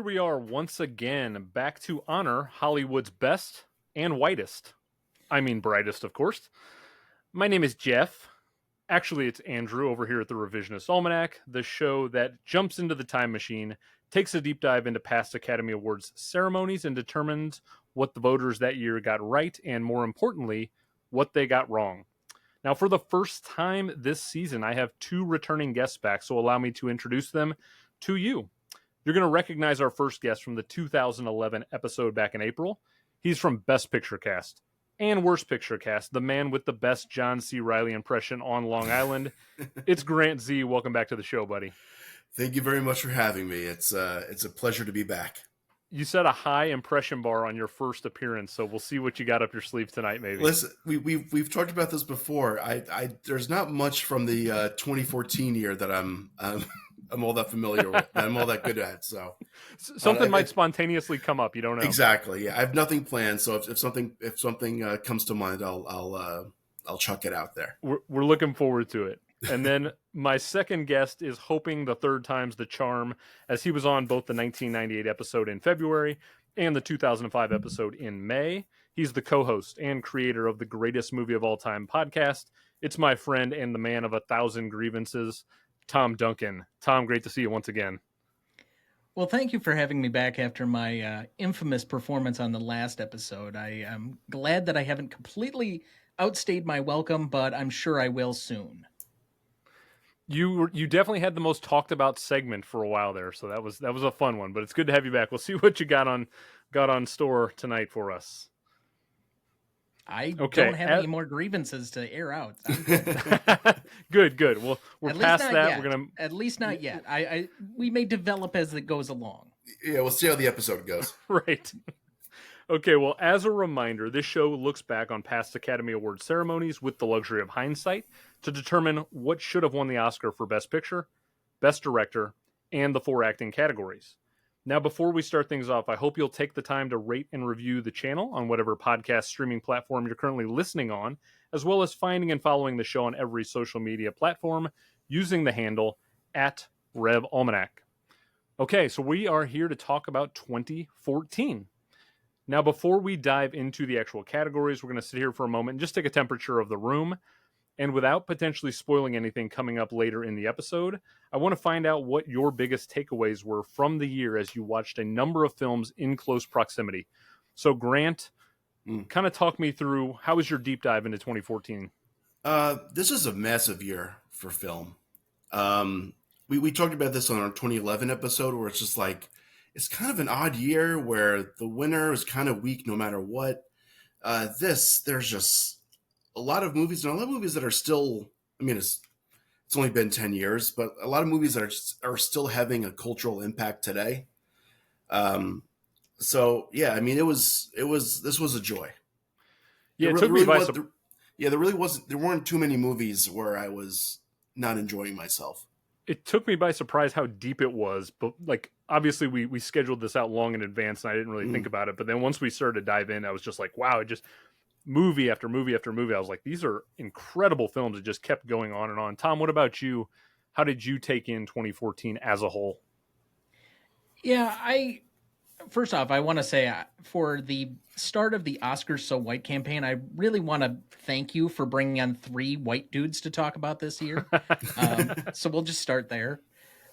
here we are once again, back to honor Hollywood's best and whitest. I mean brightest, of course. My name is Jeff. Actually, it's Andrew over here at the Revisionist Almanac, the show that jumps into the time machine, takes a deep dive into past Academy Awards ceremonies, and determines what the voters that year got right, and more importantly, what they got wrong. Now, for the first time this season, I have two returning guests back, so allow me to introduce them to you. You're going to recognize our first guest from the 2011 episode back in April. He's from Best Picture Cast and Worst Picture Cast, the man with the best John C. Reilly impression on Long Island. It's Grant Z. Welcome back to the show, buddy. Thank you very much for having me. It's a pleasure to be back. You set a high impression bar on your first appearance, so we'll see what you got up your sleeve tonight, maybe. Listen, we've talked about this before. There's not much from the 2014 year that I'm all that familiar with. That I'm all that good at. So something might spontaneously come up. You don't know. Exactly. Yeah, I have nothing planned. So if something comes to mind, I'll chuck it out there. We're looking forward to it. And then my second guest is hoping the third time's the charm, as he was on both the 1998 episode in February and the 2005 episode in May. He's the co-host and creator of the Greatest Movie of All Time podcast. It's my friend and the man of 1,000 grievances, Tom Duncan. Tom, great to see you once again. Well, thank you for having me back after my infamous performance on the last episode. I am glad that I haven't completely outstayed my welcome, but I'm sure I will soon. You definitely had the most talked about segment for a while there, so that was a fun one. But it's good to have you back. We'll see what you got on store tonight for us. I don't have any more grievances to air out. Good. Well, we're past that. Yet. We're gonna at least not yet. We may develop as it goes along. Yeah, we'll see how the episode goes. Right. Okay, well, as a reminder, this show looks back on past Academy Award ceremonies with the luxury of hindsight to determine what should have won the Oscar for Best Picture, Best Director, and the 4 acting categories. Now, before we start things off, I hope you'll take the time to rate and review the channel on whatever podcast streaming platform you're currently listening on, as well as finding and following the show on every social media platform using the handle @RevAlmanac. Okay, so we are here to talk about 2014. Now, before we dive into the actual categories, we're going to sit here for a moment and just take a temperature of the room. And without potentially spoiling anything coming up later in the episode, I want to find out what your biggest takeaways were from the year as you watched a number of films in close proximity. So, Grant, kind of talk me through, how was your deep dive into 2014? This is a massive year for film. We talked about this on our 2011 episode, where it's just like, it's kind of an odd year where the winner is kind of weak no matter what. There's just a lot of movies, and a lot of movies that are still, I mean, it's only been 10 years, but a lot of movies that are still having a cultural impact today. So yeah, I mean, this was a joy. Yeah, it took me by there weren't too many movies where I was not enjoying myself. It took me by surprise how deep it was, but like, obviously we scheduled this out long in advance and I didn't really think about it. But then once we started to dive in, I was just like, wow, it just movie after movie after movie. I was like, these are incredible films. It just kept going on and on. Tom, what about you? How did you take in 2014 as a whole? Yeah, first off, I want to say for the start of the Oscars So White campaign, I really want to thank you for bringing on 3 white dudes to talk about this year. So we'll just start there.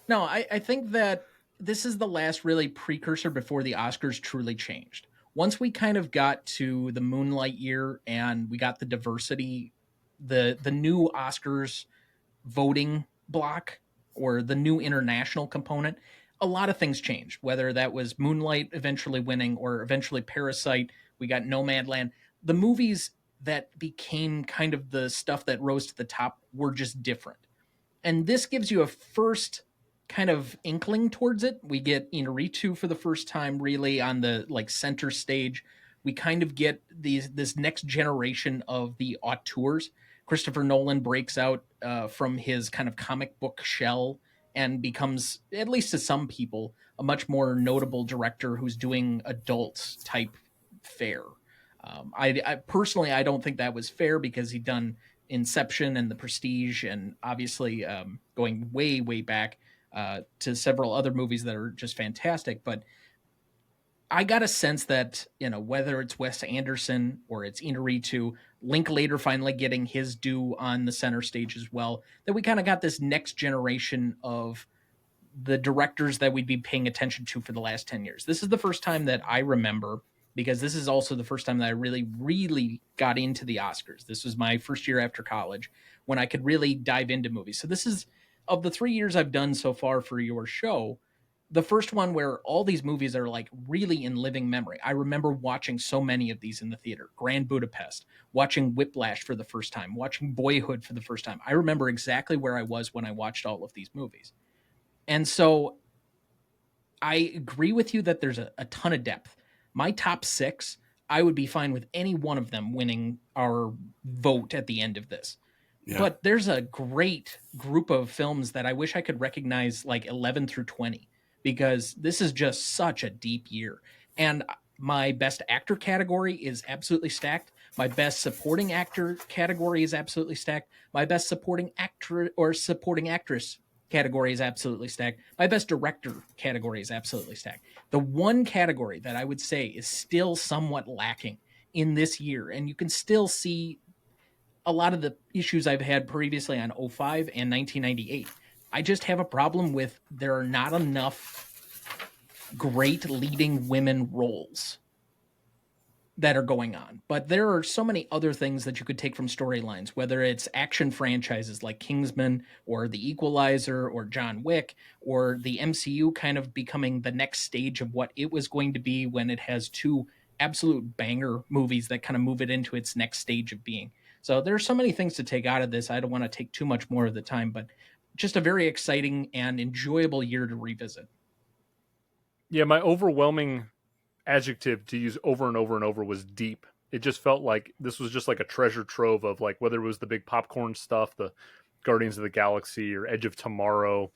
No, I think that this is the last really precursor before the Oscars truly changed. Once we kind of got to the Moonlight year and we got the diversity, the new Oscars voting block or the new international component, a lot of things changed, whether that was Moonlight eventually winning or eventually Parasite. We got Nomadland. The movies that became kind of the stuff that rose to the top were just different. And this gives you a first kind of inkling towards it. We get Inarritu for the first time really on the center stage. We kind of get this next generation of the auteurs. Christopher Nolan breaks out from his kind of comic book shell and becomes, at least to some people, a much more notable director who's doing adult type fare. I personally, I don't think that was fair because he'd done Inception and The Prestige and obviously going way, way back to several other movies that are just fantastic. But I got a sense that, whether it's Wes Anderson or it's Inarritu, Linklater finally getting his due on the center stage as well, that we kind of got this next generation of the directors that we'd be paying attention to for the last 10 years. This is the first time that I remember, because this is also the first time that I really, really got into the Oscars. This was my first year after college when I could really dive into movies. So this is, of the 3 years I've done so far for your show, the first one where all these movies are like really in living memory. I remember watching so many of these in the theater. Grand Budapest, watching Whiplash for the first time, watching Boyhood for the first time. I remember exactly where I was when I watched all of these movies. And so I agree with you that there's a ton of depth. My top 6, I would be fine with any one of them winning our vote at the end of this. Yeah. But there's a great group of films that I wish I could recognize, like 11 through 20, because this is just such a deep year. And my best actor category is absolutely stacked. My best supporting actor category is absolutely stacked. My best supporting actor or supporting actress category is absolutely stacked. My best director category is absolutely stacked. The one category that I would say is still somewhat lacking in this year, and you can still see a lot of the issues I've had previously on 05 and 1998. I just have a problem with there are not enough great leading women roles that are going on. But there are so many other things that you could take from storylines, whether it's action franchises like Kingsman or The Equalizer or John Wick, or the MCU kind of becoming the next stage of what it was going to be when it has 2 absolute banger movies that kind of move it into its next stage of being. So there's so many things to take out of this. I don't want to take too much more of the time, but just a very exciting and enjoyable year to revisit. Yeah, my overwhelming adjective to use over and over and over was deep. It just felt like this was just like a treasure trove of, like, whether it was the big popcorn stuff, the Guardians of the Galaxy or Edge of Tomorrow,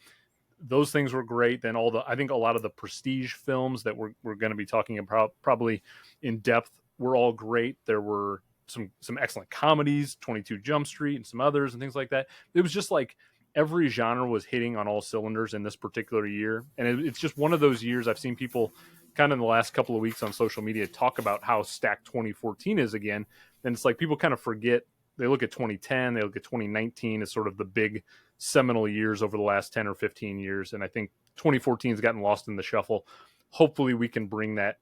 those things were great. Then I think a lot of the prestige films that we're going to be talking about probably in depth were all great. There were some excellent comedies, 22 Jump Street and some others and things like that. It was just like every genre was hitting on all cylinders in this particular year. And it's just one of those years I've seen people kind of in the last couple of weeks on social media talk about how stacked 2014 is again. And it's like people kind of forget. They look at 2010, they look at 2019 as sort of the big seminal years over the last 10 or 15 years. And I think 2014 has gotten lost in the shuffle. Hopefully we can bring that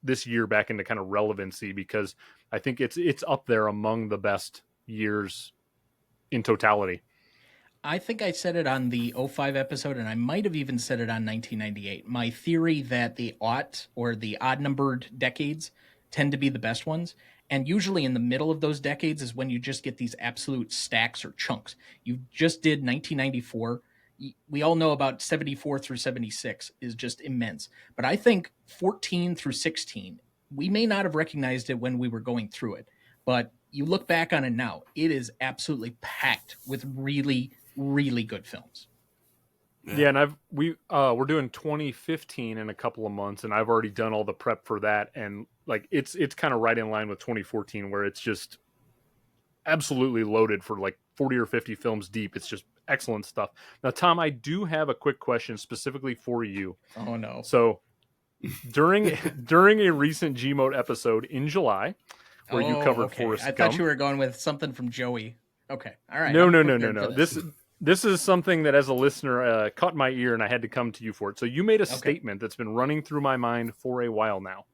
this year back into kind of relevancy, because I think it's up there among the best years in totality. I think I said it on the 05 episode, and I might have even said it on 1998. My theory that the odd-numbered decades tend to be the best ones, and usually in the middle of those decades is when you just get these absolute stacks or chunks. You just did 1994. We all know about 74 through 76 is just immense. But I think 14 through 16, we may not have recognized it when we were going through it, but you look back on it now, it is absolutely packed with really, really good films. Yeah, and we're doing 2015 in a couple of months, and I've already done all the prep for that, and like it's kind of right in line with 2014, where it's just absolutely loaded for like 40 or 50 films deep. It's just excellent stuff. Now, Tom, I do have a quick question specifically for you. Oh no! So during a recent Gmode episode in July, where you covered Forrest Gump, I thought you were going with something from Joey. Okay, all right. No. This is something that, as a listener, caught my ear, and I had to come to you for it. So you made a statement that's been running through my mind for a while now.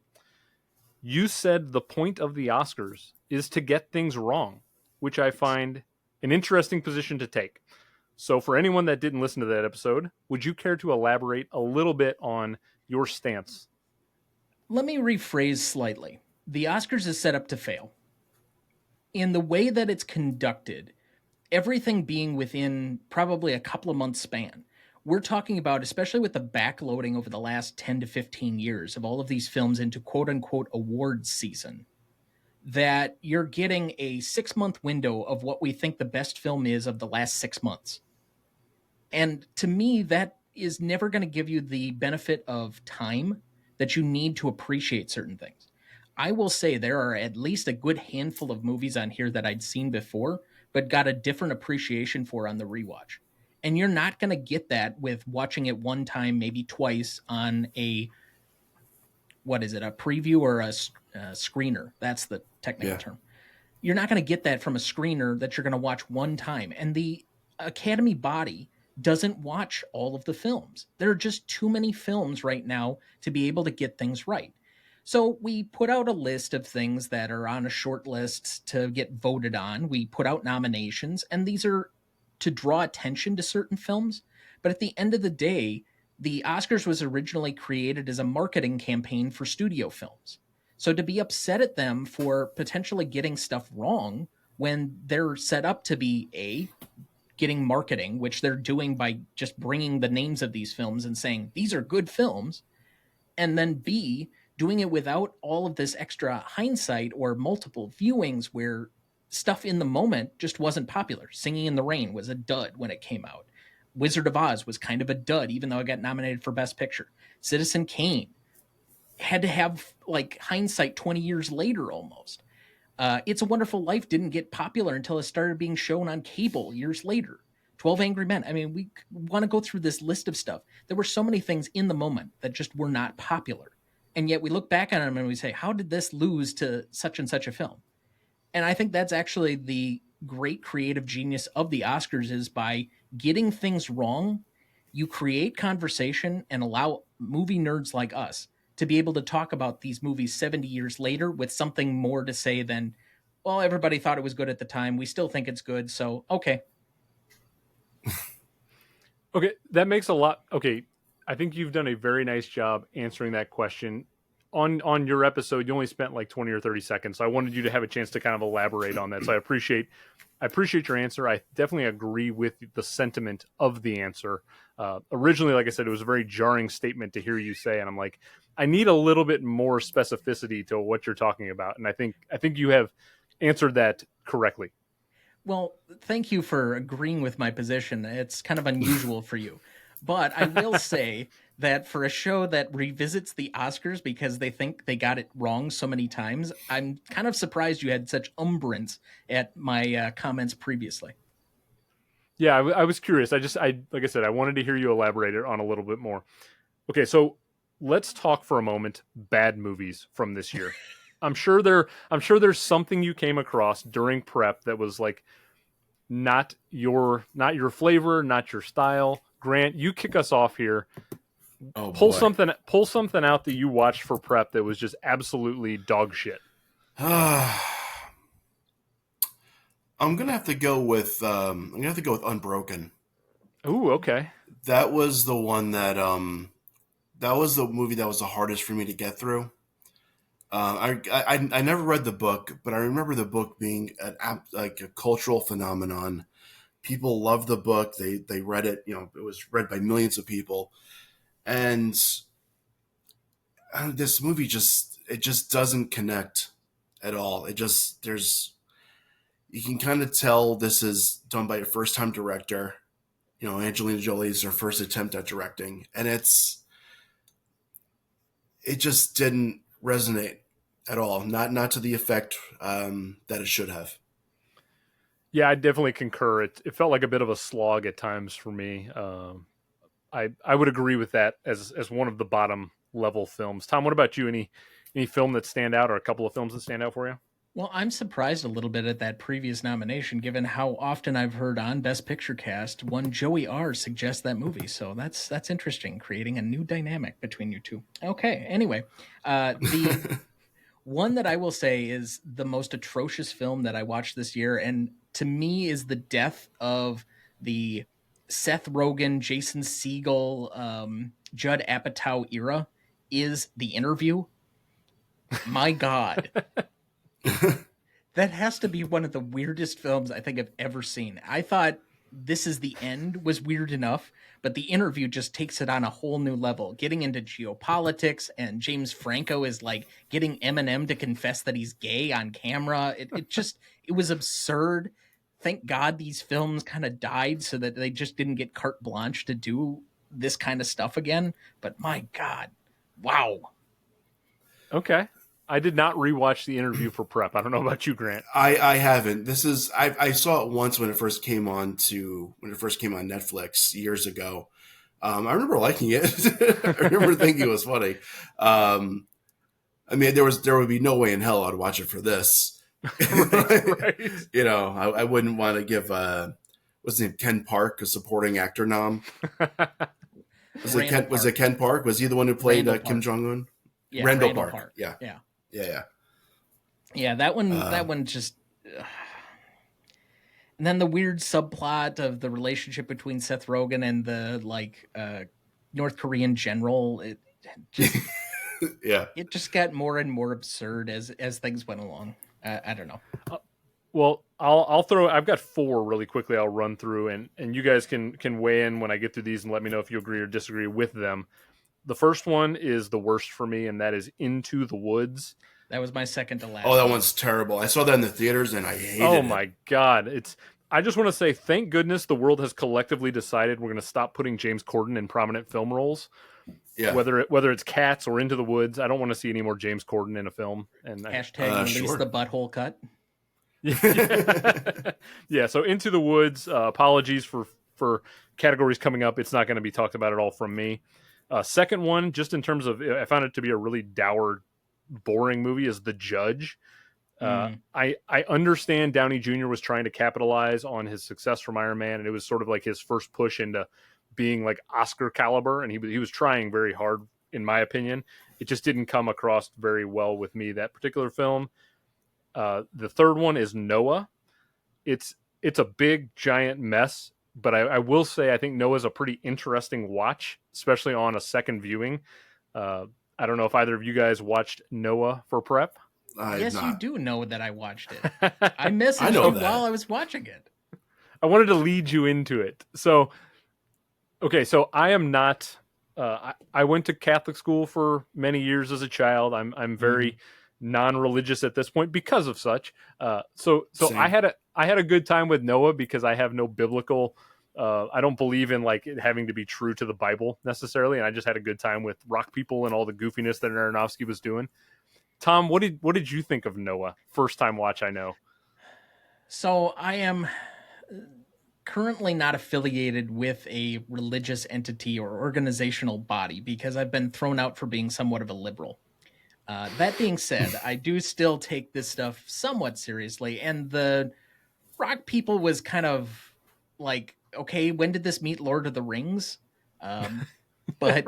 You said the point of the Oscars is to get things wrong, which I find an interesting position to take. So for anyone that didn't listen to that episode, would you care to elaborate a little bit on your stance? Let me rephrase slightly. The Oscars is set up to fail. In the way that it's conducted, everything being within probably a couple of months span, we're talking about, especially with the backloading over the last 10 to 15 years of all of these films into quote-unquote awards season, that you're getting a 6-month window of what we think the best film is of the last 6 months. And to me, that is never going to give you the benefit of time that you need to appreciate certain things. I will say there are at least a good handful of movies on here that I'd seen before, but got a different appreciation for on the rewatch. And you're not going to get that with watching it one time, maybe twice on a what is it, a preview or a screener? That's the technical term. You're not going to get that from a screener that you're going to watch one time. And the Academy body doesn't watch all of the films. There are just too many films right now to be able to get things right. So we put out a list of things that are on a short list to get voted on. We put out nominations, and these are to draw attention to certain films. But at the end of the day, the Oscars was originally created as a marketing campaign for studio films. So to be upset at them for potentially getting stuff wrong when they're set up to be getting marketing, which they're doing by just bringing the names of these films and saying, these are good films, and then B, doing it without all of this extra hindsight or multiple viewings where stuff in the moment just wasn't popular. Singing in the Rain was a dud when it came out. Wizard of Oz was kind of a dud, even though it got nominated for Best Picture. Citizen Kane had to have like hindsight 20 years later almost. It's a Wonderful Life didn't get popular until it started being shown on cable years later. 12 Angry Men. I mean, we want to go through this list of stuff. There were so many things in the moment that just were not popular. And yet we look back on them and we say, how did this lose to such and such a film? And I think that's actually the great creative genius of the Oscars, is by getting things wrong, you create conversation and allow movie nerds like us to be able to talk about these movies 70 years later with something more to say than, well, everybody thought it was good at the time. We still think it's good. So, okay. Okay. That makes a lot. Okay. I think you've done a very nice job answering that question. On your episode, you only spent like 20 or 30 seconds. So I wanted you to have a chance to kind of elaborate on that. So I appreciate your answer. I definitely agree with the sentiment of the answer. Originally, like I said, it was a very jarring statement to hear you say, and I'm like, I need a little bit more specificity to what you're talking about. And I think you have answered that correctly. Well, thank you for agreeing with my position. It's kind of unusual for you. But I will say that for a show that revisits the Oscars because they think they got it wrong so many times, I'm kind of surprised you had such umbrance at my comments previously. Yeah, I was curious. Like I said, I wanted to hear you elaborate on a little bit more. Okay, so let's talk for a moment bad movies from this year. I'm sure there's something you came across during prep that was like not your flavor, not your style. Grant, you kick us off here. Oh, pull something out that you watched for prep that was just absolutely dog shit. I'm gonna have to go with Unbroken. Ooh, okay. That was the one that was the movie that was the hardest for me to get through. I never read the book, but I remember the book being like a cultural phenomenon. People loved the book. They read it. You know, it was read by millions of people, and this movie just doesn't connect at all. You can kind of tell this is done by a first time director. You know, Angelina Jolie is her first attempt at directing, and it just didn't resonate at all. Not to the effect that it should have. Yeah, I definitely concur. It felt like a bit of a slog at times for me. I would agree with that as one of the bottom level films. Tom, what about you? Any film that stand out, or a couple of films that stand out for you? Well, I'm surprised a little bit at that previous nomination, given how often I've heard on Best Picture Cast one Joey R suggest that movie. So that's interesting, creating a new dynamic between you two. Okay, anyway, the one that I will say is the most atrocious film that I watched this year, and to me is the death of the Seth Rogen, Jason Segel, Judd Apatow era, is The Interview. My God. That has to be one of the weirdest films I think I've ever seen. I thought This Is the End was weird enough, but The Interview just takes it on a whole new level, getting into geopolitics, and James Franco is like getting Eminem to confess that he's gay on camera. It was absurd. Thank God these films kind of died so that they just didn't get carte blanche to do this kind of stuff again. But my God, wow. Okay. I did not rewatch The Interview for prep. I don't know about you, Grant. I haven't. I saw it once when it first came on Netflix years ago. I remember liking it. I remember thinking it was funny. I mean, there would be no way in hell I'd watch it for this. Right. You know, I wouldn't want to give what's his name, Ken Park, a supporting actor nom. Was it Ken Park? Was he the one who played Kim Jong Un? Yeah, Randall Randall Park. Park. Yeah. Yeah. Yeah. Yeah, that one just. And then the weird subplot of the relationship between Seth Rogen and the North Korean general. It just Yeah. It just got more and more absurd as things went along. I don't know. Well, I'll throw. I've got 4 really quickly. I'll run through, and you guys can weigh in when I get through these and let me know if you agree or disagree with them. The first one is the worst for me, and that is Into the Woods. That was my second to last. Oh, that one's terrible. I saw that in the theaters and I hated it. Oh my God. I just want to say, thank goodness the world has collectively decided we're going to stop putting James Corden in prominent film roles. Yeah. Whether it's Cats or Into the Woods, I don't want to see any more James Corden in a film. And hashtag release the butthole cut. Yeah. So Into the Woods. Apologies for categories coming up. It's not going to be talked about at all from me. Second one, just in terms of, I found it to be a really dour, boring movie, is The Judge. I understand Downey Jr. was trying to capitalize on his success from Iron Man, and it was sort of like his first push into being like Oscar caliber, and he was trying very hard, in my opinion. It just didn't come across very well with me, that particular film. The third one is Noah. It's a big giant mess, but I will say I think Noah's a pretty interesting watch, especially on a second viewing. I don't know if either of you guys watched Noah for prep. Yes, you do know that I watched it. I messaged you while I was watching it. I wanted to lead you into it. So I am not. I went to Catholic school for many years as a child. I'm very non-religious at this point because of such. So Same. I had a good time with Noah because I have no biblical. I don't believe in like it having to be true to the Bible necessarily, and I just had a good time with rock people and all the goofiness that Aronofsky was doing. Tom, what did you think of Noah? First time watch, I know. So I am currently not affiliated with a religious entity or organizational body because I've been thrown out for being somewhat of a liberal. That being said, I do still take this stuff somewhat seriously, and the rock people was kind of like, okay, when did this meet Lord of the Rings? But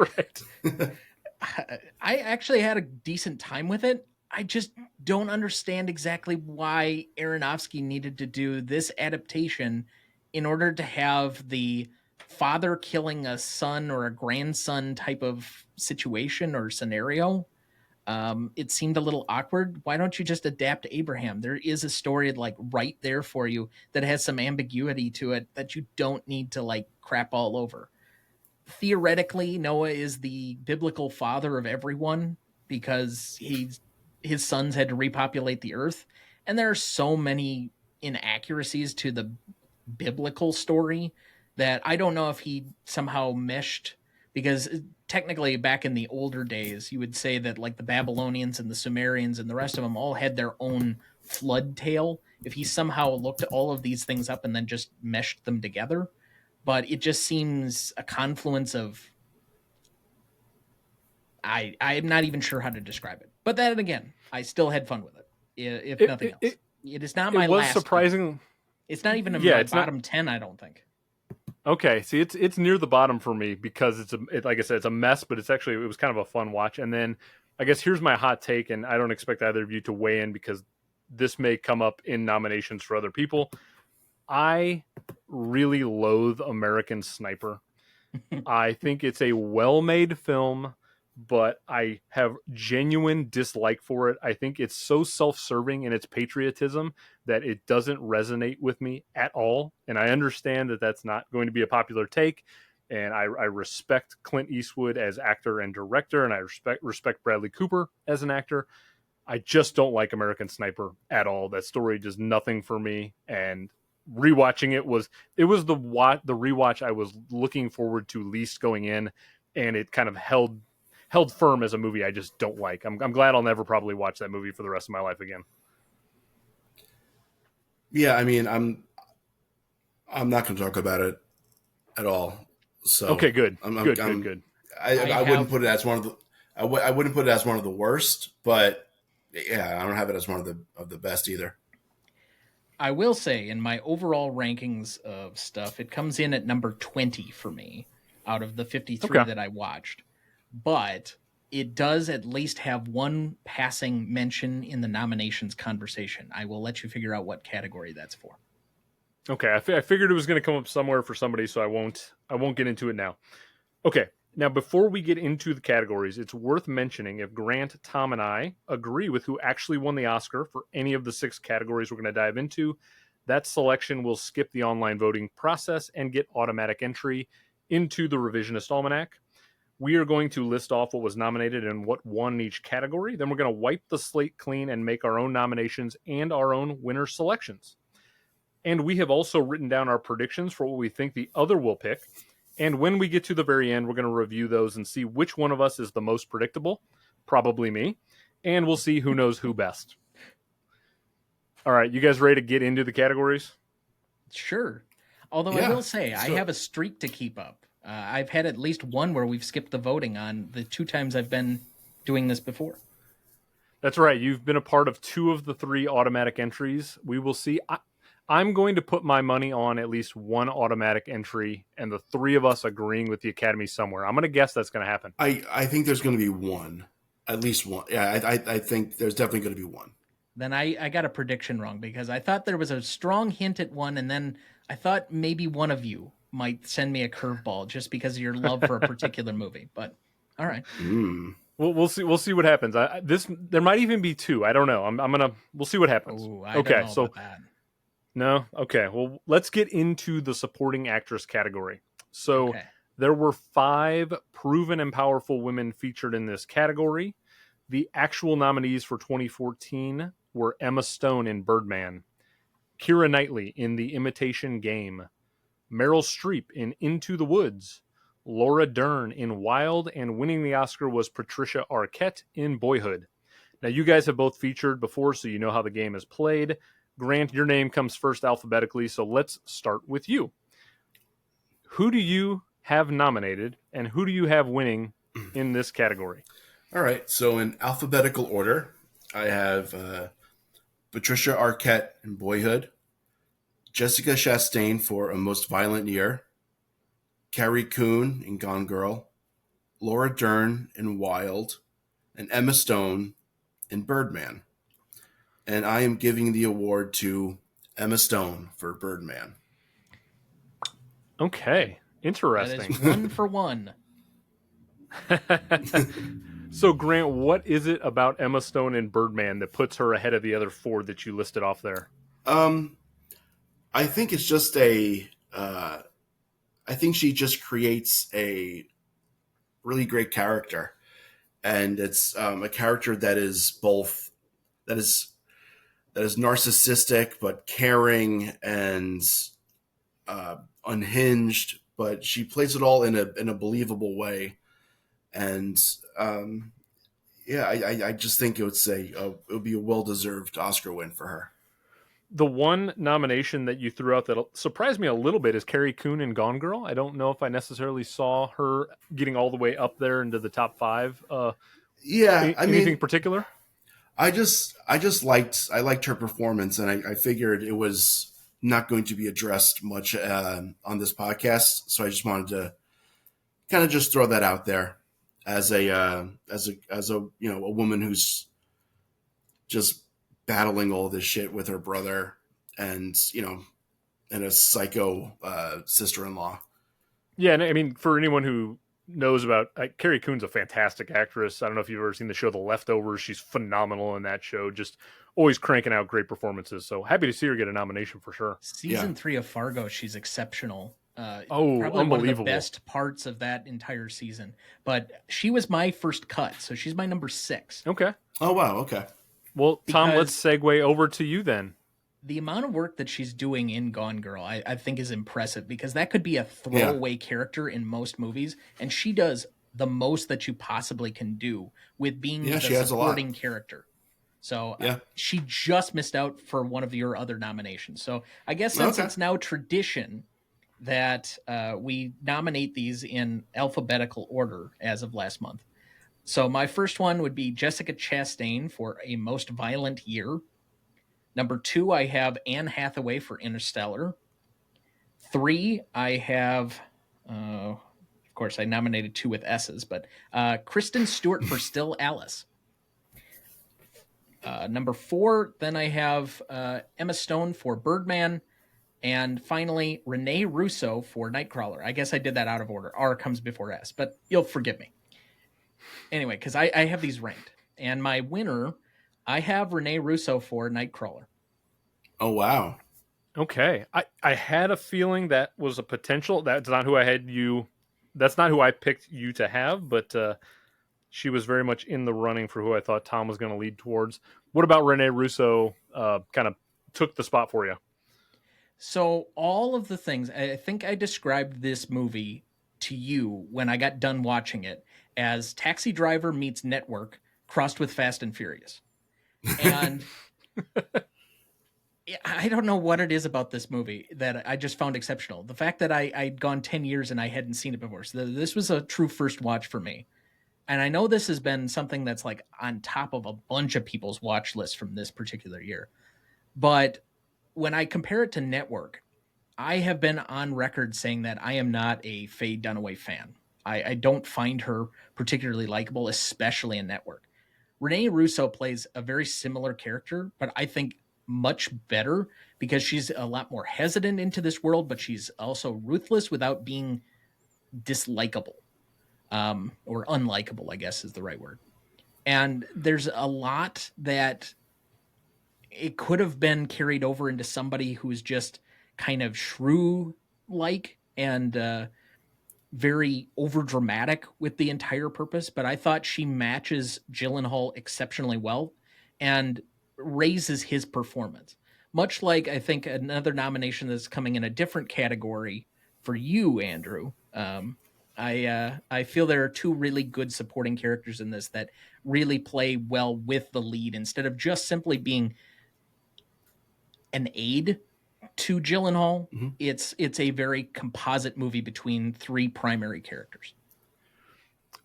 I actually had a decent time with it. I just don't understand exactly why Aronofsky needed to do this adaptation in order to have the father killing a son or a grandson type of situation or scenario. It seemed a little awkward. Why don't you just adapt Abraham? There is a story like right there for you that has some ambiguity to it that you don't need to like crap all over. Theoretically, Noah is the biblical father of everyone because his sons had to repopulate the earth. And there are so many inaccuracies to the biblical story that I don't know if he somehow meshed, because technically back in the older days, you would say that like the Babylonians and the Sumerians and the rest of them all had their own flood tale. If he somehow looked at all of these things up and then just meshed them together. But it just seems a confluence of, I'm not even sure how to describe it. But then again, I still had fun with it, if nothing else. It is not my last. It was surprising. It's not even in my bottom 10, I don't think. Okay, see, it's near the bottom for me because like I said, it's a mess, but it was kind of a fun watch. And then I guess here's my hot take, and I don't expect either of you to weigh in because this may come up in nominations for other people. I really loathe American Sniper. I think it's a well-made film, but I have genuine dislike for it. I think it's so self-serving in its patriotism that it doesn't resonate with me at all. And I understand that that's not going to be a popular take. And I respect Clint Eastwood as actor and director, and I respect Bradley Cooper as an actor. I just don't like American Sniper at all. That story does nothing for me. And rewatching it was the rewatch I was looking forward to least going in, and it kind of held firm as a movie I just don't like. I'm glad I'll never probably watch that movie for the rest of my life again. Yeah, I mean, I'm not going to talk about it at all. So okay, good. Good. I wouldn't put it as one of the. I wouldn't put it as one of the worst, but yeah, I don't have it as one of the best either. I will say, in my overall rankings of stuff, it comes in at number 20 for me out of the 53 Okay. that I watched. But it does at least have one passing mention in the nominations conversation. I will let you figure out what category that's for. Okay, I figured it was going to come up somewhere for somebody, so I won't get into it now. Okay, now before we get into the categories, it's worth mentioning if Grant, Tom, and I agree with who actually won the Oscar for any of the 6 categories we're going to dive into, that selection will skip the online voting process and get automatic entry into the Revisionist Almanac. We are going to list off what was nominated and what won in each category. Then we're going to wipe the slate clean and make our own nominations and our own winner selections. And we have also written down our predictions for what we think the other will pick. And when we get to the very end, we're going to review those and see which one of us is the most predictable. Probably me. And we'll see who knows who best. All right, you guys ready to get into the categories? Sure. Although I will say, I have a streak to keep up. I've had at least one where we've skipped the voting on the 2 times I've been doing this before. That's right. You've been a part of 2 of the 3 automatic entries. We will see. I'm going to put my money on at least one automatic entry and the 3 of us agreeing with the Academy somewhere. I'm going to guess that's going to happen. I think there's going to be one. At least one. Yeah, I think there's definitely going to be one. Then I got a prediction wrong because I thought there was a strong hint at one, and then I thought maybe one of you might send me a curveball just because of your love for a particular movie. But all right. We'll see. We'll see what happens. There might even be 2. I don't know. We'll see what happens. Ooh, I don't know about that. No? Okay. Well, let's get into the supporting actress category. So there were 5 proven and powerful women featured in this category. The actual nominees for 2014 were Emma Stone in Birdman, Keira Knightley in The Imitation Game, Meryl Streep in Into the Woods, Laura Dern in Wild, and winning the Oscar was Patricia Arquette in Boyhood. Now, you guys have both featured before, so you know how the game is played. Grant, your name comes first alphabetically, so let's start with you. Who do you have nominated, and who do you have winning in this category? All right, so in alphabetical order, I have Patricia Arquette in Boyhood, Jessica Chastain for A Most Violent Year, Carrie Coon in Gone Girl, Laura Dern in Wild, and Emma Stone in Birdman. And I am giving the award to Emma Stone for Birdman. Okay, interesting. That is 1 for 1. So, Grant, what is it about Emma Stone in Birdman that puts her ahead of the other 4 that you listed off there? I think it's just I think she just creates a really great character, and it's a character that is both that is narcissistic but caring and unhinged, but she plays it all in a believable way. And I just think it would be a well-deserved Oscar win for her. The one nomination that you threw out that surprised me a little bit is Carrie Coon in Gone Girl. I don't know if I necessarily saw her getting all the way up there into the top 5. Anything particular? I liked her performance, and I figured it was not going to be addressed much on this podcast, so I just wanted to kind of just throw that out there as a a woman who's just battling all this shit with her brother and a psycho sister-in-law. Yeah, and I mean, for anyone who knows about Carrie Coon's a fantastic actress. I don't know if you've ever seen the show The Leftovers. She's phenomenal in that show. Just always cranking out great performances. So happy to see her get a nomination for sure. Season 3 of Fargo, she's exceptional. Probably unbelievable. One of the best parts of that entire season. But she was my first cut, so she's my number 6. Okay. Oh, wow. Okay. Well, Tom, let's segue over to you then. The amount of work that she's doing in Gone Girl, I think is impressive, because that could be a throwaway character in most movies, and she does the most that you possibly can do with being the supporting character. So she just missed out for one of your other nominations. So I guess since it's now tradition that we nominate these in alphabetical order as of last month, So my first one would be Jessica Chastain for A Most Violent Year. Number 2, I have Anne Hathaway for Interstellar. 3, I have, of course, I nominated 2 with S's, but Kristen Stewart for Still Alice. Number 4, then I have Emma Stone for Birdman. And finally, Renee Russo for Nightcrawler. I guess I did that out of order. R comes before S, but you'll forgive me. Anyway, because I have these ranked. And my winner, I have Renee Russo for Nightcrawler. Oh, wow. Okay. I had a feeling that was a potential. That's not who I had you. That's not who I picked you to have, but she was very much in the running for who I thought Tom was going to lead towards. What about Renee Russo kind of took the spot for you? So all of the things, I think I described this movie to you when I got done watching it as Taxi Driver meets Network crossed with Fast and Furious. And I don't know what it is about this movie that I just found exceptional. The fact that I'd gone 10 years and I hadn't seen it before. So this was a true first watch for me. And I know this has been something that's like on top of a bunch of people's watch lists from this particular year. But when I compare it to Network, I have been on record saying that I am not a Faye Dunaway fan. I don't find her particularly likable, especially in Network. Renee Russo plays a very similar character, but I think much better because she's a lot more hesitant into this world, but she's also ruthless without being dislikable, or unlikable, I guess is the right word. And there's a lot that it could have been carried over into somebody who's just kind of shrew-like and very overdramatic with the entire purpose. But I thought she matches Gyllenhaal exceptionally well and raises his performance. Much like I think another nomination that's coming in a different category for you, Andrew. I feel there are 2 really good supporting characters in this that really play well with the lead instead of just simply being an aid to Gyllenhaal. Mm-hmm. It's a very composite movie between 3 primary characters.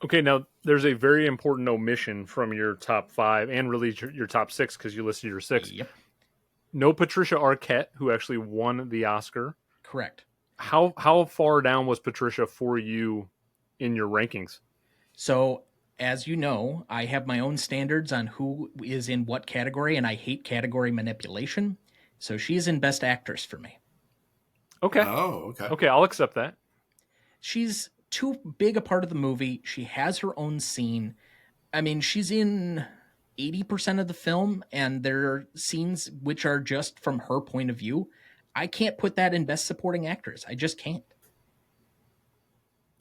Okay, now there's a very important omission from your top 5 and really your top 6 because you listed your 6. Yep. No Patricia Arquette, who actually won the Oscar. Correct. How far down was Patricia for you in your rankings? So, as you know, I have my own standards on who is in what category, and I hate category manipulation. So she's in Best Actress for me. Okay. Oh, okay. Okay, I'll accept that. She's too big a part of the movie. She has her own scene. I mean, she's in 80% of the film, and there are scenes which are just from her point of view. I can't put that in Best Supporting Actress. I just can't.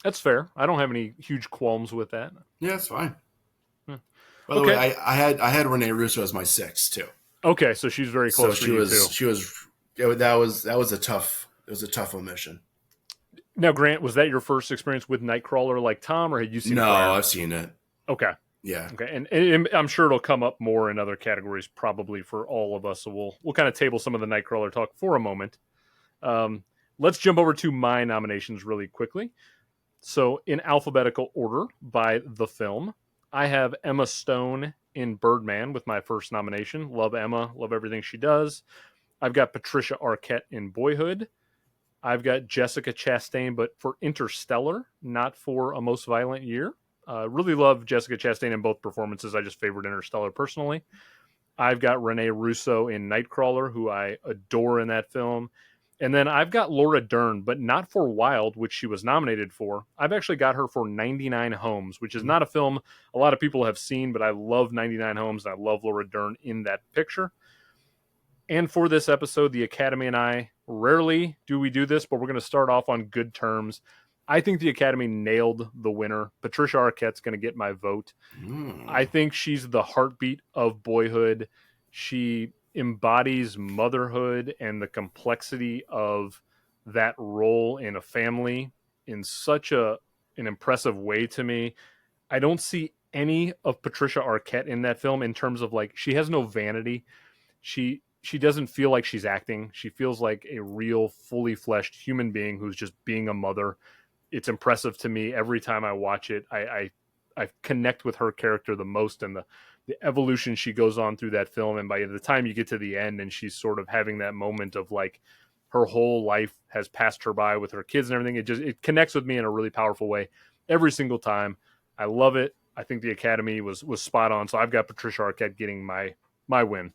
That's fair. I don't have any huge qualms with that. Yeah, it's fine. Hmm. By the way, I had Renee Russo as my 6 too. Okay, so she's very close. So she was. That was a tough. It was a tough omission. Now, Grant, was that your first experience with Nightcrawler like Tom, or had you seen it? No, prior? I've seen it. Okay. Yeah. Okay, and I'm sure it'll come up more in other categories, probably for all of us. So we'll kind of table some of the Nightcrawler talk for a moment. Let's jump over to my nominations really quickly. So in alphabetical order by the film, I have Emma Stone in Birdman with my first nomination. Love Emma, love everything she does. I've got Patricia Arquette in Boyhood. I've got Jessica Chastain, but for Interstellar, not for A Most Violent Year. Really love Jessica Chastain in both performances. I just favored Interstellar personally. I've got Renee Russo in Nightcrawler, who I adore in that film. And then I've got Laura Dern, but not for Wild, which she was nominated for. I've actually got her for 99 Homes, which is not a film a lot of people have seen, but I love 99 Homes, and I love Laura Dern in that picture. And for this episode, the Academy and I, rarely do we do this, but we're going to start off on good terms. I think the Academy nailed the winner. Patricia Arquette's going to get my vote. I think she's the heartbeat of Boyhood. She embodies motherhood and the complexity of that role in a family in such an impressive way to me. I don't see any of Patricia Arquette in that film in terms of, like, she has no vanity. She doesn't feel like she's acting. She feels like a real, fully fleshed human being who's just being a mother. It's impressive to me every time I watch it. I I connect with her character the most, and the evolution she goes on through that film. And by the time you get to the end and she's sort of having that moment of like her whole life has passed her by with her kids and everything, it connects with me in a really powerful way every single time. I love it. I think the Academy was spot on. So I've got Patricia Arquette getting my win.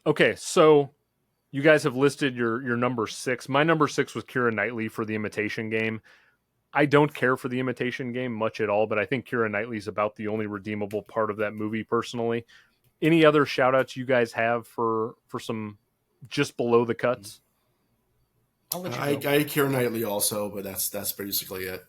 Okay, so you guys have listed your number 6. My number 6 was Keira Knightley for The Imitation Game. I don't care for The Imitation Game much at all, but I think Keira Knightley is about the only redeemable part of that movie personally. Any other shout outs you guys have for some just below the cuts? I'll let you go. I Keira Knightley also, but that's basically it.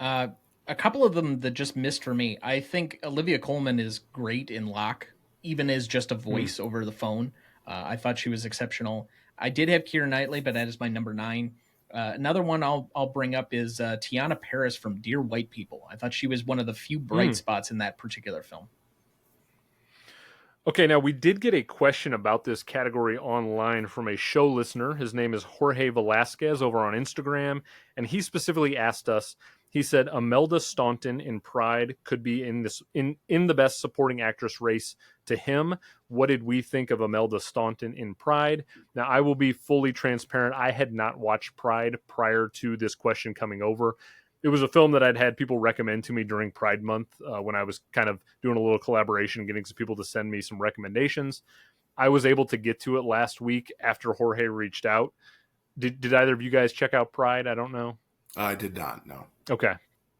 A couple of them that just missed for me. I think Olivia Colman is great in Locke, even as just a voice over the phone. I thought she was exceptional. I did have Keira Knightley, but that is my number 9. Another one I'll bring up is Tiana Paris from Dear White People. I thought she was one of the few bright spots in that particular film. Okay, now we did get a question about this category online from a show listener. His name is Jorge Velasquez over on Instagram, and he specifically asked us, he said Imelda Staunton in Pride could be in the best supporting actress race to him. What did we think of Imelda Staunton in Pride? Now, I will be fully transparent. I had not watched Pride prior to this question coming over. It was a film that I'd had people recommend to me during Pride Month when I was kind of doing a little collaboration, getting some people to send me some recommendations. I was able to get to it last week after Jorge reached out. Did either of you guys check out Pride? I don't know. I did not, no. Okay.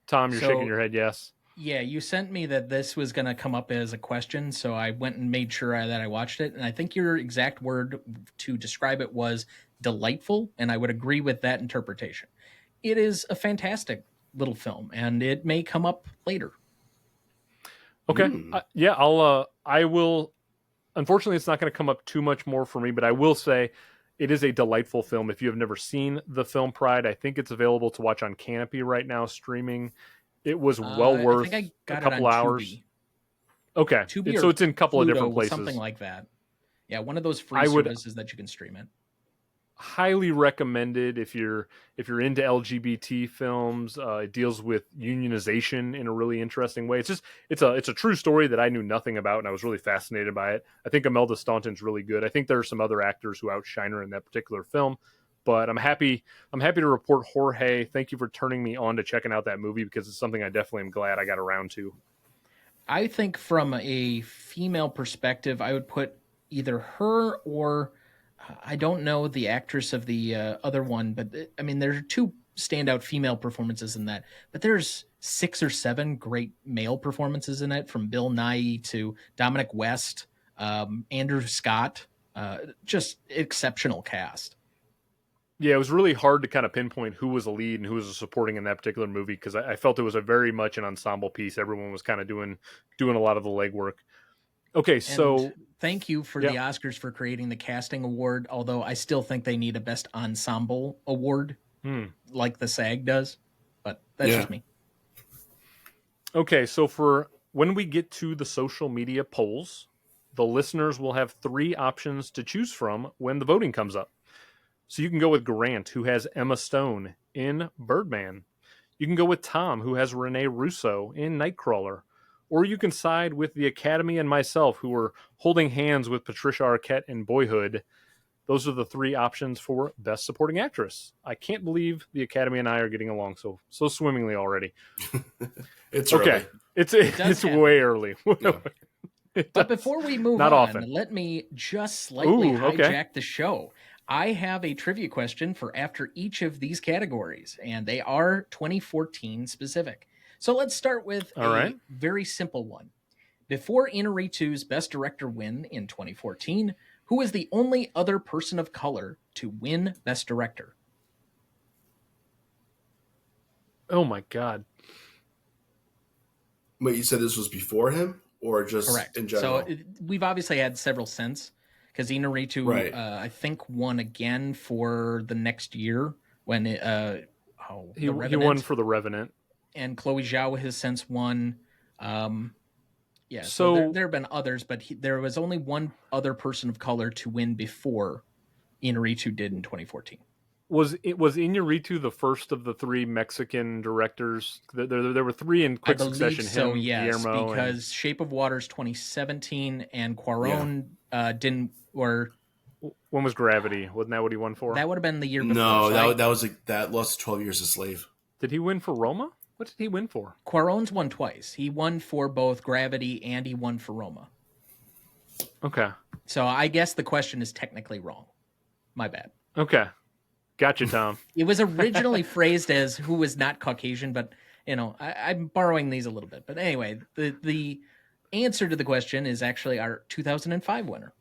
Tom, you're shaking your head yes? Yeah, you sent me that this was going to come up as a question, so I went and made sure that I watched it, and I think your exact word to describe it was delightful, and I would agree with that interpretation. It is a fantastic little film, and it may come up later. Okay. Yeah, I will. Unfortunately, it's not going to come up too much more for me, but I will say it is a delightful film. If you have never seen the film Pride, I think it's available to watch on Canopy right now, streaming. It was well worth a couple hours. Tubi. Okay. So it's in a couple Pluto, of different places. Something like that. Yeah, one of those free services that you can stream it. Highly recommended if you're into LGBT films. It deals with unionization in a really interesting way. It's a true story that I knew nothing about, and I was really fascinated by it. I think Imelda Staunton's really good. I think there are some other actors who outshine her in that particular film, but I'm happy to report, Jorge, thank you for turning me on to checking out that movie, because it's something I definitely am glad I got around to. I think from a female perspective, I would put either her or I don't know the actress of the other one, but I mean, there are 2 standout female performances in that, but there's 6 or 7 great male performances in it, from Bill Nighy to Dominic West, Andrew Scott, just exceptional cast. Yeah, it was really hard to kind of pinpoint who was a lead and who was a supporting in that particular movie, because I felt it was a very much an ensemble piece. Everyone was kind of doing a lot of the legwork. Okay, so thank you for the Oscars for creating the casting award, although I still think they need a best ensemble award like the SAG does, but that's just me. Okay, so for when we get to the social media polls, the listeners will have 3 options to choose from when the voting comes up. So you can go with Grant, who has Emma Stone in Birdman. You can go with Tom, who has Renee Russo in Nightcrawler. Or you can side with the Academy and myself, who are holding hands with Patricia Arquette in Boyhood. Those are the 3 options for Best Supporting Actress. I can't believe the Academy and I are getting along so swimmingly already. It's okay. Early. It's way early. No. But before we move Not on, often. let me just slightly hijack the show. I have a trivia question for after each of these categories, and they are 2014 specific. So let's start with very simple one. Before Inarritu's Best Director win in 2014, who was the only other person of color to win Best Director? Oh my God. Wait, you said this was before him or just in general? So we've obviously had several since, because Inarritu, I think, won again for the next year when he won for The Revenant. And Chloe Zhao has since won. So there have been others, but there was only one other person of color to win before Inarritu did in 2014. Was Iñárritu the first of the three Mexican directors? There were three in quick I believe succession. so, Him, yes, Guillermo, because Shape of Water's 2017 and Cuarón didn't, or and when was Gravity? Wasn't that what he won for? that would have been the year before. No, So that was that lost 12 Years a Slave. Did he win for Roma? What did he win for? Cuarón's won twice. He won for both Gravity and he won for Roma. Okay. So I guess the question is technically wrong. My bad. Okay. Gotcha, Tom. It was originally phrased as who was not Caucasian, but I'm borrowing these a little bit. But anyway, the answer to the question is actually our 2005 winner.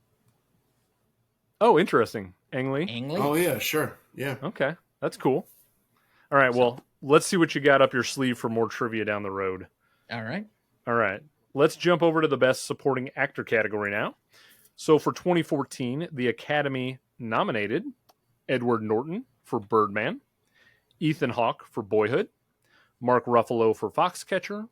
Oh, interesting. Ang Lee? Ang Lee? Oh, yeah, sure. Yeah. Okay. That's cool. All right. Well, let's see what you got up your sleeve for more trivia down the road. All right. All right. Let's jump over to the Best Supporting Actor category now. So for 2014, the Academy nominated Edward Norton for Birdman, Ethan Hawke for Boyhood, Mark Ruffalo for Foxcatcher,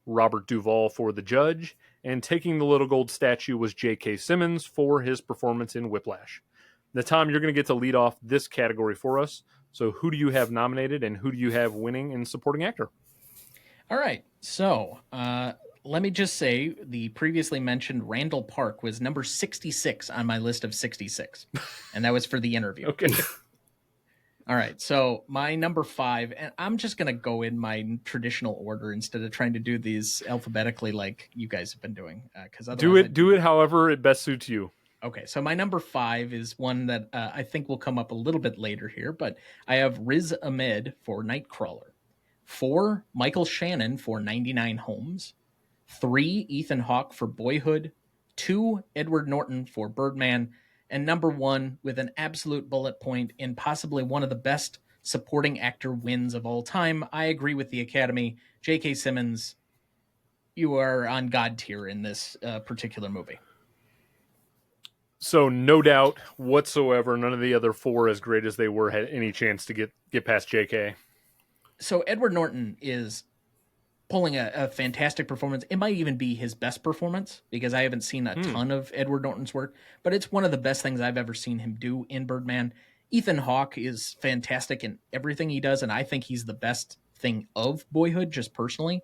Robert Duvall for The Judge, and taking the little gold statue was J.K. Simmons for his performance in Whiplash. Now, Tom, you're going to get to lead off this category for us. So who do you have nominated and who do you have winning in supporting actor? All right. So let me just say the previously mentioned Randall Park was number 66 on my list of 66. And that was for the interview. Okay. All right. So my number 5, and I'm just going to go in my traditional order instead of trying to do these alphabetically like you guys have been doing. Do it however it best suits you. Okay, so my number 5 is one that I think will come up a little bit later here, but I have Riz Ahmed for Nightcrawler, 4, Michael Shannon for 99 Homes, 3, Ethan Hawke for Boyhood, 2, Edward Norton for Birdman, and number 1, with an absolute bullet point in possibly one of the best supporting actor wins of all time. I agree with the Academy. J.K. Simmons, you are on God tier in this particular movie. So no doubt whatsoever, none of the other 4, as great as they were, had any chance to get past J.K. So Edward Norton is pulling a fantastic performance. It might even be his best performance because I haven't seen a ton of Edward Norton's work, but it's one of the best things I've ever seen him do in Birdman. Ethan Hawke is fantastic in everything he does, and I think he's the best thing of Boyhood, just personally.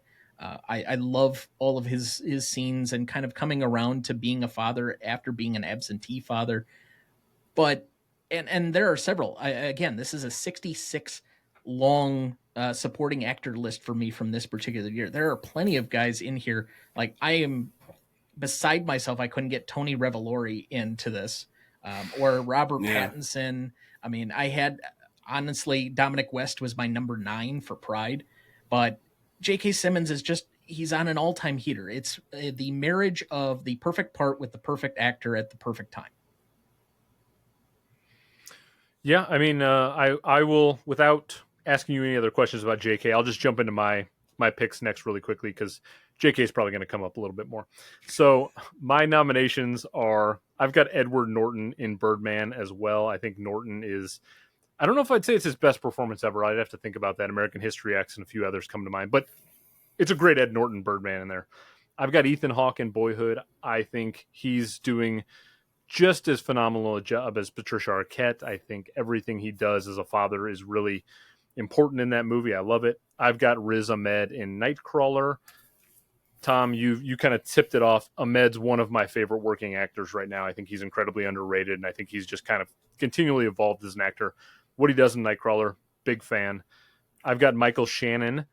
I love all of his scenes and kind of coming around to being a father after being an absentee father. But, and there are several. Again, this is a 66 long supporting actor list for me from this particular year. There are plenty of guys in here. Like, I am beside myself. I couldn't get Tony Revolori into this or Robert Pattinson. I mean, I had, honestly, Dominic West was my number 9 for Pride, but J.K. Simmons is just, he's on an all-time heater. It's the marriage of the perfect part with the perfect actor at the perfect time. Yeah, I mean, I will, without asking you any other questions about J.K., I'll just jump into my picks next really quickly because J.K. is probably going to come up a little bit more. So my nominations are, I've got Edward Norton in Birdman as well. I think Norton is, I don't know if I'd say it's his best performance ever. I'd have to think about that. American History X and a few others come to mind, but it's a great Ed Norton Birdman in there. I've got Ethan Hawke in Boyhood. I think he's doing just as phenomenal a job as Patricia Arquette. I think everything he does as a father is really important in that movie. I love it. I've got Riz Ahmed in Nightcrawler. Tom, you kind of tipped it off. Ahmed's one of my favorite working actors right now. I think he's incredibly underrated, and I think he's just kind of continually evolved as an actor. What he does in Nightcrawler, big fan. I've got Michael Shannon,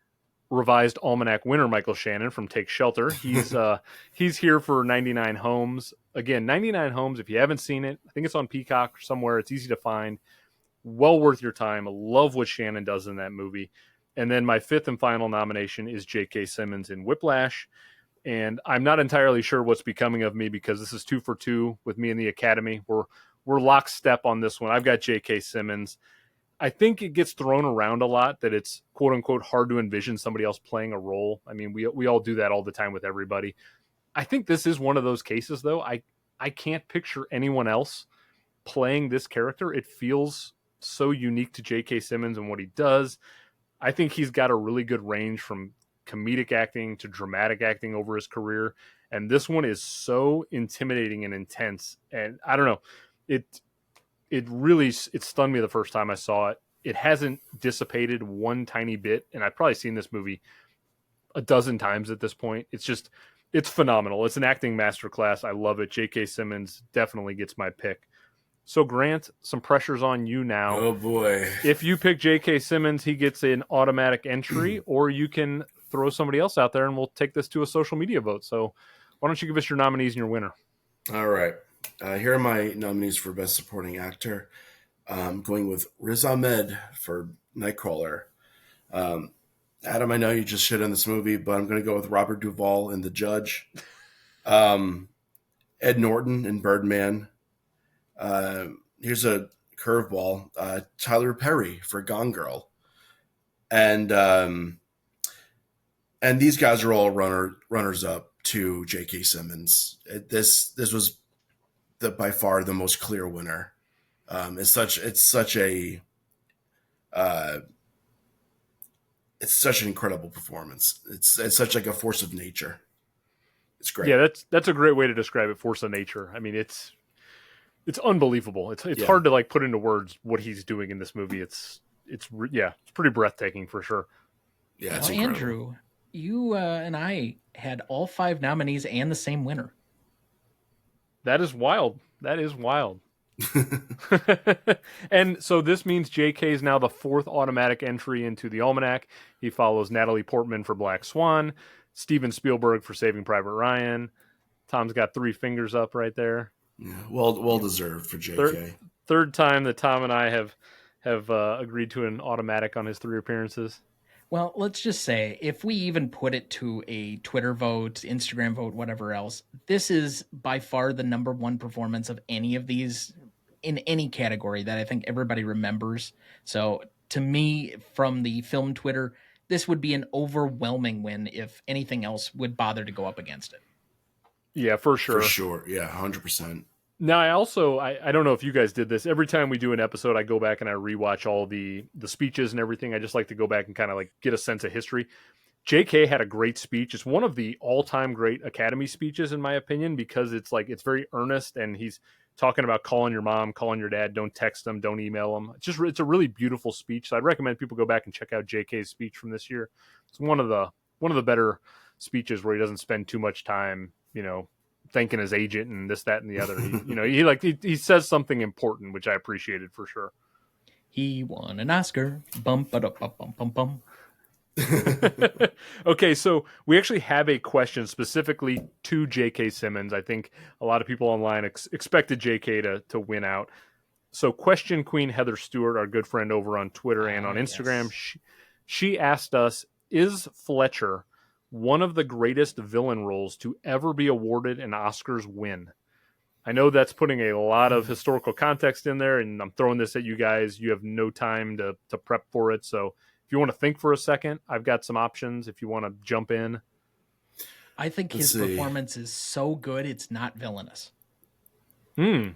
revised Almanac winner Michael Shannon from Take Shelter. He's here for 99 Homes. Again, 99 Homes, if you haven't seen it, I think it's on Peacock or somewhere. It's easy to find. Well worth your time. I love what Shannon does in that movie. And then my 5th and final nomination is J.K. Simmons in Whiplash. And I'm not entirely sure what's becoming of me because this is 2 for 2 with me and the Academy. We're lockstep on this one. I've got J.K. Simmons. I think it gets thrown around a lot that it's quote unquote hard to envision somebody else playing a role. I mean, we all do that all the time with everybody. I think this is one of those cases though. I can't picture anyone else playing this character. It feels so unique to J.K. Simmons and what he does. I think he's got a really good range from comedic acting to dramatic acting over his career. And this one is so intimidating and intense. And I don't know, it really stunned me the first time I saw it. it hasn't dissipated one tiny bit. And I've probably seen this movie a dozen times at this point. It's phenomenal. It's an acting masterclass. I love it. J.K. Simmons definitely gets my pick. So Grant, some pressure's on you now. Oh boy. If you pick J.K. Simmons, he gets an automatic entry, or you can throw somebody else out there and we'll take this to a social media vote. So why don't you give us your nominees and your winner? All right. Here are my nominees for Best Supporting Actor. I'm going with Riz Ahmed for Nightcrawler. Adam, I know you just shit on this movie, but I'm going to go with Robert Duvall in The Judge. Ed Norton in Birdman. Here's a curveball. Tyler Perry for Gone Girl. And these guys are all runners up to J.K. Simmons. This was by far the most clear winner. It's such an incredible performance. It's such like a force of nature. It's great. Yeah, that's a great way to describe it. Force of nature. I mean, it's unbelievable. It's hard to like put into words what he's doing in this movie. It's pretty breathtaking for sure. Yeah, it's incredible. Andrew, you and I had all 5 nominees and the same winner. That is wild. And so this means JK is now the 4th automatic entry into the Almanac. He follows Natalie Portman for Black Swan, Steven Spielberg for Saving Private Ryan. Tom's got 3 fingers up right there. Yeah, well deserved for JK. Third time that Tom and I have agreed to an automatic on his 3 appearances. Well, let's just say, if we even put it to a Twitter vote, Instagram vote, whatever else, this is by far the number 1 performance of any of these in any category that I think everybody remembers. So to me, from the film Twitter, this would be an overwhelming win if anything else would bother to go up against it. Yeah, for sure. For sure. Yeah, 100%. Now, I don't know if you guys did this. Every time we do an episode, I go back and I rewatch all the speeches and everything. I just like to go back and kind of like get a sense of history. JK had a great speech. It's one of the all-time great Academy speeches, in my opinion, because it's very earnest, and he's talking about calling your mom, calling your dad, don't text them, don't email them. It's a really beautiful speech. So I'd recommend people go back and check out JK's speech from this year. It's one of the better speeches where he doesn't spend too much time, thanking his agent and this, that, and the other. He says something important, which I appreciated for sure. He won an Oscar. Bum, ba-da, bum, bum, bum, bum. Okay, so we actually have a question specifically to J.K. Simmons. I think a lot of people online expected J.K. to win out. So question Queen Heather Stewart, our good friend over on Twitter and on Instagram, yes. She asked us, is Fletcher one of the greatest villain roles to ever be awarded an Oscars win? I know that's putting a lot of historical context in there, and I'm throwing this at you guys. You have no time to prep for it, so if you want to think for a second, I've got some options if you want to jump in. I think his performance is so good, it's not villainous. So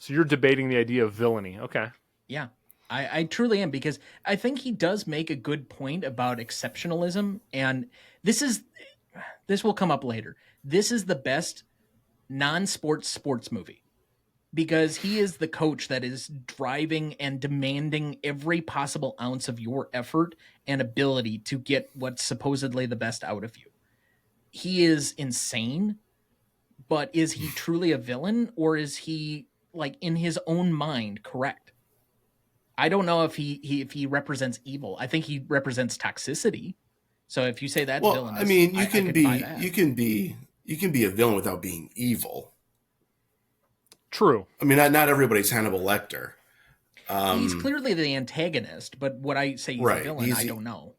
you're debating the idea of villainy. Okay. Yeah, I truly am, because I think he does make a good point about exceptionalism. And this will come up later. This is the best sports movie, because he is the coach that is driving and demanding every possible ounce of your effort and ability to get what's supposedly the best out of you. He is insane, but is he truly a villain, or is he, like, in his own mind, correct? I don't know if he represents evil. I think he represents toxicity. So if you say that's villainous, I mean, you can be a villain without being evil. True. I mean, not everybody's Hannibal Lecter. He's clearly the antagonist, but what I say he's a villain, I don't know.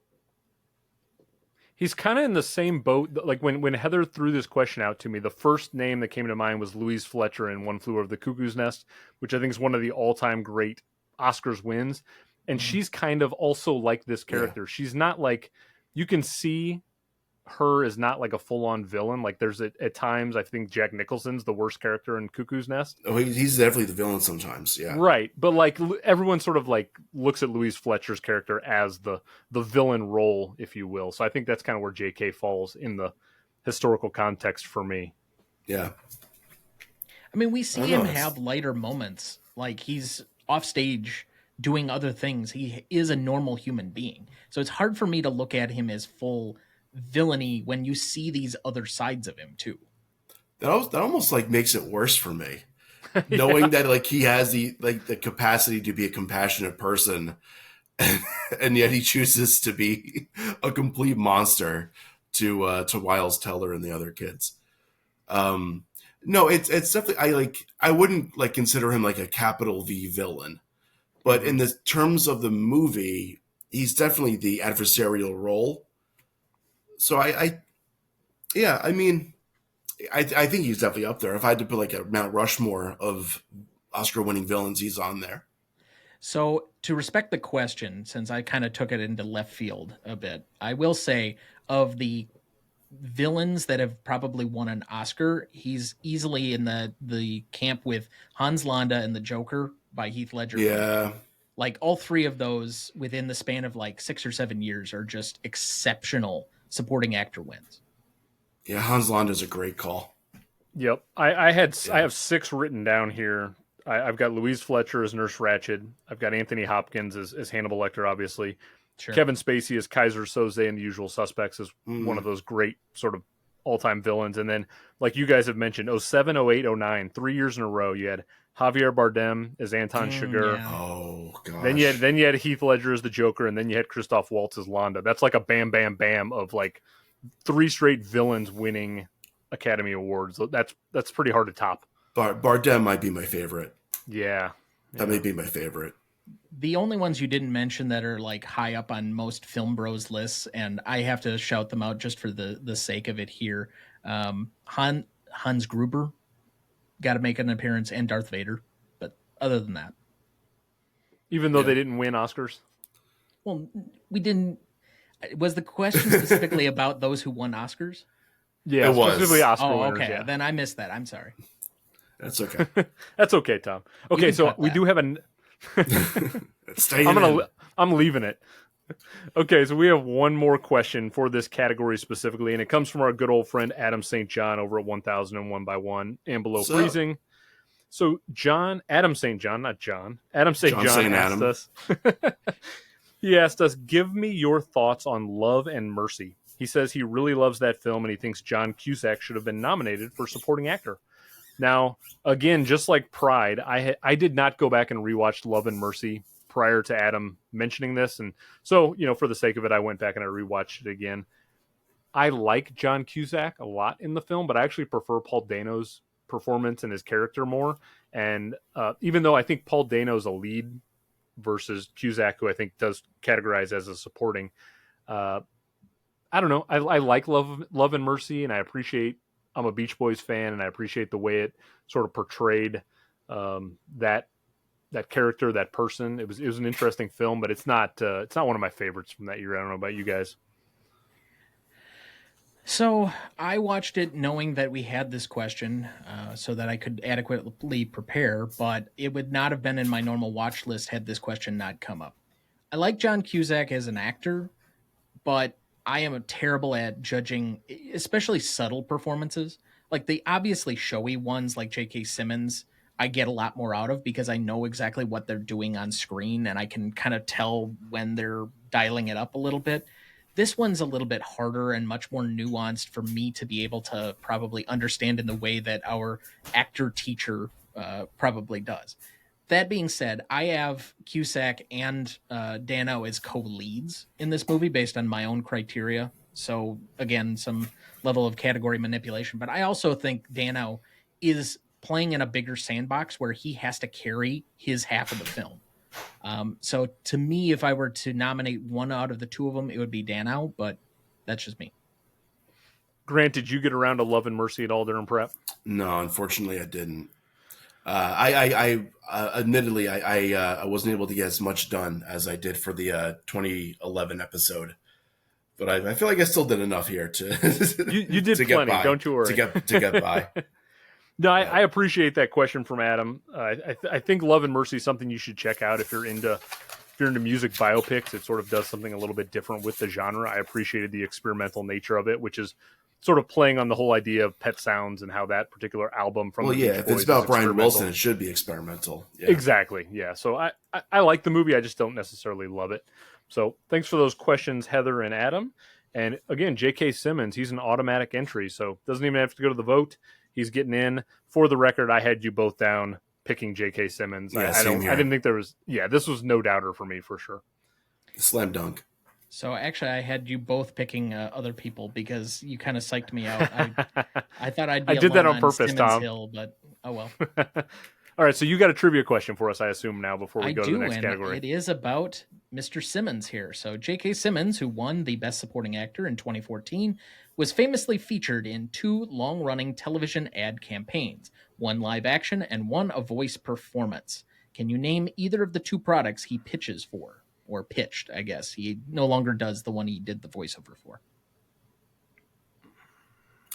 He's kind of in the same boat. Like when Heather threw this question out to me, the first name that came to mind was Louise Fletcher in One Flew Over the Cuckoo's Nest, which I think is one of the all-time great Oscars wins. And she's kind of also like this character. Yeah. She's not like, you can see her as not like a full-on villain. Like there's at times, I think Jack Nicholson's the worst character in Cuckoo's Nest. Oh, he's definitely the villain sometimes. Yeah. Right. But like everyone sort of like looks at Louise Fletcher's character as the villain role, if you will. So I think that's kind of where JK falls in the historical context for me. Yeah. I mean, we see him have lighter moments. Like he's off stage doing other things, he is a normal human being. So it's hard for me to look at him as full villainy when you see these other sides of him too. That almost like makes it worse for me, Yeah. knowing that like he has the capacity to be a compassionate person, and yet he chooses to be a complete monster to Wiles Teller and the other kids. No, it's definitely I wouldn't like consider him like a capital V villain, but in the terms of the movie, he's definitely the adversarial role. So I mean, I think he's definitely up there. If I had to put like a Mount Rushmore of Oscar-winning villains, he's on there. So, to respect the question, since I kind of took it into left field a bit, I will say of the villains that have probably won an Oscar, he's easily in the camp with Hans Landa and the Joker by Heath Ledger. Yeah. Like all three of those within the span of like 6 or 7 years are just exceptional supporting actor wins. Yeah, Hans Landa's a great call. Yep. I have 6 written down here. I've got Louise Fletcher as Nurse Ratched. I've got Anthony Hopkins as Hannibal Lecter, obviously. Sure. Kevin Spacey as Kaiser Soze and The Usual Suspects is one of those great sort of all-time villains. And then, like you guys have mentioned, 07, 08, 09, 3 years in a row, you had Javier Bardem as Anton Chigurh. Yeah. Oh gosh. Then you had Heath Ledger as the Joker, and then you had Christoph Waltz as Landa. That's like a bam, bam, bam of like 3 straight villains winning Academy Awards. That's pretty hard to top. Bardem might be my favorite. Yeah. That may be my favorite. The only ones you didn't mention that are like high up on most Film Bros lists, and I have to shout them out just for the sake of it here. Hans Gruber got to make an appearance, and Darth Vader. But other than that, Even though they didn't win Oscars? well, we didn't. Was the question specifically about those who won Oscars? Yeah, it was. Specifically Oscar Oh, winners, okay. yeah. Then I missed that. I'm sorry. That's okay. That's okay, Tom. Okay, so we do have an... I'm leaving it. Okay, so we have one more question for this category specifically, and it comes from our good old friend Adam St. John over at 1001 by 1 and Below Freezing. So Adam St. John asked us. He asked us, give me your thoughts on Love and Mercy. He says he really loves that film and he thinks John Cusack should have been nominated for supporting actor. Now, again, just like Pride, I did not go back and rewatch Love and Mercy prior to Adam mentioning this. And so, for the sake of it, I went back and I rewatched it again. I like John Cusack a lot in the film, but I actually prefer Paul Dano's performance and his character more. And even though I think Paul Dano's a lead versus Cusack, who I think does categorize as a supporting, I don't know. I like Love and Mercy, and I'm a Beach Boys fan, and I appreciate the way it sort of portrayed that character, that person. It was an interesting film, but it's not one of my favorites from that year. I don't know about you guys. So I watched it knowing that we had this question so that I could adequately prepare, but it would not have been in my normal watch list had this question not come up. I like John Cusack as an actor, but I am terrible at judging, especially subtle performances. Like the obviously showy ones like J.K. Simmons, I get a lot more out of because I know exactly what they're doing on screen and I can kind of tell when they're dialing it up a little bit. This one's a little bit harder and much more nuanced for me to be able to probably understand in the way that our actor teacher probably does. That being said, I have Cusack and Dano as co-leads in this movie based on my own criteria. So again, some level of category manipulation. But I also think Dano is playing in a bigger sandbox where he has to carry his half of the film. So to me, if I were to nominate one out of the two of them, it would be Dano, but that's just me. Grant, did you get around to Love and Mercy at all during prep? No, unfortunately I didn't. I admittedly, I wasn't able to get as much done as I did for the 2011 episode, but I feel like I still did enough here to you did to plenty. By, don't you worry. To get by. No, I appreciate that question from Adam. I think Love and Mercy is something you should check out if you're into music biopics. It sort of does something a little bit different with the genre. I appreciated the experimental nature of it, which is sort of playing on the whole idea of Pet Sounds and how that particular album from the Beach if Boys it's about is Brian Wilson, experimental. it should be experimental. Yeah. Exactly. Yeah. So I like the movie. I just don't necessarily love it. So thanks for those questions, Heather and Adam. And again, J.K. Simmons, he's an automatic entry, so doesn't even have to go to the vote. He's getting in. For the record, I had you both down picking J.K. Simmons. Yeah, I same here. didn't think there was. Yeah, this was no doubter for me for sure. Slam dunk. So actually, I had you both picking other people because you kind of psyched me out. I thought I'd be I did that alone on purpose, Simmons Tom. Hill, but oh well. All right, so you got a trivia question for us, I assume, now before we go to the next category. It is about Mr. Simmons here. So J.K. Simmons, who won the Best Supporting Actor in 2014, was famously featured in 2 long-running television ad campaigns, 1 live action and 1 a voice performance. Can you name either of the 2 products he pitches for? Or pitched, I guess. He no longer does the one he did the voiceover for.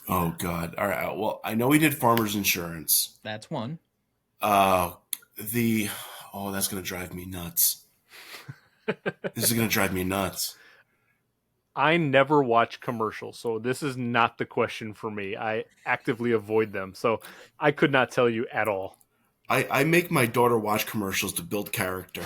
Oh, God. All right. Well, I know he did Farmers Insurance. That's one. That's going to drive me nuts. This is going to drive me nuts. I never watch commercials, so this is not the question for me. I actively avoid them, so I could not tell you at all. I make my daughter watch commercials to build character.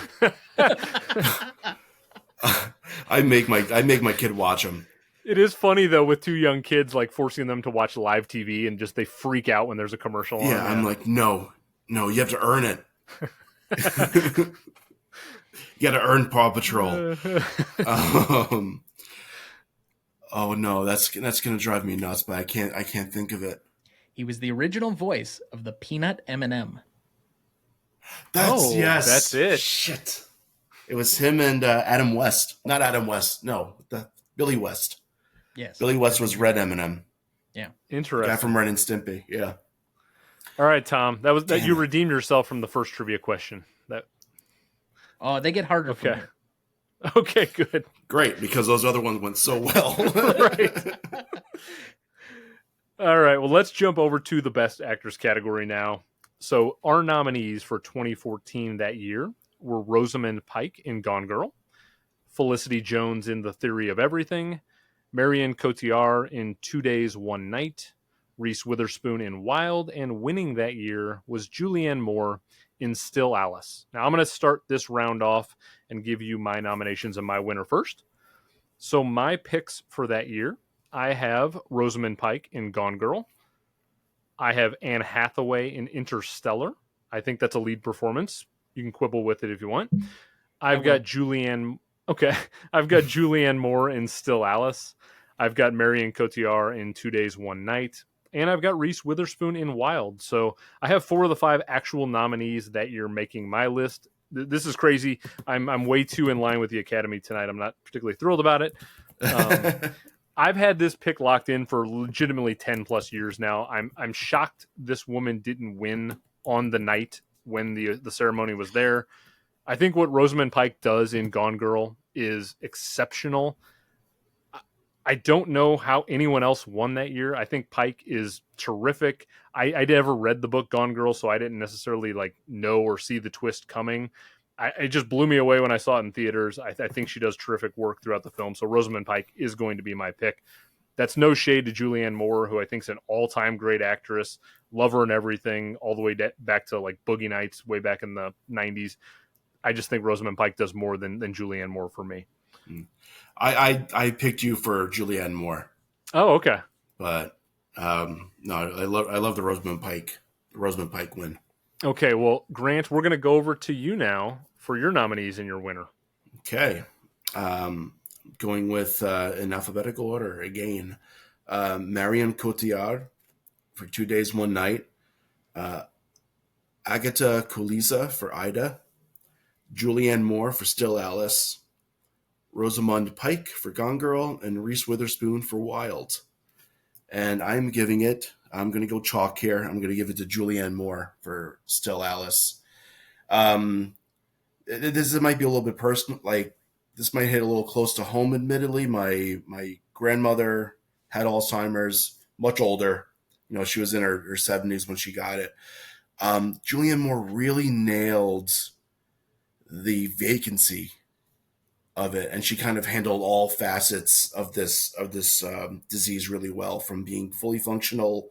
I make my kid watch them. It is funny though with 2 young kids, like forcing them to watch live TV and just they freak out when there's a commercial on. Yeah, I'm like, no, you have to earn it. You got to earn Paw Patrol. Oh no, that's gonna drive me nuts, but I can't think of it. He was the original voice of the Peanut M&M. That's it. Shit. It was him and Adam West. Not Adam West. No, Billy West. Yes. Billy West was Red M&M. Yeah. Interesting. Guy from Ren and Stimpy. Yeah. All right, Tom. That you redeemed yourself from the first trivia question. They get harder from here. Okay, good. Great, because those other ones went so well. Right. All right, well, let's jump over to the Best Actors category now. So our nominees for 2014 that year were Rosamund Pike in Gone Girl, Felicity Jones in The Theory of Everything, Marion Cotillard in 2 Days, One Night, Reese Witherspoon in Wild, and winning that year was Julianne Moore in Still Alice. Now, I'm going to start this round off and give you my nominations and my winner first. So my picks for that year, I have Rosamund Pike in Gone Girl. I have Anne Hathaway in Interstellar. I think that's a lead performance. You can quibble with it if you want. I've got Julianne Moore in Still Alice. I've got Marion Cotillard in 2 Days, One Night. And I've got Reese Witherspoon in Wild. So I have 4 of the 5 actual nominees that you're making my list. This is crazy. I'm way too in line with the Academy tonight. I'm not particularly thrilled about it. I've had this pick locked in for legitimately 10 plus years now. I'm shocked this woman didn't win on the night when the ceremony was there. I think what Rosamund Pike does in Gone Girl is exceptional. I don't know how anyone else won that year. I think Pike is terrific. I never read the book Gone Girl, so I didn't necessarily know or see the twist coming. It just blew me away when I saw it in theaters. I think she does terrific work throughout the film. So Rosamund Pike is going to be my pick. That's no shade to Julianne Moore, who I think is an all-time great actress. Love her and everything, all the way back to Boogie Nights way back in the 90s. I just think Rosamund Pike does more than Julianne Moore for me. I picked you for Julianne Moore. Oh, okay. But no, I love the Rosamund Pike win. Okay, well, Grant, we're going to go over to you now for your nominees and your winner. Okay. Going with in alphabetical order again. Marion Cotillard for 2 Days, One Night. Agatha Kulisa for Ida. Julianne Moore for Still Alice. Rosamund Pike for Gone Girl. And Reese Witherspoon for Wild. And I'm going to go chalk here. I'm going to give it to Julianne Moore for Still Alice. This might be a little bit personal. This might hit a little close to home, admittedly. My grandmother had Alzheimer's, much older. She was in her 70s when she got it. Julianne Moore really nailed the vacancy of it, and she kind of handled all facets of this disease really well, from being fully functional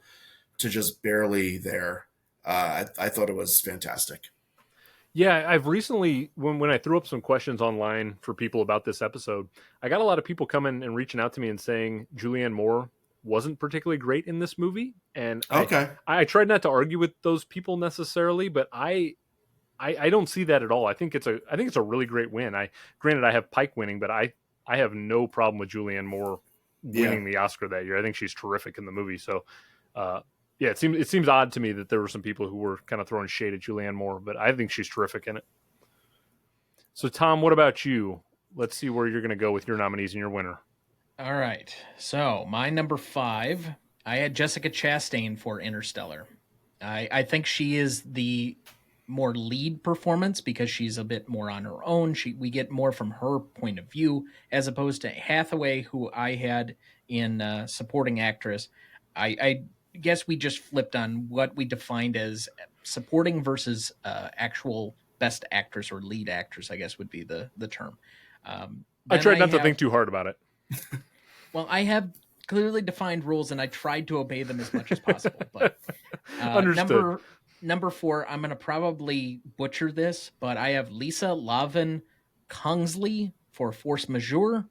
to just barely there. I thought it was fantastic. Yeah, I've recently, when I threw up some questions online for people about this episode, I got a lot of people coming and reaching out to me and saying Julianne Moore wasn't particularly great in this movie, and Okay. I tried not to argue with those people necessarily, but I don't see that at all. I think it's a really great win. Granted, I have Pike winning, but I have no problem with Julianne Moore winning the Oscar that year. I think she's terrific in the movie. So, yeah, it seems odd to me that there were some people who were kind of throwing shade at Julianne Moore, but I think she's terrific in it. So, Tom, what about you? Let's see where you're going to go with your nominees and your winner. All right. So my number 5, I had Jessica Chastain for Interstellar. I think she is the more lead performance because she's a bit more on her own. We get more from her point of view as opposed to Hathaway, who I had in supporting actress. I guess we just flipped on what we defined as supporting versus actual best actress or lead actress, I guess would be the term. I tried not to think too hard about it. Well, I have clearly defined rules and I tried to obey them as much as possible. But Understood. Number 4, I'm going to probably butcher this, but I have Lisa Lavin Kingsley for Force Majeure.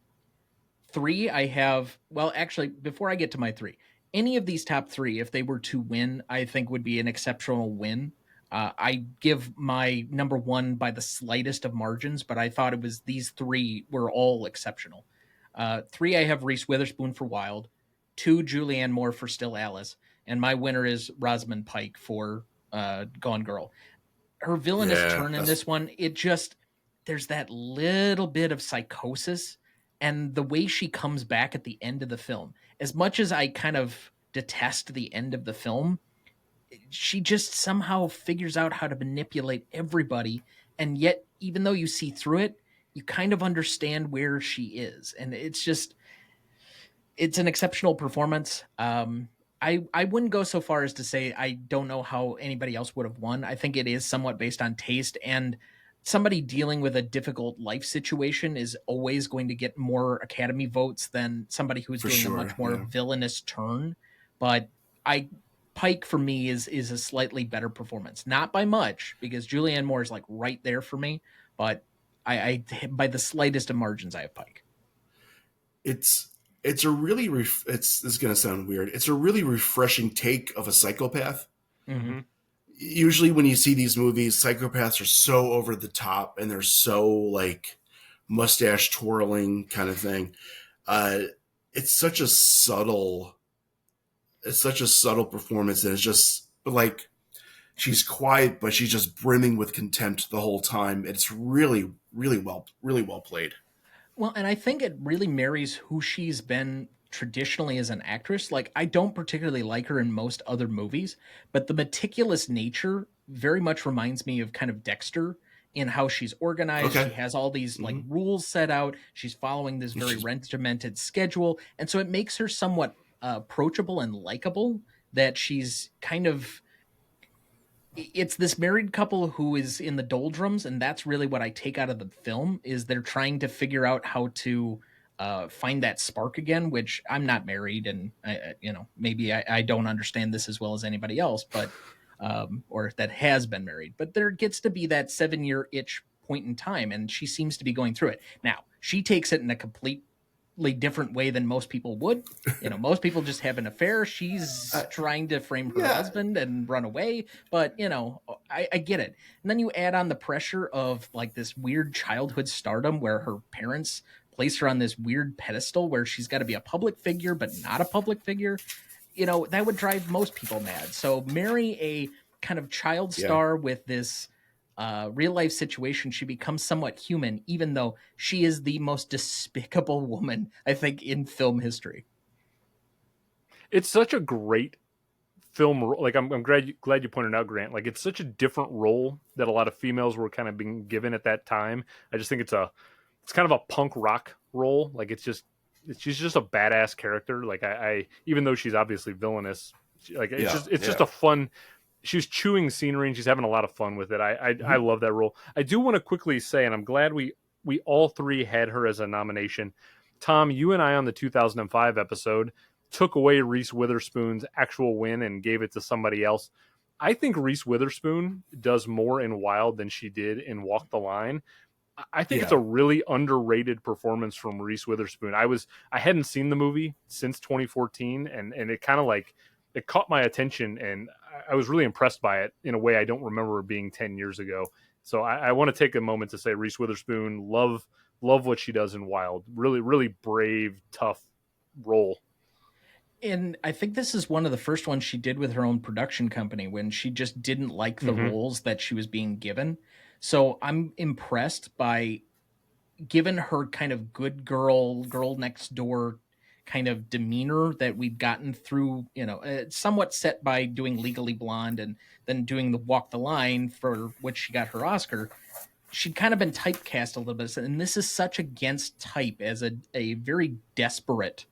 3, I have, well, actually, before I get to my 3, any of these top 3, if they were to win, I think would be an exceptional win. I give my number 1 by the slightest of margins, but I thought these 3 were all exceptional. 3, I have Reese Witherspoon for Wild. 2, Julianne Moore for Still Alice. And my winner is Rosamund Pike for Gone Girl. Her villainous turn in this one, there's that little bit of psychosis, and the way she comes back at the end of the film. As much as I kind of detest the end of the film, she just somehow figures out how to manipulate everybody, and yet, even though you see through it, you kind of understand where she is, and it's an exceptional performance. I wouldn't go so far as to say I don't know how anybody else would have won. I think it is somewhat based on taste, and somebody dealing with a difficult life situation is always going to get more Academy votes than somebody who's doing a much more villainous turn. But Pike for me is a slightly better performance, not by much, because Julianne Moore is like right there for me, but I by the slightest of margins, I have Pike. It's a really this is going to sound weird. It's a really refreshing take of a psychopath. Mm-hmm. Usually when you see these movies, psychopaths are so over the top and they're so like mustache twirling kind of thing. It's such a subtle performance, and it's just like she's quiet, but she's just brimming with contempt the whole time. It's really, really well played. Well, and I think it really marries who she's been traditionally as an actress. Like, I don't particularly like her in most other movies, but the meticulous nature very much reminds me of kind of Dexter in how she's organized. Okay. She has all these like rules set out. She's following this very regimented schedule. And so it makes her somewhat approachable and likable, that she's kind of, it's this married couple who is in the doldrums, and that's really what I take out of the film, is they're trying to figure out how to find that spark again, which I'm not married, and maybe I don't understand this as well as anybody else, but or that has been married, but there gets to be that 7-year itch point in time, and she seems to be going through it. Now, she takes it in a completely different way than most people would. Most people just have an affair. She's trying to frame her husband and run away, but I get it. And then you add on the pressure of like this weird childhood stardom where her parents place her on this weird pedestal where she's got to be a public figure but not a public figure. That would drive most people mad. So marry a kind of child star with this real life situation, she becomes somewhat human, even though she is the most despicable woman, I think, in film history. It's such a great film. Like, I'm glad you pointed out, Grant. Like, it's such a different role that a lot of females were kind of being given at that time. I just think it's kind of a punk rock role. Like, she's just a badass character. Like, I even though she's obviously villainous, it's just a fun. She's chewing scenery and she's having a lot of fun with it. I love that role. I do want to quickly say, and I'm glad we we all three had her as a nomination. Tom, you and I on the 2005 episode took away Reese Witherspoon's actual win and gave it to somebody else. I think Reese Witherspoon does more in Wild than she did in Walk the Line. I think it's a really underrated performance from Reese Witherspoon. I hadn't seen the movie since 2014, and it kind of like it caught my attention, and I was really impressed by it in a way I don't remember it being 10 years ago. So I want to take a moment to say Reese Witherspoon, love what she does in Wild. Really, really brave, tough role. And I think this is one of the first ones she did with her own production company when she just didn't like the roles that she was being given. So I'm impressed by, given her kind of good girl next door kind of demeanor that we've gotten through, somewhat set by doing Legally Blonde and then doing the Walk the Line, for which she got her Oscar. She'd kind of been typecast a little bit. And this is such against type as a very desperate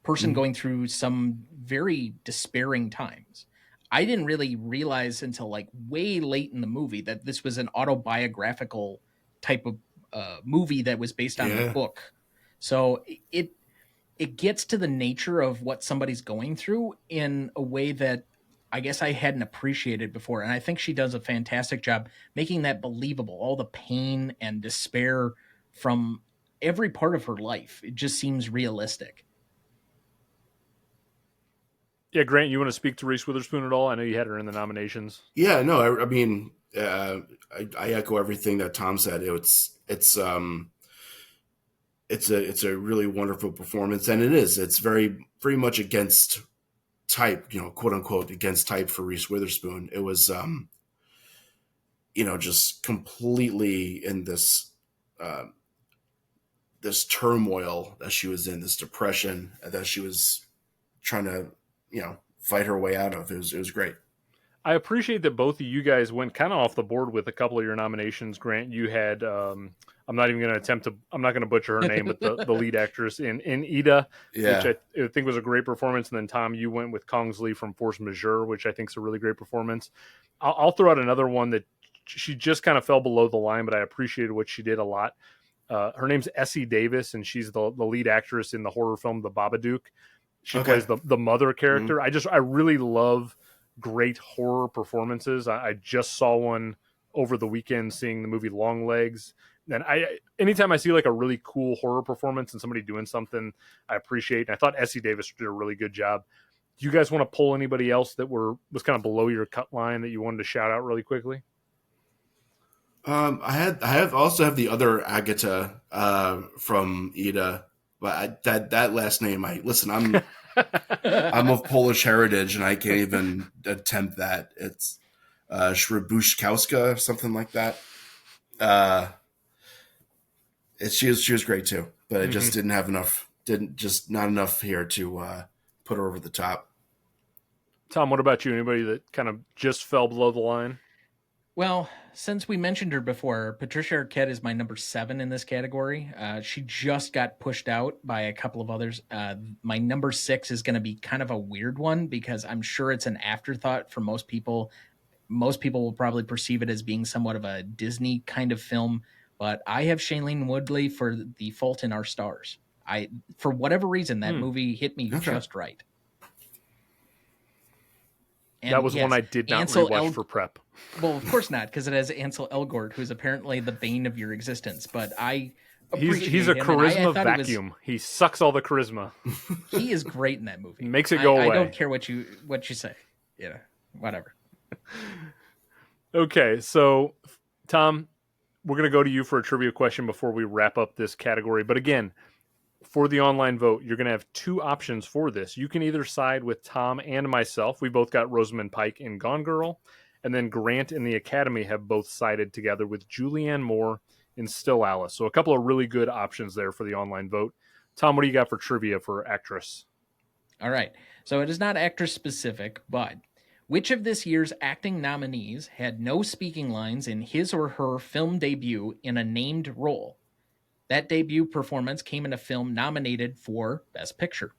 person going through some very despairing times. I didn't really realize until like way late in the movie that this was an autobiographical type of movie that was based on the book. So it gets to the nature of what somebody's going through in a way that I guess I hadn't appreciated before. And I think she does a fantastic job making that believable. All the pain and despair from every part of her life. It just seems realistic. Yeah, Grant, you want to speak to Reese Witherspoon at all? I know you had her in the nominations. Yeah, no, I mean, I echo everything that Tom said. It's a really wonderful performance, and it's very much against type, quote unquote, against type for Reese Witherspoon. It was, just completely in this this turmoil that she was in, this depression that she was trying to, fight her way out of. It was great. I appreciate that both of you guys went kind of off the board with a couple of your nominations. Grant, you had I'm not even going to I'm not going to butcher her name, but the lead actress in Ida, which I think was a great performance. And then Tom, you went with Kingsley from Force Majeure, which I think is a really great performance. I'll throw out another one that she just kind of fell below the line, but I appreciated what she did a lot. Her name's Essie Davis, and she's the lead actress in the horror film The Babadook. She plays the mother character. I really love great horror performances. I just saw one over the weekend seeing the movie Longlegs. And anytime I see like a really cool horror performance and somebody doing something I appreciate. And I thought Essie Davis did a really good job. Do you guys want to pull anybody else that was kind of below your cut line that you wanted to shout out really quickly? I also have the other Agatha from Ida. But that last name, I'm of Polish heritage, and I can't even attempt that. It's Shrebushkowska, something like that. She was great too, but I just didn't have enough. Not enough here to put her over the top. Tom, what about you? Anybody that kind of just fell below the line? Well, since we mentioned her before, Patricia Arquette is my number 7 in this category. She just got pushed out by a couple of others. My number 6 is going to be kind of a weird one because I'm sure it's an afterthought for most people. Most people will probably perceive it as being somewhat of a Disney kind of film, but I have Shailene Woodley for The Fault in Our Stars. For whatever reason, that movie hit me just right. And that was one I did not rewatch for prep. Well, of course not, because it has Ansel Elgort, who's apparently the bane of your existence. But I appreciate he's a charisma vacuum. He sucks all the charisma. He is great in that movie. Makes it go away. I don't care what you say. Yeah, whatever. Okay, so Tom, we're going to go to you for a trivia question before we wrap up this category. But again, for the online vote, you're going to have 2 options for this. You can either side with Tom and myself. We both got Rosamund Pike in Gone Girl. And then Grant and the Academy have both sided together with Julianne Moore in Still Alice. So a couple of really good options there for the online vote. Tom, what do you got for trivia for actress? All right. So it is not actress specific, but which of this year's acting nominees had no speaking lines in his or her film debut in a named role? That debut performance came in a film nominated for Best Picture.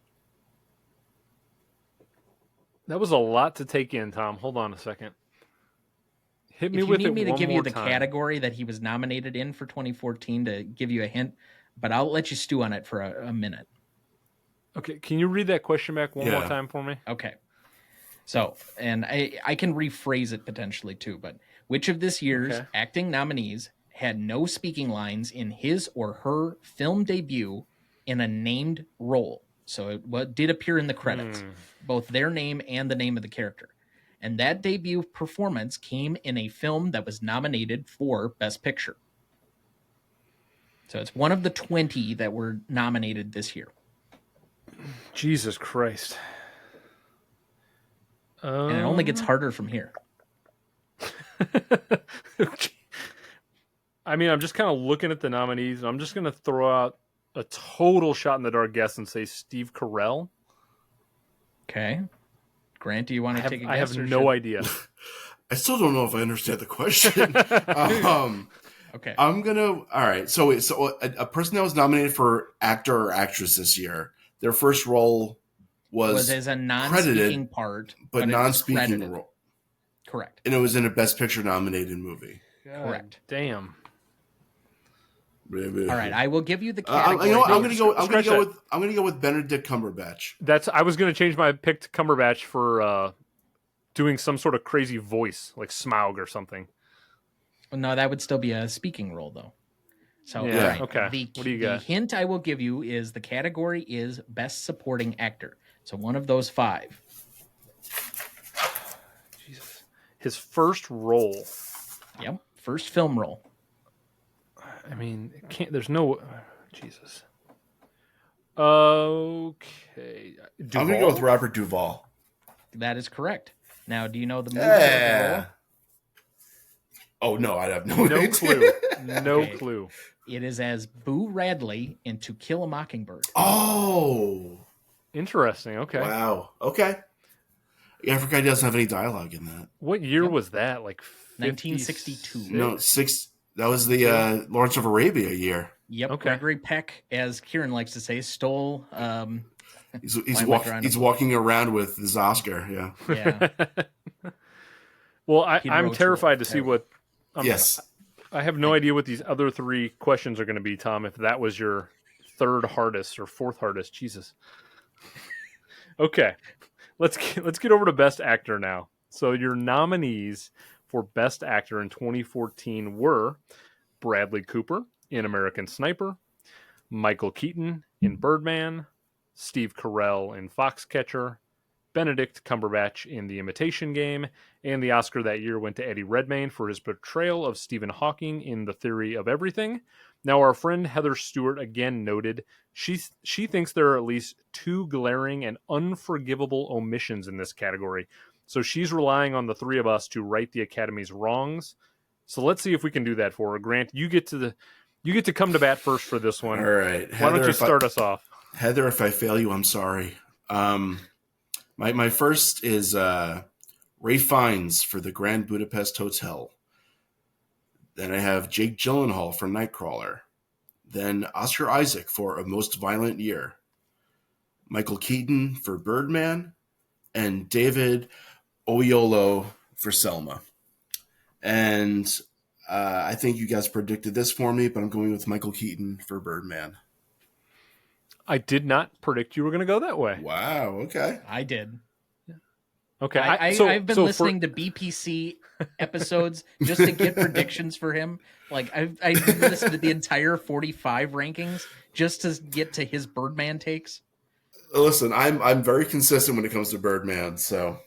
That was a lot to take in, Tom. Hold on a second. Hit me If you with need it me to one give you more the time. category that he was nominated in for 2014 to give you a hint, but I'll let you stew on it for a minute. Okay, can you read that question back one more Yeah. time for me? Okay. So, and I can rephrase it potentially too, but which of this year's Okay. acting nominees had no speaking lines in his or her film debut in a named role? So it did appear in the credits, both their name and the name of the character. And that debut performance came in a film that was nominated for Best Picture. So it's one of the 20 that were nominated this year. Jesus Christ. And it only gets harder from here. Okay. I mean, I'm just kind of looking at the nominees, and I'm just going to throw out a total shot in the dark guess and say Steve Carell. Okay. Grant, do you want to take a guess? I have no idea. I still don't know if I understand the question. Okay. I'm gonna. All right. So a person that was nominated for actor or actress this year, their first role was as a non-speaking credited, part, but it was non-speaking credited. role. Correct. And it was in a Best Picture nominated movie. Correct. Damn. All right, I will give you the category. I'm gonna go with Benedict Cumberbatch. I was gonna change my pick to Cumberbatch for doing some sort of crazy voice, like Smaug or something. No, that would still be a speaking role, though. So, Yeah, right. okay. What do you got? The hint I will give you is the category is Best Supporting Actor. So one of those 5. Jesus. His first role. Yep, first film role. I mean, it can't. There's no. Jesus. Okay. Duvall? I'm gonna go with Robert Duvall. That is correct. Now, do you know the movie? Yeah. Oh no, I have no clue. No clue. It is as Boo Radley in To Kill a Mockingbird. Oh, interesting. Okay. Wow. Okay. Yeah, I forgot he doesn't have any dialogue in that. What year was that? Like 1962. No, That was the Lawrence of Arabia year. Yep. Okay. Gregory Peck, as Kieran likes to say, stole. He's walking around with his Oscar. Yeah. Yeah. Well, I'm terrified to see what. Yes. I have no idea what these other 3 questions are going to be, Tom. If that was your third hardest or fourth hardest, Jesus. Okay, let's get over to Best Actor now. So your nominees for Best Actor in 2014 were Bradley Cooper in American Sniper, Michael Keaton in Birdman, Steve Carell in Foxcatcher, Benedict Cumberbatch in The Imitation Game, and the Oscar that year went to Eddie Redmayne for his portrayal of Stephen Hawking in The Theory of Everything. Now, our friend Heather Stewart again noted she thinks there are at least 2 glaring and unforgivable omissions in this category. So she's relying on the 3 of us to right the Academy's wrongs. So let's see if we can do that for her. Grant, you get to come to bat first for this one. All right. Why don't you start us off? Heather, if I fail you, I'm sorry. My first is Ray Fiennes for the Grand Budapest Hotel. Then I have Jake Gyllenhaal for Nightcrawler. Then Oscar Isaac for A Most Violent Year. Michael Keaton for Birdman. And David Oyelowo for Selma. And I think you guys predicted this for me, but I'm going with Michael Keaton for Birdman. I did not predict you were going to go that way. Wow, okay. I did. Okay. I've been listening to BPC episodes just to get predictions for him. Like I've listened to the entire 45 rankings just to get to his Birdman takes. Listen, I'm very consistent when it comes to Birdman, so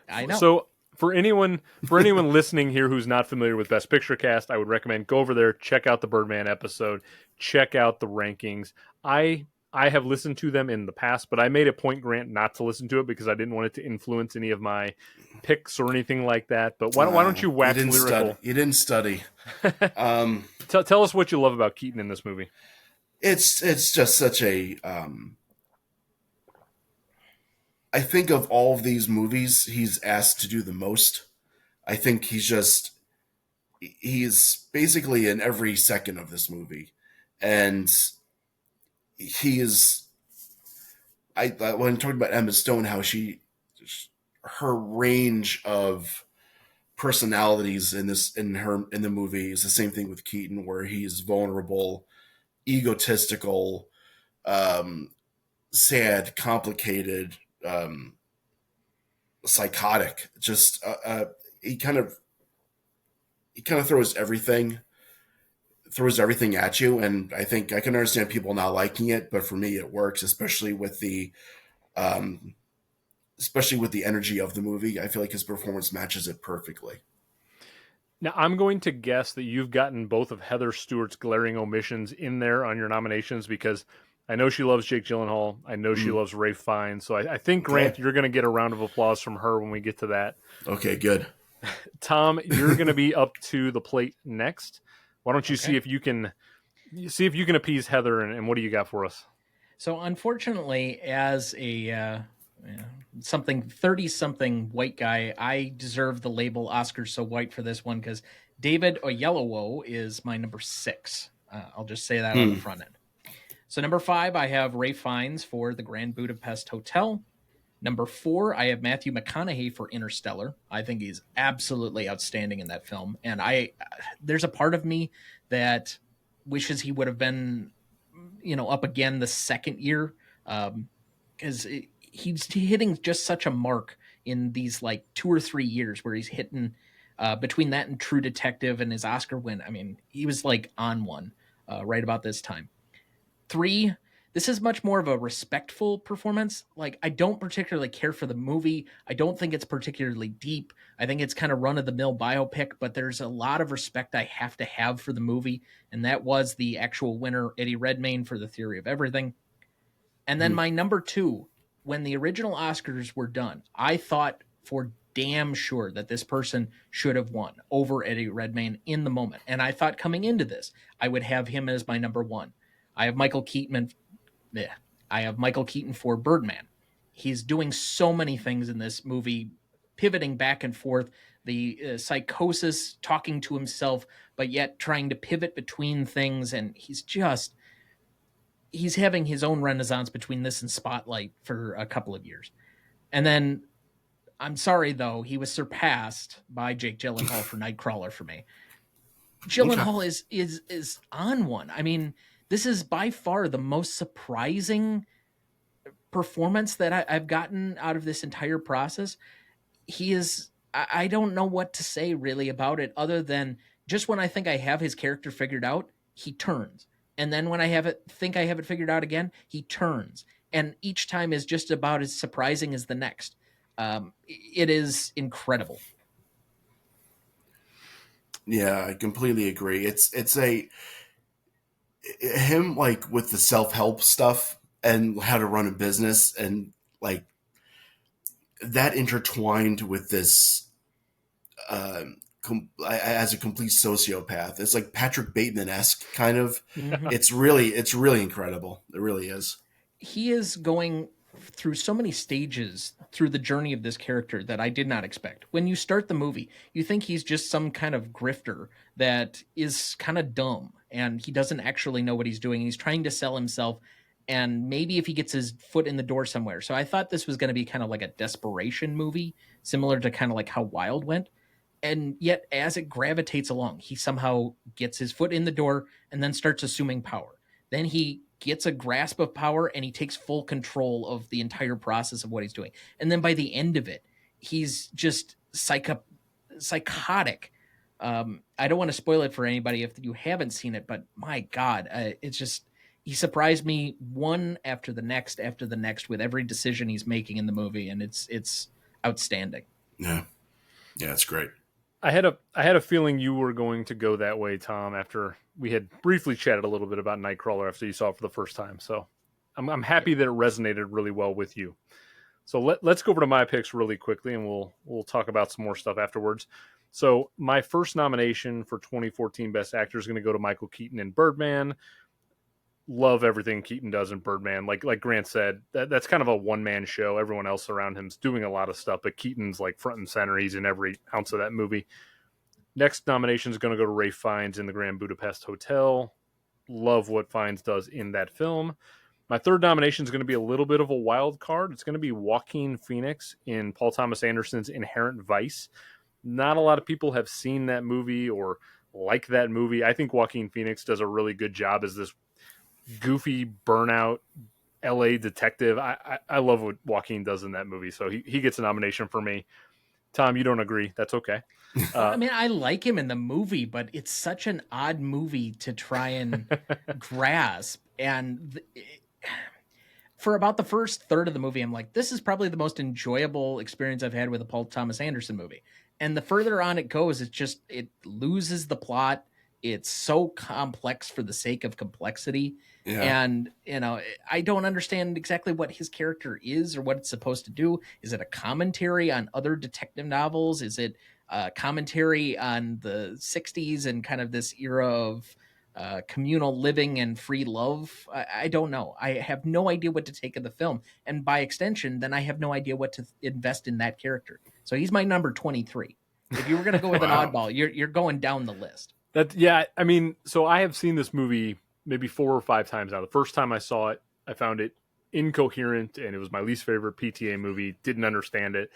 I know. So for anyone listening here who's not familiar with Best Picture Cast, I would recommend go over there, check out the Birdman episode, check out the rankings. I have listened to them in the past, but I made a point, Grant, not to listen to it because I didn't want it to influence any of my picks or anything like that. But why don't you wax lyrical? You didn't study. Tell us what you love about Keaton in this movie. It's just such a. I think of all of these movies, he's asked to do the most. I think he's basically in every second of this movie, and he is. When talking about Emma Stone, how her range of personalities in the movie is the same thing with Keaton, where he's vulnerable, egotistical, sad, complicated, psychotic. Just he kind of throws everything at you, and I think I can understand people not liking it, but for me it works, especially with the energy of the movie. I feel like his performance matches it perfectly. Now, I'm going to guess that you've gotten both of Heather Stewart's glaring omissions in there on your nominations, because I know she loves Jake Gyllenhaal. I know she loves Ralph Fiennes. So I think, Grant, you're going to get a round of applause from her when we get to that. Okay, good. Tom, you're going to be up to the plate next. Why don't you see if you can appease Heather, and what do you got for us? So unfortunately, as a 30-something white guy, I deserve the label Oscar so white for this one, because David Oyelowo is my number 6. I'll just say that on the front end. So number 5, I have Ralph Fiennes for the Grand Budapest Hotel. Number 4, I have Matthew McConaughey for Interstellar. I think he's absolutely outstanding in that film. And there's a part of me that wishes he would have been, up again the second year. Because he's hitting just such a mark in these 2 or 3 years where he's hitting between that and True Detective and his Oscar win. I mean, he was on one right about this time. 3, this is much more of a respectful performance. I don't particularly care for the movie. I don't think it's particularly deep. I think it's kind of run-of-the-mill biopic, but there's a lot of respect I have to have for the movie, and that was the actual winner, Eddie Redmayne, for The Theory of Everything. And then my number 2, when the original Oscars were done, I thought for damn sure that this person should have won over Eddie Redmayne in the moment. And I thought coming into this, I would have him as my number 1. I have Michael Keaton for Birdman. He's doing so many things in this movie, pivoting back and forth, the psychosis, talking to himself, but yet trying to pivot between things. And he's having his own renaissance between this and Spotlight for a couple of years. And then, I'm sorry, though, he was surpassed by Jake Gyllenhaal for Nightcrawler for me. Gyllenhaal is on one. I mean, this is by far the most surprising performance that I've gotten out of this entire process. He is, I don't know what to say really about it, other than just when I think I have his character figured out, he turns. And then when I think I have it figured out again, he turns. And each time is just about as surprising as the next. It is incredible. Yeah, I completely agree. It's him with the self-help stuff and how to run a business, and that intertwined with this as a complete sociopath. It's like Patrick Bateman-esque kind of. It's really incredible. It really is. He is going through so many stages through the journey of this character that I did not expect. When you start the movie, you think he's just some kind of grifter that is kind of dumb and he doesn't actually know what he's doing. He's trying to sell himself, and maybe if he gets his foot in the door somewhere. So I thought this was going to be kind of like a desperation movie, similar to kind of like how Wild went. And yet as it gravitates along, he somehow gets his foot in the door and then starts assuming power. Then he gets a grasp of power and he takes full control of the entire process of what he's doing. And then by the end of it, he's just psychotic. I don't want to spoil it for anybody if you haven't seen it, but my God, it's just, he surprised me one after the next with every decision he's making in the movie. And it's outstanding. Yeah. Yeah. It's great. I had a feeling you were going to go that way, Tom, after we had briefly chatted a little bit about Nightcrawler after you saw it for the first time. So I'm happy that it resonated really well with you. So let's go over to my picks really quickly, and we'll talk about some more stuff afterwards. So my first nomination for 2014 Best Actor is going to go to Michael Keaton in Birdman. Love everything Keaton does in Birdman. Like Grant said, that's kind of a one-man show. Everyone else around him's doing a lot of stuff, but Keaton's front and center. He's in every ounce of that movie. Next nomination is going to go to Ralph Fiennes in the Grand Budapest Hotel. Love what Fiennes does in that film. My third nomination is going to be a little bit of a wild card. It's going to be Joaquin Phoenix in Paul Thomas Anderson's Inherent Vice. not a lot of people have seen that movie or like that movie. I think Joaquin Phoenix does a really good job as this goofy burnout LA detective. I love what Joaquin does in that movie. So he gets a nomination for me. Tom, you don't agree. That's okay. I mean, I like him in the movie, but it's such an odd movie to try and grasp. And for about the first third of the movie, I'm like, this is probably the most enjoyable experience I've had with a Paul Thomas Anderson movie. And the further on it goes, it loses the plot. It's so complex for the sake of complexity. Yeah. And, I don't understand exactly what his character is or what it's supposed to do. Is it a commentary on other detective novels? Is it a commentary on the 60s and kind of this era of communal living and free love? I don't know. I have no idea what to take of the film. And by extension, then I have no idea what to invest in that character. So he's my number 23. If you were going to go with an oddball, you're going down the list. I mean, so I have seen this movie maybe 4 or 5 times now. The first time I saw it, I found it incoherent, and it was my least favorite PTA movie. Didn't understand it.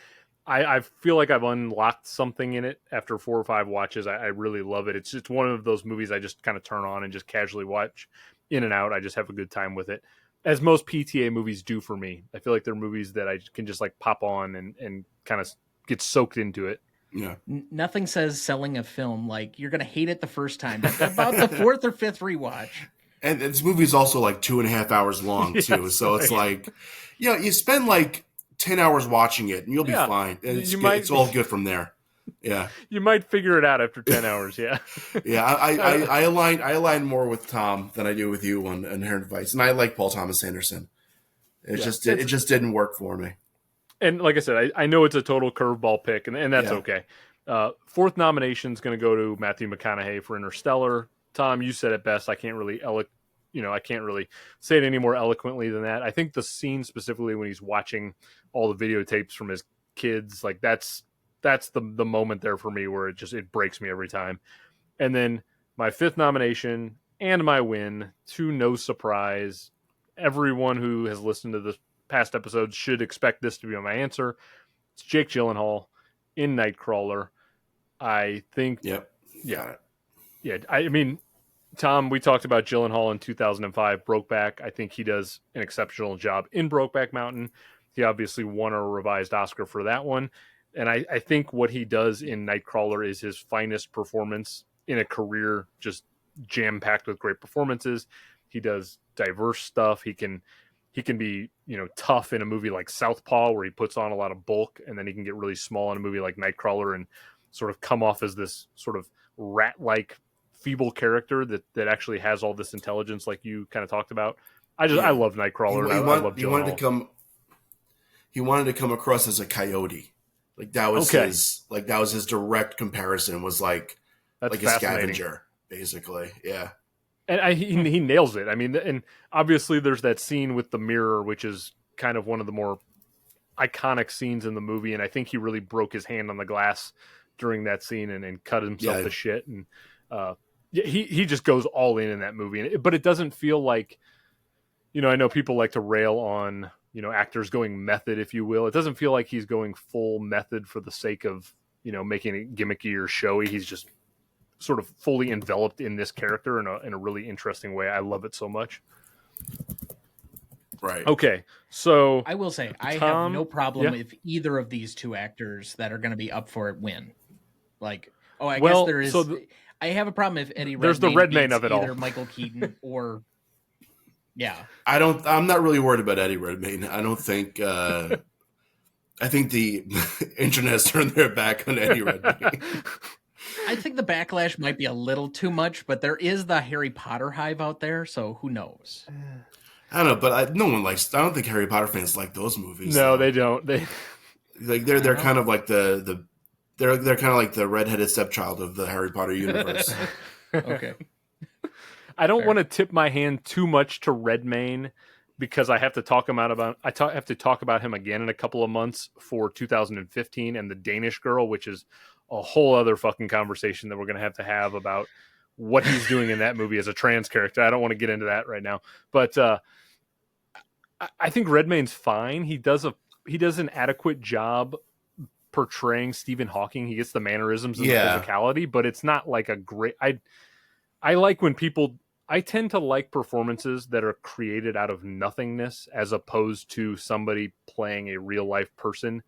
I feel like I've unlocked something in it after 4 or 5 watches. I really love it. It's one of those movies I just kind of turn on and just casually watch in and out. I just have a good time with it, as most PTA movies do for me. I feel like they're movies that I can just like pop on and kind of get soaked into it. Yeah. Nothing says selling a film like you're going to hate it the first time. About the 4th or 5th rewatch. And this movie's also like 2.5 hours long too. Yes, so it's like, you spend like 10 hours watching it and you'll be fine. And it's all good from there. Yeah. You might figure it out after 10 hours. Yeah. Yeah. I align more with Tom than I do with you on Inherent Vice. And I like Paul Thomas Anderson. It just didn't work for me. And like I said, I know it's a total curveball pick, and that's okay. 4th nomination is going to go to Matthew McConaughey for Interstellar. Tom, you said it best. I can't really say it any more eloquently than that. I think the scene specifically when he's watching all the videotapes from his kids, like that's the moment there for me where it breaks me every time. And then my 5th nomination and my win, to no surprise, everyone who has listened to this past episodes should expect this to be my answer. It's Jake Gyllenhaal in Nightcrawler. I think. Yep. Yeah. Yeah. I mean, Tom, we talked about Gyllenhaal in 2005, Brokeback. I think he does an exceptional job in Brokeback Mountain. He obviously won a revised Oscar for that one. And I think what he does in Nightcrawler is his finest performance in a career, just jam-packed with great performances. He does diverse stuff. He can be, tough in a movie like Southpaw where he puts on a lot of bulk, and then he can get really small in a movie like Nightcrawler and sort of come off as this sort of rat-like feeble character that actually has all this intelligence like you kind of talked about. I love Nightcrawler. I love Gyllenhaal. He wanted to come across as a coyote. Like that was his direct comparison was like a scavenger, basically. Yeah. And he nails it. I mean, and obviously there's that scene with the mirror, which is kind of one of the more iconic scenes in the movie. And I think he really broke his hand on the glass during that scene and cut himself to shit. And he just goes all in that movie. But it doesn't feel like, I know people like to rail on, actors going method, if you will. It doesn't feel like he's going full method for the sake of, making it gimmicky or showy. He's just sort of fully enveloped in this character in a really interesting way. I love it so much. Right. Okay. So I will say I have no problem if either of these 2 actors that are going to be up for it win. Like, guess there is. I have a problem if Eddie Redmayne. There's the Redmayne of it all. Either Michael Keaton or. Yeah. I'm not really worried about Eddie Redmayne. I don't think. I think the internet has turned their back on Eddie Redmayne. I think the backlash might be a little too much, but there is the Harry Potter hive out there, so who knows? I don't know, but no one likes. I don't think Harry Potter fans like those movies. No, they don't. They're kind of like they're kind of like the redheaded stepchild of the Harry Potter universe. Okay. I don't want to tip my hand too much to Redmayne because I have to talk about him again in a couple of months for 2015 and The Danish Girl, which is a whole other fucking conversation that we're going to have about what he's doing in that movie as a trans character. I don't want to get into that right now, but I think Redmayne's fine. He does an adequate job portraying Stephen Hawking. He gets the mannerisms and Yeah. the physicality, but it's not like a great. I like when people. I tend to like performances that are created out of nothingness, as opposed to somebody playing a real life person.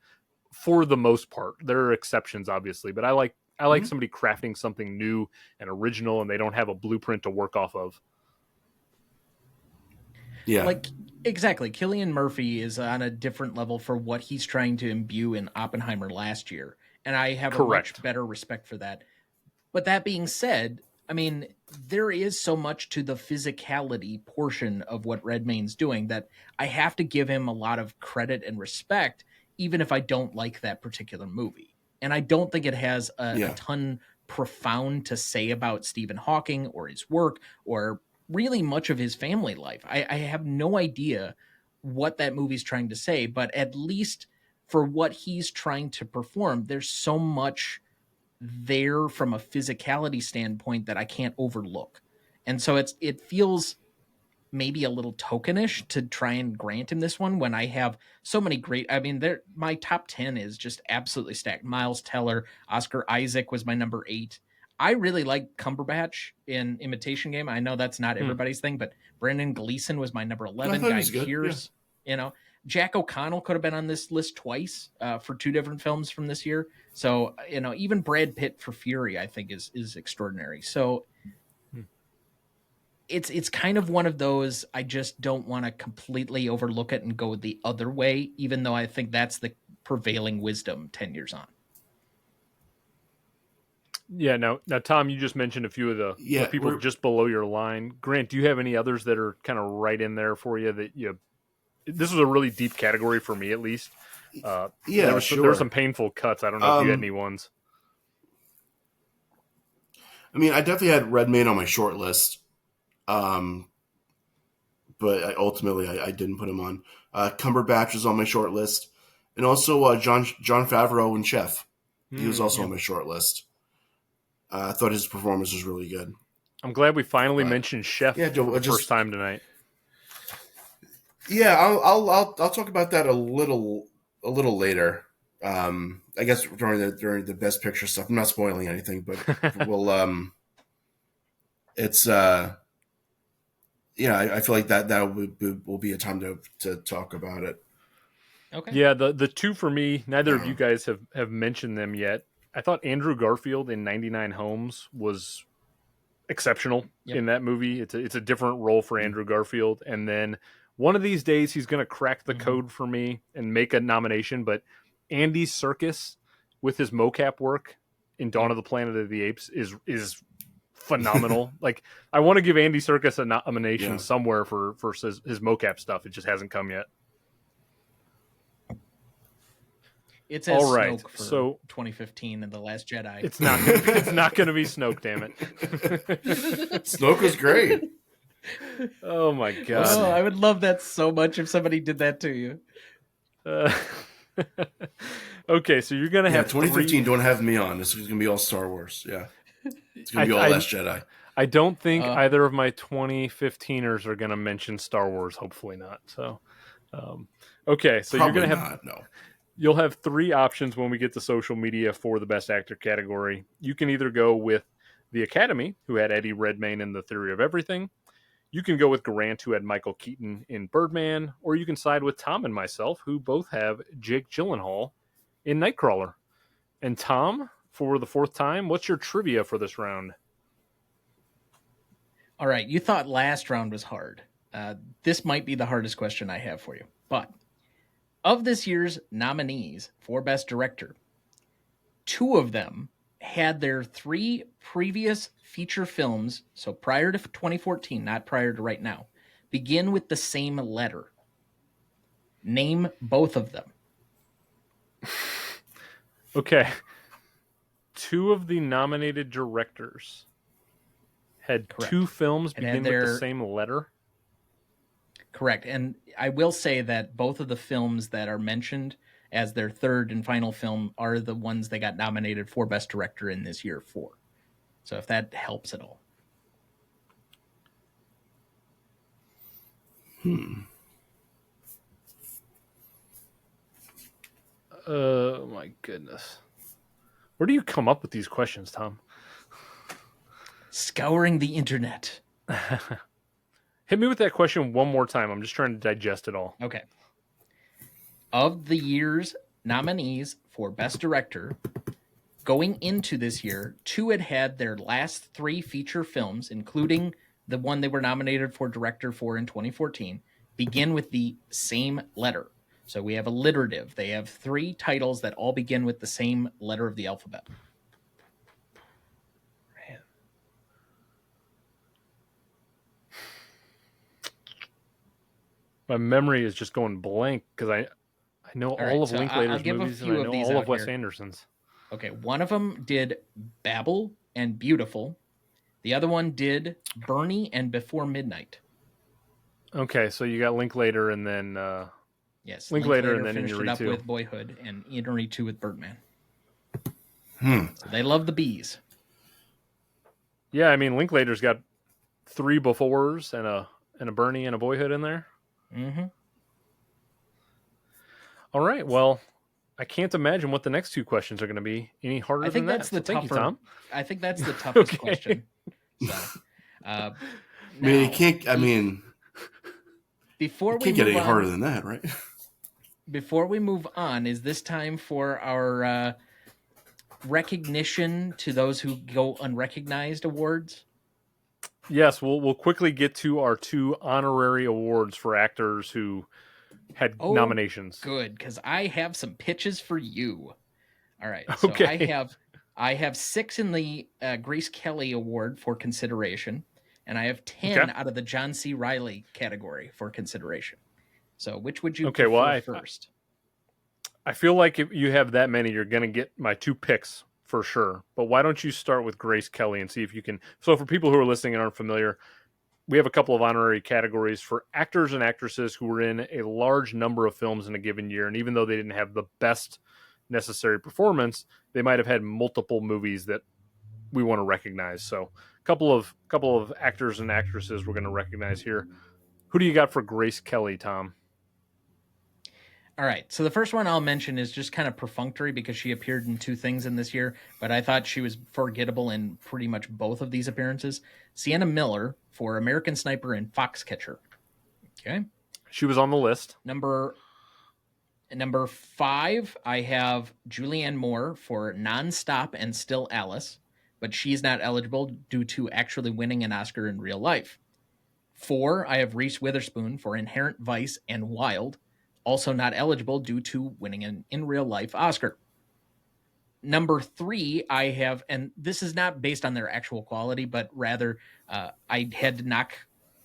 For the most part, there are exceptions, obviously, but I like somebody crafting something new and original, and they don't have a blueprint to work off of. Yeah. Like, exactly. Cillian Murphy is on a different level for what he's trying to imbue in Oppenheimer last year. And I have a Correct. much better respect for that. But that being said, I mean, there is so much to the physicality portion of what Redmayne's doing that I have to give him a lot of credit and respect, even if I don't like that particular movie. And I don't think it has a ton profound to say about Stephen Hawking or his work or really much of his family life. I have no idea what that movie's trying to say, but at least for what he's trying to perform, there's so much there from a physicality standpoint that I can't overlook. And so it feels maybe a little tokenish to try and grant him this one when I have so many great. I mean, my top 10 is just absolutely stacked. Miles Teller, Oscar Isaac was my number 8. I really like Cumberbatch in Imitation Game. I know that's not everybody's thing, but Brendan Gleeson was my number 11. Guy Pearce, Jack O'Connell could have been on this list twice for 2 different films from this year. So, even Brad Pitt for Fury, I think is extraordinary. So it's kind of one of those, I just don't want to completely overlook it and go the other way, even though I think that's the prevailing wisdom 10 years on. Yeah, now, Tom, you just mentioned a few of the people just below your line. Grant, do you have any others that are kind of right in there for you that this was a really deep category for me, at least. There were some painful cuts. I don't know if you had any ones. I mean, I definitely had Redmayne on my short list, but ultimately I didn't put him on. Cumberbatch was on my short list, and also Jon Favreau and Chef. He was also on my short list. I thought his performance was really good. I'm glad we finally mentioned Chef for the first time tonight. Yeah, I'll talk about that a little later. I guess during the best picture stuff. I'm not spoiling anything, but we'll it's I feel like that will be a time to talk about it. Okay. Yeah, the two for me, neither of you guys have mentioned them yet. I thought Andrew Garfield in 99 Homes was exceptional in that movie. It's a different role for Andrew Garfield, and then one of these days he's going to crack the code for me and make a nomination. But Andy Serkis with his mocap work in Dawn of the Planet of the Apes is phenomenal. Like, I want to give Andy Serkis a nomination somewhere for his mocap stuff. It just hasn't come yet. It's as Snoke for 2015 and The Last Jedi. It's not going to be Snoke, damn it. Snoke was great. Oh my god! Oh, I would love that so much if somebody did that to you. Okay, so you're gonna have 2015. Don't have me on. This is gonna be all Star Wars. Yeah, it's gonna be all Last Jedi. I don't think either of my 2015ers are gonna mention Star Wars. Hopefully not. So, okay, so Probably you're gonna have You'll have 3 options when we get to social media for the Best Actor category. You can either go with the Academy, who had Eddie Redmayne in The Theory of Everything. You can go with Grant, who had Michael Keaton in Birdman. Or you can side with Tom and myself, who both have Jake Gyllenhaal in Nightcrawler. And Tom, for the 4th time, what's your trivia for this round? All right, you thought last round was hard. This might be the hardest question I have for you. But of this year's nominees for Best Director, 2 of them had their 3 previous feature films, so prior to 2014, not prior to right now, begin with the same letter. Name both of them. Okay. 2 of the nominated directors had 2 films begin with the same letter? Correct. And I will say that both of the films that are mentioned as their 3rd and final film are the ones they got nominated for Best Director in this year for. So if that helps at all. My goodness. Where do you come up with these questions, Tom? Scouring the internet. Hit me with that question one more time. I'm just trying to digest it all. Okay. Of the year's nominees for Best Director, going into this year, 2 had their last 3 feature films, including the one they were nominated for director for in 2014, begin with the same letter. So we have alliterative. They have 3 titles that all begin with the same letter of the alphabet. Man. My memory is just going blank because I know all of Linklater's movies and I know all of Wes Anderson's. Okay, one of them did Babel and Beautiful. The other one did Bernie and Before Midnight. Okay, so you got Linklater and then yes, Linklater and then finished it up Inuri with Boyhood and Inuri 2 with Birdman. So they love the bees. Yeah, I mean Linklater's got 3 Befores and a Bernie and a Boyhood in there. Mm-hmm. All right, well, I can't imagine what the next 2 questions are going to be any harder than that. That's the tougher. Thank you, Tom. I think that's the toughest question. So, I mean, it can't. I mean, before we can't get any harder than that, right? Before we move on, is this time for our recognition to those who go unrecognized awards? Yes, we'll quickly get to our 2 honorary awards for actors who had nominations. Good, because I have some pitches for you. All right, so okay. I have 6 in the Grace Kelly Award for consideration, and I have 10 out of the John C. Reilly category for consideration. So which would you prefer first? I feel like if you have that many, you're going to get my 2 picks for sure. But why don't you start with Grace Kelly and see if you can... So for people who are listening and aren't familiar, we have a couple of honorary categories for actors and actresses who were in a large number of films in a given year. And even though they didn't have the best necessary performance, they might have had multiple movies that we want to recognize. So a couple of actors and actresses we're going to recognize here. Who do you got for Grace Kelly, Tom? All right. So the first one I'll mention is just kind of perfunctory because she appeared in 2 things in this year, but I thought she was forgettable in pretty much both of these appearances. Sienna Miller for American Sniper and Foxcatcher. Okay. She was on the list. Number 5, I have Julianne Moore for Nonstop and Still Alice, but she's not eligible due to actually winning an Oscar in real life. 4, I have Reese Witherspoon for Inherent Vice and Wild, also not eligible due to winning an in real life Oscar. Number 3, I have, and this is not based on their actual quality, but rather I had to knock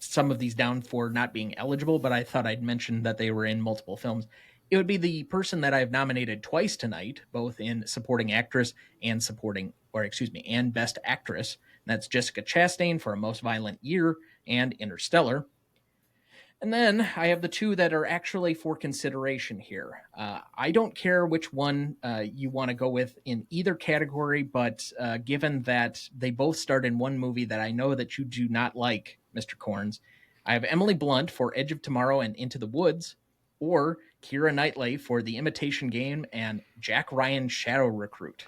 some of these down for not being eligible, but I thought I'd mention that they were in multiple films. It would be the person that I've nominated twice tonight, both in supporting actress and and best actress. And that's Jessica Chastain for A Most Violent Year and Interstellar. And then I have the 2 that are actually for consideration here. I don't care which one you want to go with in either category, but given that they both starred in one movie that I know that you do not like, Mr. Corns, I have Emily Blunt for Edge of Tomorrow and Into the Woods, or Keira Knightley for The Imitation Game and Jack Ryan Shadow Recruit.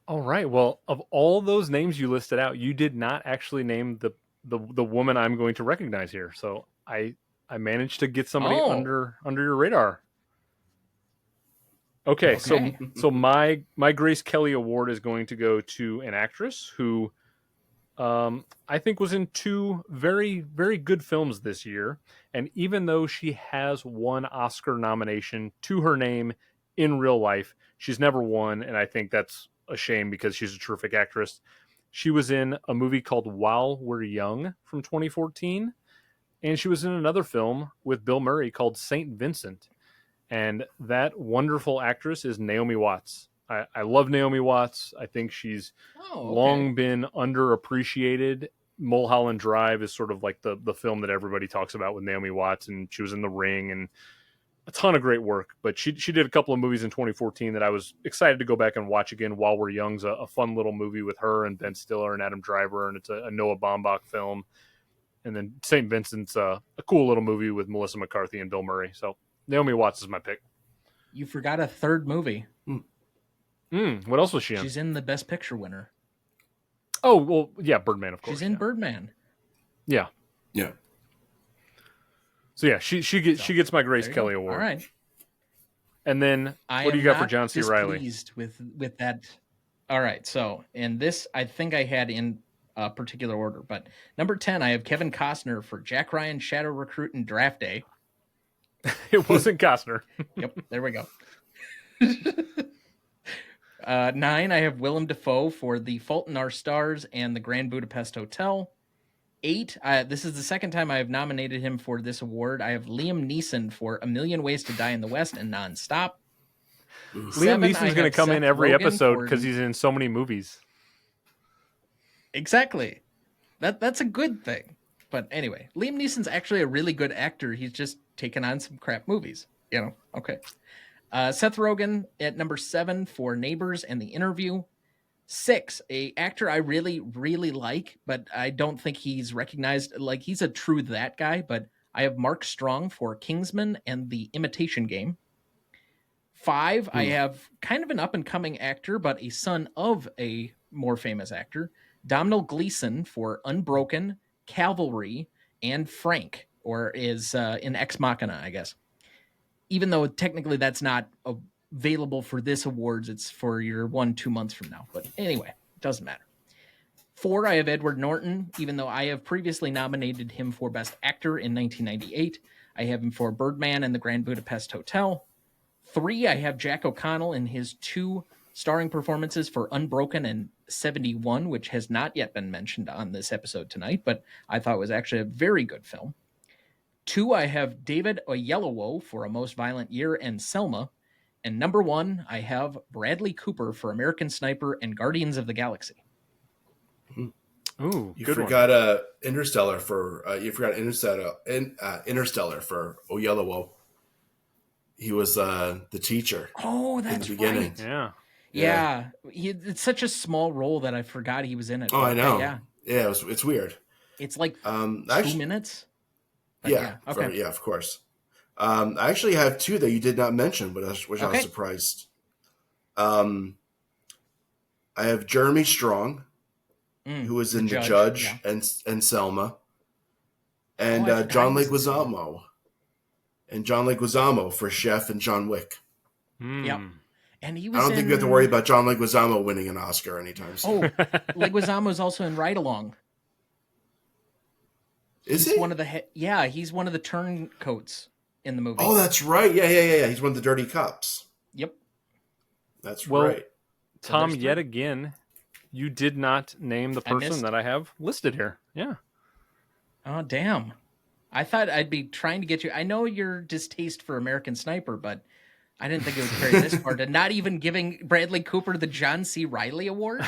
All right. Well, of all those names you listed out, you did not actually name the woman I'm going to recognize here. So I managed to get somebody under your radar. Okay. So my Grace Kelly Award is going to go to an actress who I think was in 2 very, very good films this year. And even though she has 1 Oscar nomination to her name in real life, she's never won. And I think that's a shame because she's a terrific actress. She was in a movie called While We're Young from 2014. And she was in another film with Bill Murray called St. Vincent. And that wonderful actress is Naomi Watts. I love Naomi Watts. I think she's long been underappreciated. Mulholland Drive is sort of like the film that everybody talks about with Naomi Watts. And she was in The Ring and a ton of great work. But she did a couple of movies in 2014 that I was excited to go back and watch again. While We're Young's a fun little movie with her and Ben Stiller and Adam Driver. And it's a Noah Baumbach film. And then St. Vincent's a cool little movie with Melissa McCarthy and Bill Murray. So Naomi Watts is my pick. You forgot a third movie. What else was she in? She's in the Best Picture winner. Oh, well, yeah, Birdman, of course. She's in Birdman. Yeah. Yeah. So yeah, she gets my Grace Kelly Award. All right. And then what do you got for John C. Reilly? Displeased with that. All right. So, and this I think I had in a particular order, but number 10, I have Kevin Costner for Jack Ryan, Shadow Recruit, and Draft Day. It wasn't Costner. Yep. There we go. 9, I have Willem Dafoe for The Fault in Our Stars and The Grand Budapest Hotel. 8, this is the second time I have nominated him for this award. I have Liam Neeson for A Million Ways to Die in the West and Nonstop. Liam Neeson's going to come in every episode because he's in so many movies. Exactly. That's a good thing. But anyway, Liam Neeson's actually a really good actor. He's just taken on some crap movies. Okay. Seth Rogen at number 7 for Neighbors and The Interview. 6, a actor I really, really like, but I don't think he's recognized. Like, he's a true that guy, but I have Mark Strong for Kingsman and The Imitation Game. 5, I have kind of an up-and-coming actor, but a son of a more famous actor, Domhnall Gleeson for Unbroken, Cavalry, and Frank, or is in Ex Machina, I guess. Even though technically that's not available for this awards, it's for your 1-2 months from now. But anyway, it doesn't matter. 4, I have Edward Norton, even though I have previously nominated him for Best Actor in 1998. I have him for Birdman and the Grand Budapest Hotel. 3, I have Jack O'Connell in his 2 starring performances for Unbroken and 71, which has not yet been mentioned on this episode tonight, but I thought was actually a very good film. 2, I have David Oyelowo for A Most Violent Year and Selma. And number 1, I have Bradley Cooper for American Sniper and Guardians of the Galaxy. Ooh, you good forgot one. Interstellar for Interstellar for Oyelowo. He was the teacher. Oh, that's in the beginning. Right. Yeah. It's such a small role that I forgot he was in it. Oh, I know. Yeah. Yeah, it's weird. It's like 2 minutes. But okay. Of course. I actually have 2 that you did not mention, but which I was surprised. I have Jeremy Strong, who was in The Judge and Selma, and John Leguizamo. And John Leguizamo for Chef and John Wick. Yep. And he was I don't think we have to worry about John Leguizamo winning an Oscar anytime soon. Oh, Leguizamo is also in Ride Along. Is he? He's one of the turncoats in the movie. Oh, that's right. Yeah. He's one of the dirty cops. Yep. That's right. Tom, yet again, you did not name the person that I have listed here. Yeah. Oh, damn. I thought I'd be trying to get you. I know your distaste for American Sniper, but I didn't think it would carry this far to not even giving Bradley Cooper the John C. Reilly Award.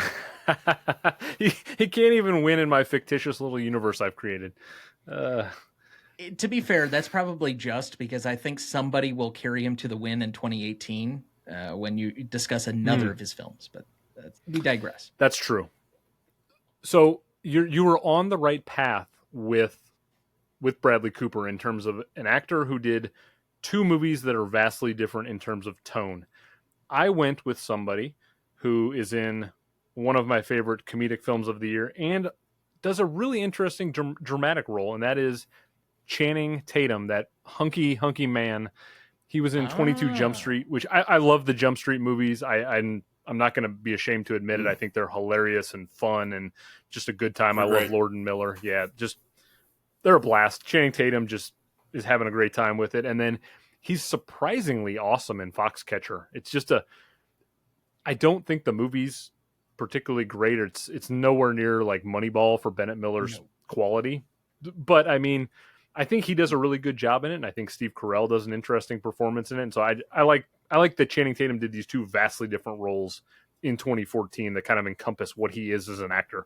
He can't even win in my fictitious little universe I've created. To be fair, that's probably just because I think somebody will carry him to the win in 2018 when you discuss another of his films. But we digress. That's true. So you were on the right path with Bradley Cooper in terms of an actor who did 2 movies that are vastly different in terms of tone. I went with somebody who is in one of my favorite comedic films of the year and does a really interesting dramatic role, and that is Channing Tatum, that hunky man. He was in 22 Jump Street, which I love the Jump Street movies. I'm not going to be ashamed to admit it. I think they're hilarious and fun and just a good time. I love Lord and Miller. Yeah, they're a blast. Channing Tatum just is having a great time with it. And then he's surprisingly awesome in Foxcatcher. It's just I don't think the movie's particularly great. It's nowhere near like Moneyball for Bennett Miller's quality. But I mean, I think he does a really good job in it. And I think Steve Carell does an interesting performance in it. And so I like that Channing Tatum did these 2 vastly different roles in 2014 that kind of encompass what he is as an actor.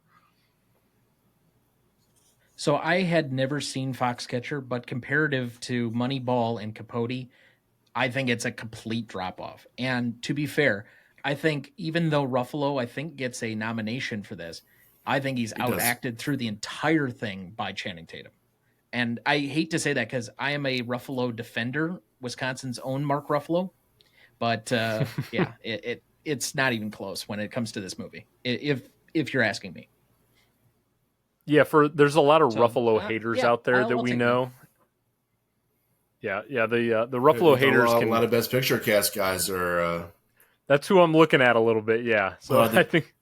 So I had never seen Foxcatcher, but comparative to Moneyball and Capote, I think it's a complete drop-off. And to be fair, I think even though Ruffalo, I think, gets a nomination for this, I think he's outacted through the entire thing by Channing Tatum. And I hate to say that because I am a Ruffalo defender, Wisconsin's own Mark Ruffalo. But yeah, it's not even close when it comes to this movie. If you're asking me. Yeah, there's a lot of So, Ruffalo haters out there that we know. Yeah, the Ruffalo haters a lot of Best Picture cast guys are. That's who I'm looking at a little bit. Yeah, so I think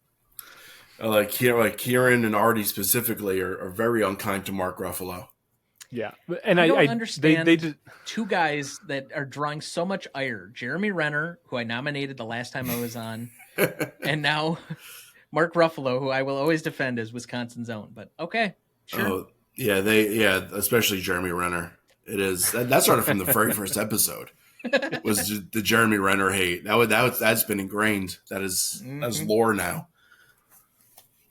like Kieran and Artie specifically are very unkind to Mark Ruffalo. Yeah, and I don't understand they two guys that are drawing so much ire. Jeremy Renner, who I nominated the last time I was on, and now Mark Ruffalo, who I will always defend as Wisconsin's own. But okay, sure. Oh, yeah, especially Jeremy Renner. It is that started from the very first episode. Was the Jeremy Renner hate that's been ingrained. That's lore now.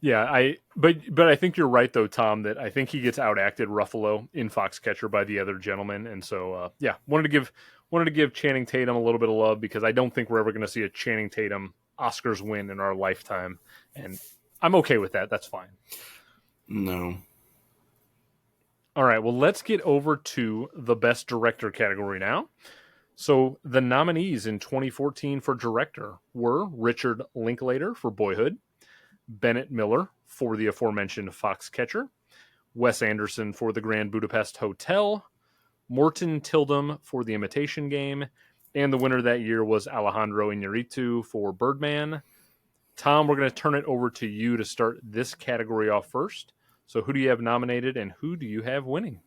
Yeah, but I think you're right though, Tom, that I think he gets outacted Ruffalo in Foxcatcher by the other gentleman, and so wanted to give Channing Tatum a little bit of love because I don't think we're ever going to see a Channing Tatum Oscars win in our lifetime, and I'm okay with that. That's fine. No. All right, well, let's get over to the Best Director category now. So the nominees in 2014 for director were Richard Linklater for Boyhood, Bennett Miller for the aforementioned Foxcatcher, Wes Anderson for the Grand Budapest Hotel, Morton Tildum for The Imitation Game, and the winner that year was Alejandro Iñárritu for Birdman. Tom, we're going to turn it over to you to start this category off first. So who do you have nominated and who do you have winning?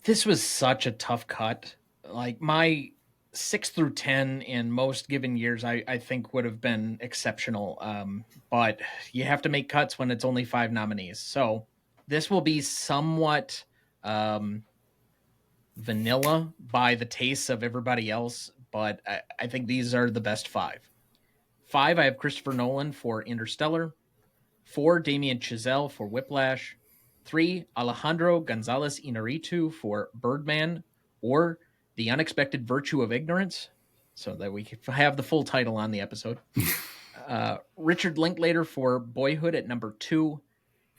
This was such a tough cut. Like my 6 through 10 in most given years, I think would have been exceptional. But you have to make cuts when it's only 5 nominees. So this will be somewhat vanilla by the tastes of everybody else. But I think these are the best 5. 5, I have Christopher Nolan for Interstellar. 4, Damien Chazelle for Whiplash. 3, Alejandro González Iñárritu for Birdman or The Unexpected Virtue of Ignorance, so that we can have the full title on the episode. Richard Linklater for Boyhood at number 2.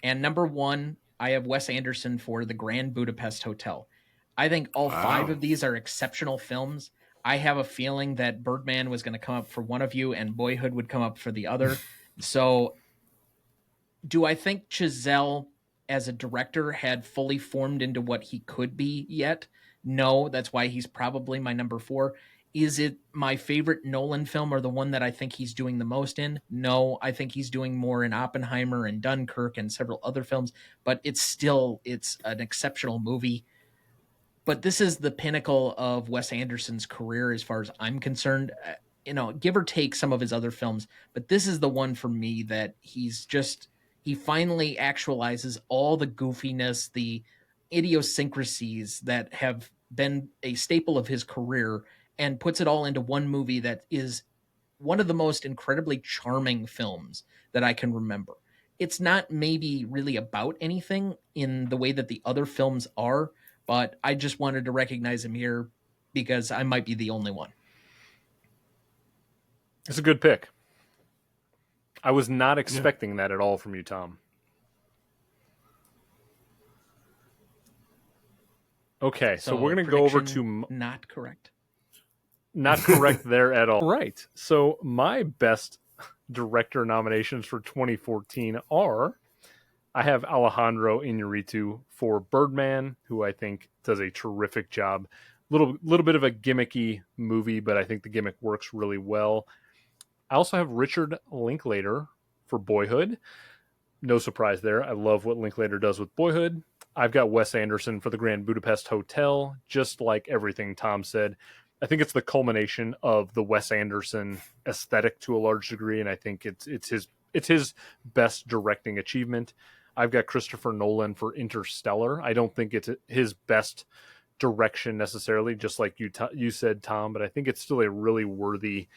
And number 1, I have Wes Anderson for The Grand Budapest Hotel. I think all 5 of these are exceptional films. I have a feeling that Birdman was going to come up for one of you and Boyhood would come up for the other. So do I think Chazelle as a director had fully formed into what he could be yet? No, that's why he's probably my number 4. Is it my favorite Nolan film or the one that I think he's doing the most in? No, I think he's doing more in Oppenheimer and Dunkirk and several other films, but it's an exceptional movie. But this is the pinnacle of Wes Anderson's career as far as I'm concerned. Give or take some of his other films, but this is the one for me that he finally actualizes all the goofiness, the idiosyncrasies that have been a staple of his career and puts it all into one movie that is one of the most incredibly charming films that I can remember. It's not maybe really about anything in the way that the other films are, but I just wanted to recognize him here because I might be the only one. It's a good pick. I was not expecting that at all from you, Tom. Okay, so we're going to go over to... Not correct. Not correct there at all. Right. So my best director nominations for 2014 are... I have Alejandro Iñárritu for Birdman, who I think does a terrific job. Little bit of a gimmicky movie, but I think the gimmick works really well. I also have Richard Linklater for Boyhood. No surprise there. I love what Linklater does with Boyhood. I've got Wes Anderson for the Grand Budapest Hotel, just like everything Tom said. I think it's the culmination of the Wes Anderson aesthetic to a large degree, and I think it's his best directing achievement. I've got Christopher Nolan for Interstellar. I don't think it's his best direction necessarily, just like you said, Tom, but I think it's still a really worthy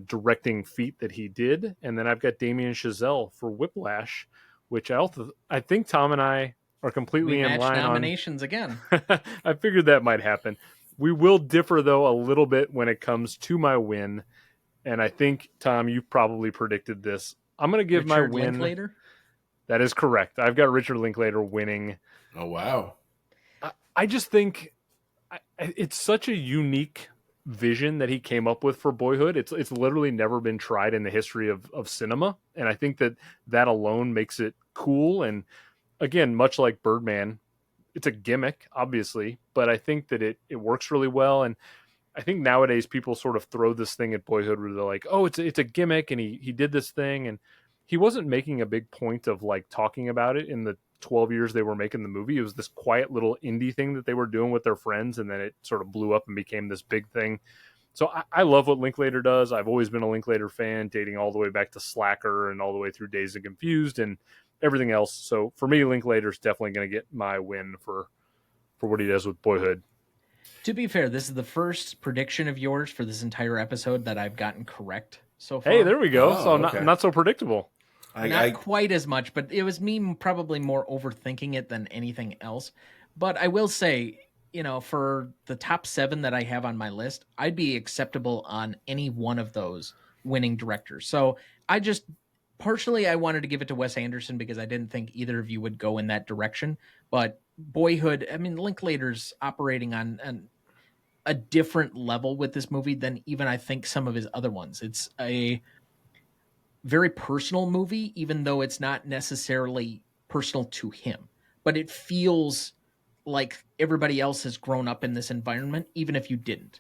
directing feat that he did. And then I've got Damien Chazelle for Whiplash, which I think Tom and I are completely in line nominations again. I figured that might happen. We will differ, though, a little bit when it comes to my win. And I think, Tom, you probably predicted this. I'm going to give my win. Linklater? That is correct. I've got Richard Linklater winning. Oh, wow. I just think it's such a unique vision that he came up with for Boyhood. It's literally never been tried in the history of cinema, and I think that alone makes it cool. And again, much like Birdman, it's a gimmick, obviously, but I think that it works really well. And I think nowadays people sort of throw this thing at Boyhood where they're like, oh, it's a gimmick, and he did this thing, and he wasn't making a big point of like talking about it in the 12 years they were making the movie. It was this quiet little indie thing that they were doing with their friends, and then it sort of blew up and became this big thing. So I love what Linklater does. I've always been a Linklater fan, dating all the way back to Slacker and all the way through Dazed and Confused and everything else. So for me, Linklater's definitely going to get my win for what he does with Boyhood. To be fair, this is the first prediction of yours for this entire episode that I've gotten correct so far. Hey, there we go. Oh, so okay. not so predictable. Not quite as much, but it was me probably more overthinking it than anything else. But I will say, for the top 7 that I have on my list, I'd be acceptable on any one of those winning directors. So I wanted to give it to Wes Anderson because I didn't think either of you would go in that direction. But Boyhood, I mean, Linklater's operating on a different level with this movie than even I think some of his other ones. It's a very personal movie, even though it's not necessarily personal to him, but it feels like everybody else has grown up in this environment, even if you didn't.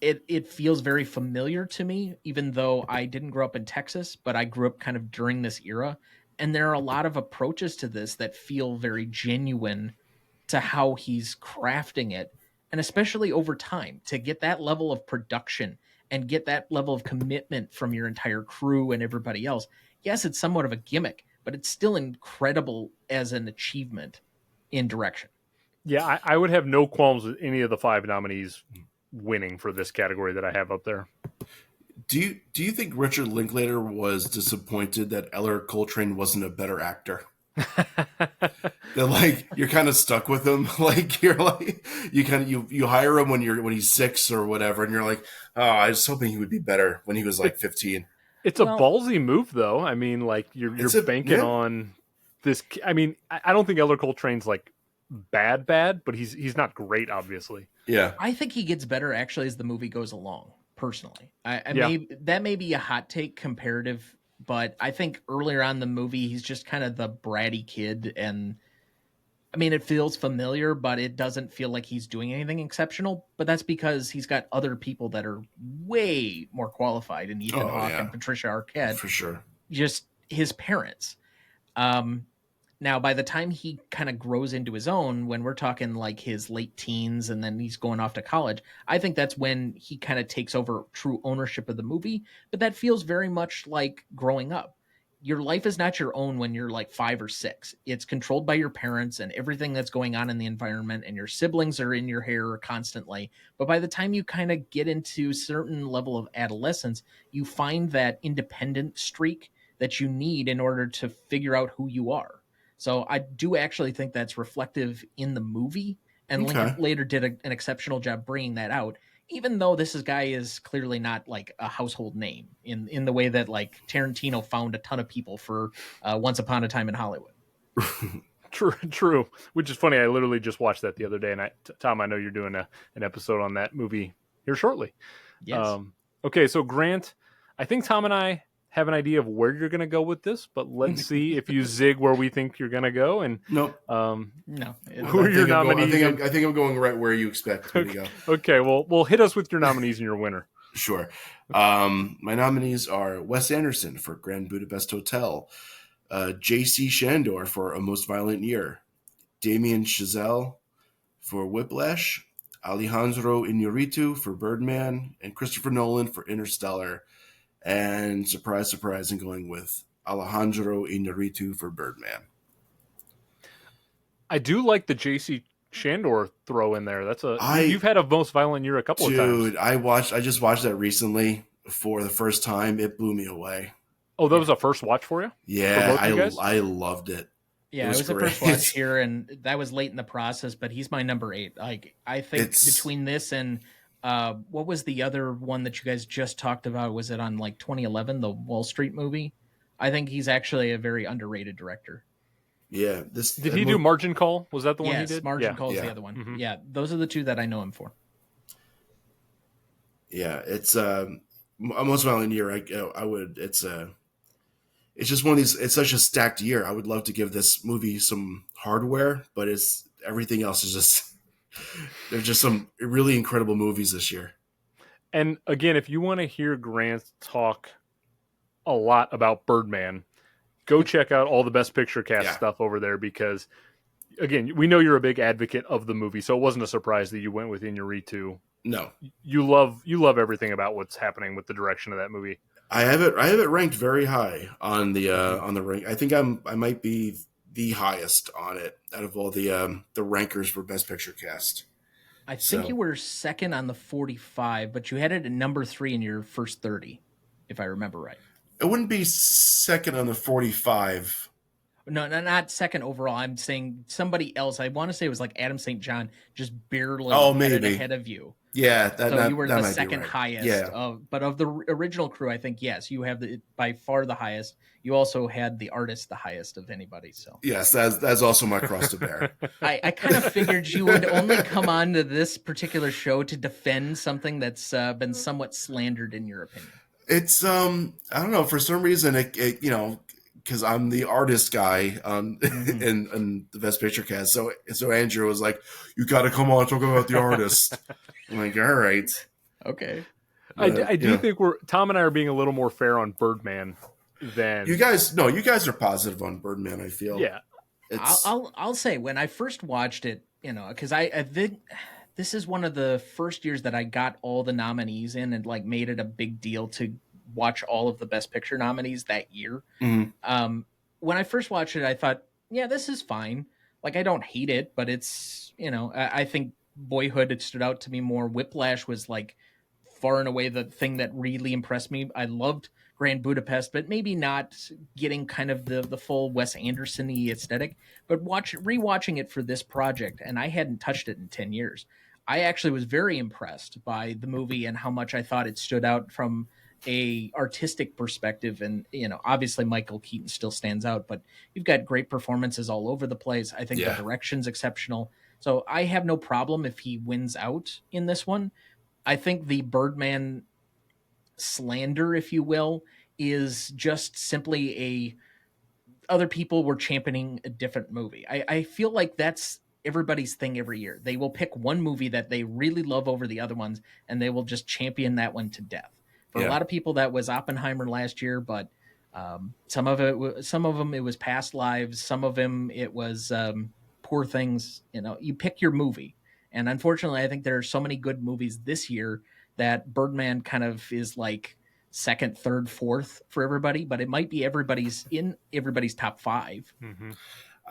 It feels very familiar to me, even though I didn't grow up in Texas, but I grew up kind of during this era. And there are a lot of approaches to this that feel very genuine to how he's crafting it. And especially over time, to get that level of production and get that level of commitment from your entire crew and everybody else. Yes, it's somewhat of a gimmick, but it's still incredible as an achievement in direction. Yeah, I would have no qualms with any of the 5 nominees winning for this category that I have up there. Do you think Richard Linklater was disappointed that Eller Coltrane wasn't a better actor? That like you're kind of stuck with him, like you're like you hire him when he's 6 or whatever, and you're like, oh, I was hoping he would be better when he was like 15. It's a ballsy move, though. I mean, like you're banking on this. I mean, I don't think Eller Coltrane's like bad, but he's not great, obviously. Yeah, I think he gets better actually as the movie goes along. Personally, that may be a hot take comparative. But I think earlier on in the movie, he's just kind of the bratty kid. And I mean, it feels familiar, but it doesn't feel like he's doing anything exceptional. But that's because he's got other people that are way more qualified in Ethan Hawke and Patricia Arquette. For sure. Just his parents. Now, by the time he kind of grows into his own, when we're talking like his late teens and then he's going off to college, I think that's when he kind of takes over true ownership of the movie. But that feels very much like growing up. Your life is not your own when you're like 5 or 6. It's controlled by your parents and everything that's going on in the environment, and your siblings are in your hair constantly. But by the time you kind of get into a certain level of adolescence, you find that independent streak that you need in order to figure out who you are. So I do actually think that's reflective in the movie, and Linklater did an exceptional job bringing that out, even though this guy is clearly not like a household name in the way that like Tarantino found a ton of people for Once Upon a Time in Hollywood. True. Which is funny. I literally just watched that the other day, and Tom, I know you're doing an episode on that movie here shortly. Yes. Okay, so Grant, I think Tom and I have an idea of where you're going to go with this, but let's see if you zig where we think you're going to go. And nope. No. Who are your nominees? I think I'm going right where you expect me to go. Okay, well, hit us with your nominees and your winner. Sure. My nominees are Wes Anderson for Grand Budapest Hotel, J.C. Shandor for A Most Violent Year, Damien Chazelle for Whiplash, Alejandro Iñárritu for Birdman, and Christopher Nolan for Interstellar. And surprise, surprise, I'm going with Alejandro Iñárritu for Birdman. I do like the J.C. Shandor throw in there. You've had A Most Violent Year a couple of times. Dude, I just watched that recently for the first time. It blew me away. Oh, that was a first watch for you? Yeah, I loved it. Yeah, it was the first watch here, and that was late in the process, but he's my number 8. Like, I think between this and what was the other one that you guys just talked about? Was it on like 2011, the Wall Street movie? I think he's actually a very underrated director. Yeah. Did he do Margin Call? Was that the one he did? Margin Call is the other one. Mm-hmm. Yeah, those are the 2 that I know him for. Yeah, it's most violent year. I would. It's just one of these. It's such a stacked year. I would love to give this movie some hardware, but it's everything else is just. There's just some really incredible movies this year. And again, if you want to hear Grant talk a lot about Birdman, go check out all the Best Picture cast Yeah. stuff over there because, again, we know you're a big advocate of the movie, so it wasn't a surprise that you went with Inarritu. No, You love everything about what's happening with the direction of that movie. I have it ranked very high on the rank. I think I might be the highest on it out of all the rankers for Best Picture cast. I think you were second on the 45, but you had it at number 3 in your first 30, if I remember right. It wouldn't be second on the 45. No, not second overall. I'm saying somebody else. I want to say it was like Adam St. John, just barely maybe ahead of you. Yeah, So you were the second right. highest. Yeah. But of the original crew, I think, yes, you have by far the highest. You also had the artist the highest of anybody. So yes, that's also my cross to bear. I kind of figured you would only come on to this particular show to defend something that's been somewhat slandered in your opinion. It's I don't know, for some reason it because I'm the artist guy in the Best Picture cast. So Andrew was like, "You got to come on, talk about the artist." I'm like, "All right, okay." I do think Tom and I are being a little more fair on Birdman than you guys. No, you guys are positive on Birdman. I feel. Yeah, I'll say when I first watched it, because I think this is one of the first years that I got all the nominees in and like made it a big deal to watch all of the Best Picture nominees that year. Mm-hmm. When I first watched it, I thought, yeah, this is fine. Like, I don't hate it, but it's, I think Boyhood, it stood out to me more. Whiplash was like far and away the thing that really impressed me. I loved Grand Budapest, but maybe not getting kind of the full Wes Anderson-y aesthetic, but rewatching it for this project, and I hadn't touched it in 10 years. I actually was very impressed by the movie and how much I thought it stood out from a artistic perspective. And obviously Michael Keaton still stands out, but you've got great performances all over the place. I think the direction's exceptional, so I have no problem if he wins out in this one. I think the Birdman slander, if you will, is just simply other people were championing a different movie. I feel like that's everybody's thing every year. They will pick one movie that they really love over the other ones, and they will just champion that one to death. For a lot of people, that was Oppenheimer last year, but some of them it was Past Lives. Some of them it was Poor Things. You pick your movie, and unfortunately, I think there are so many good movies this year that Birdman kind of is like second, third, fourth for everybody, but it might be everybody's top 5. Mm-hmm.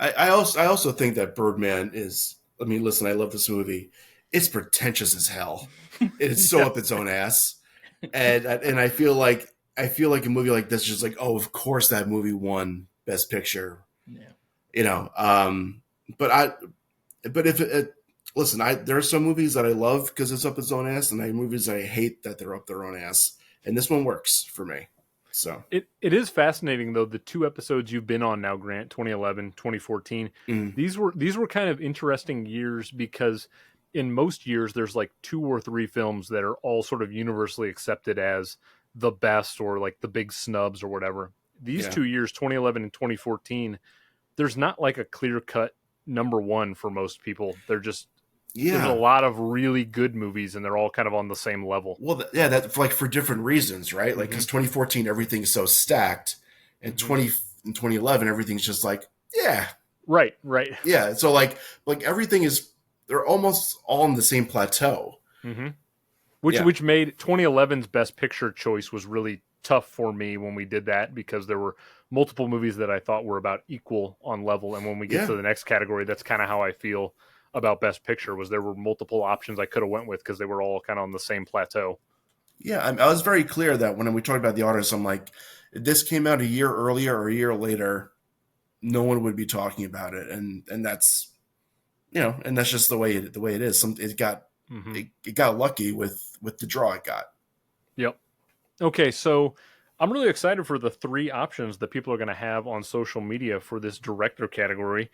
I also think that Birdman is. I mean, listen, I love this movie. It's pretentious as hell. It is so up its own ass. And I feel like a movie like this is just like, oh, of course that movie won Best Picture. Yeah. But if listen, there are some movies that I love because it's up its own ass, and I have movies that I hate that they're up their own ass, and this one works for me. So it is fascinating though, the 2 episodes you've been on now, Grant, 2011, 2014. These were kind of interesting years because in most years there's like 2 or 3 films that are all sort of universally accepted as the best or like the big snubs or whatever. These 2 years, 2011 and 2014, there's not like a clear-cut number one for most people. They're just there's a lot of really good movies and they're all kind of on the same level. Well, that's like for different reasons, right? Like because 2014 everything's so stacked, and 2011 everything's just like right. Yeah, so like everything is. They're almost all on the same plateau. Mm-hmm. Which made 2011's Best Picture choice was really tough for me when we did that because there were multiple movies that I thought were about equal on level. And when we get to the next category, that's kind of how I feel about Best Picture, was there were multiple options I could have went with because they were all kind of on the same plateau. Yeah, I was very clear that when we talked about the artists, I'm like, if this came out a year earlier or a year later, no one would be talking about it. And that's... and that's just the way it is. It got lucky with the draw it got. Yep. Okay, so I'm really excited for the 3 options that people are going to have on social media for this director category.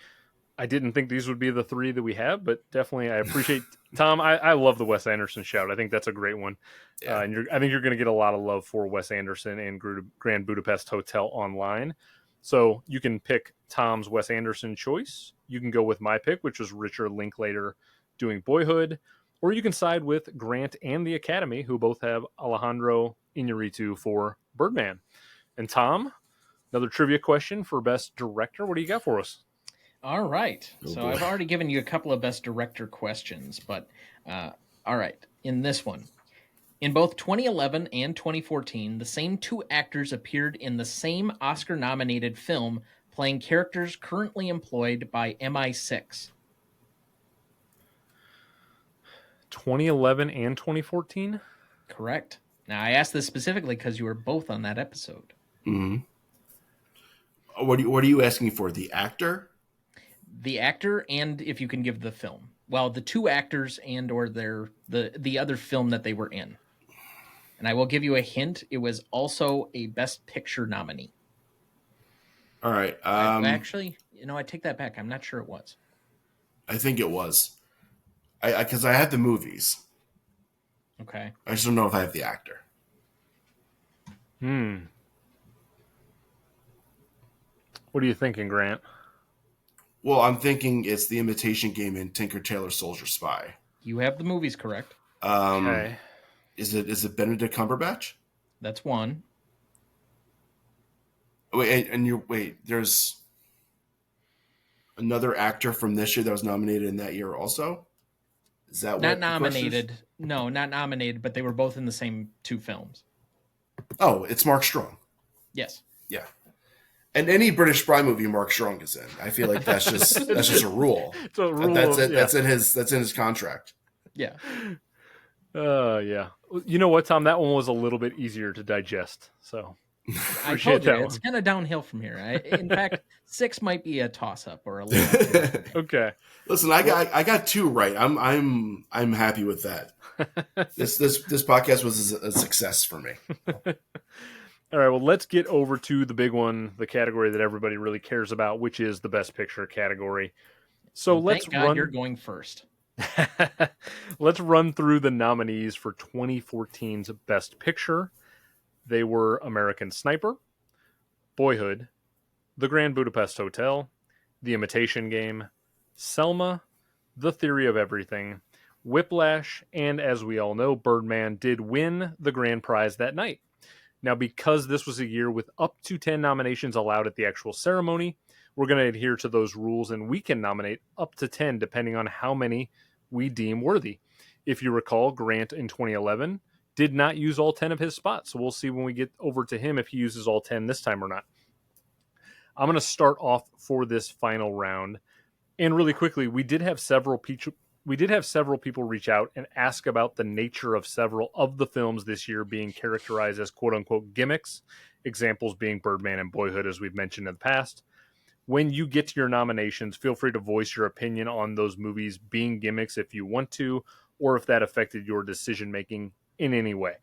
I didn't think these would be the three that we have, but definitely I appreciate Tom. I love the Wes Anderson shout. I think that's a great one. Yeah. And I think you're going to get a lot of love for Wes Anderson and Grand Budapest Hotel online. So you can pick Tom's Wes Anderson choice. You can go with my pick, which was Richard Linklater doing Boyhood. Or you can side with Grant and the Academy, who both have Alejandro Iñárritu for Birdman. And Tom, another trivia question for Best Director. What do you got for us? All right. Oh, So boy. I've already given you a couple of Best Director questions, but all right. In this one, in both 2011 and 2014, the same two actors appeared in the same Oscar-nominated film playing characters currently employed by MI6. 2011 and 2014? Correct. Now, I asked this specifically because you were both on that episode. Mm-hmm. What are you asking for? The actor? The actor, and if you can give the film. Well, the two actors and or the other film that they were in. And I will give you a hint. It was also a Best Picture nominee. All right. Actually, I take that back. I'm not sure it was. I think it was. Because I had the movies. Okay. I just don't know if I have the actor. What are you thinking, Grant? Well, I'm thinking it's The Imitation Game and Tinker Tailor Soldier Spy. You have the movies correct. Okay. Is it Benedict Cumberbatch? That's one. There's another actor from this year that was nominated in that year also? Is that Not what nominated. No, not nominated, but they were both in the same two films. Oh, it's Mark Strong. Yes. Yeah. And any British spy movie Mark Strong is in. I feel like that's just a rule. It's a rule. That's it. Yeah. That's in his contract. Yeah. Yeah. You know what, Tom? That one was a little bit easier to digest. So I told you it's kind of downhill from here. In fact, 6 might be a toss-up or a little. Okay. Listen, I got 2 right. I'm happy with that. This podcast was a success for me. All right, well, let's get over to the big one, the category that everybody really cares about, which is the Best Picture category. So Thank God you're going first. Let's run through the nominees for 2014's Best Picture. They were American Sniper, Boyhood, The Grand Budapest Hotel, The Imitation Game, Selma, The Theory of Everything, Whiplash, and as we all know, Birdman did win the grand prize that night. Now, because this was a year with up to 10 nominations allowed at the actual ceremony, we're going to adhere to those rules, and we can nominate up to 10 depending on how many we deem worthy. If you recall, Grant in 2011 did not use all 10 of his spots, so we'll see when we get over to him if he uses all 10 this time or not. I'm going to start off for this final round, and really quickly, we did have several people reach out and ask about the nature of several of the films this year being characterized as quote-unquote gimmicks, examples being Birdman and Boyhood, as we've mentioned in the past. When you get to your nominations, feel free to voice your opinion on those movies being gimmicks if you want to, or if that affected your decision-making in any way.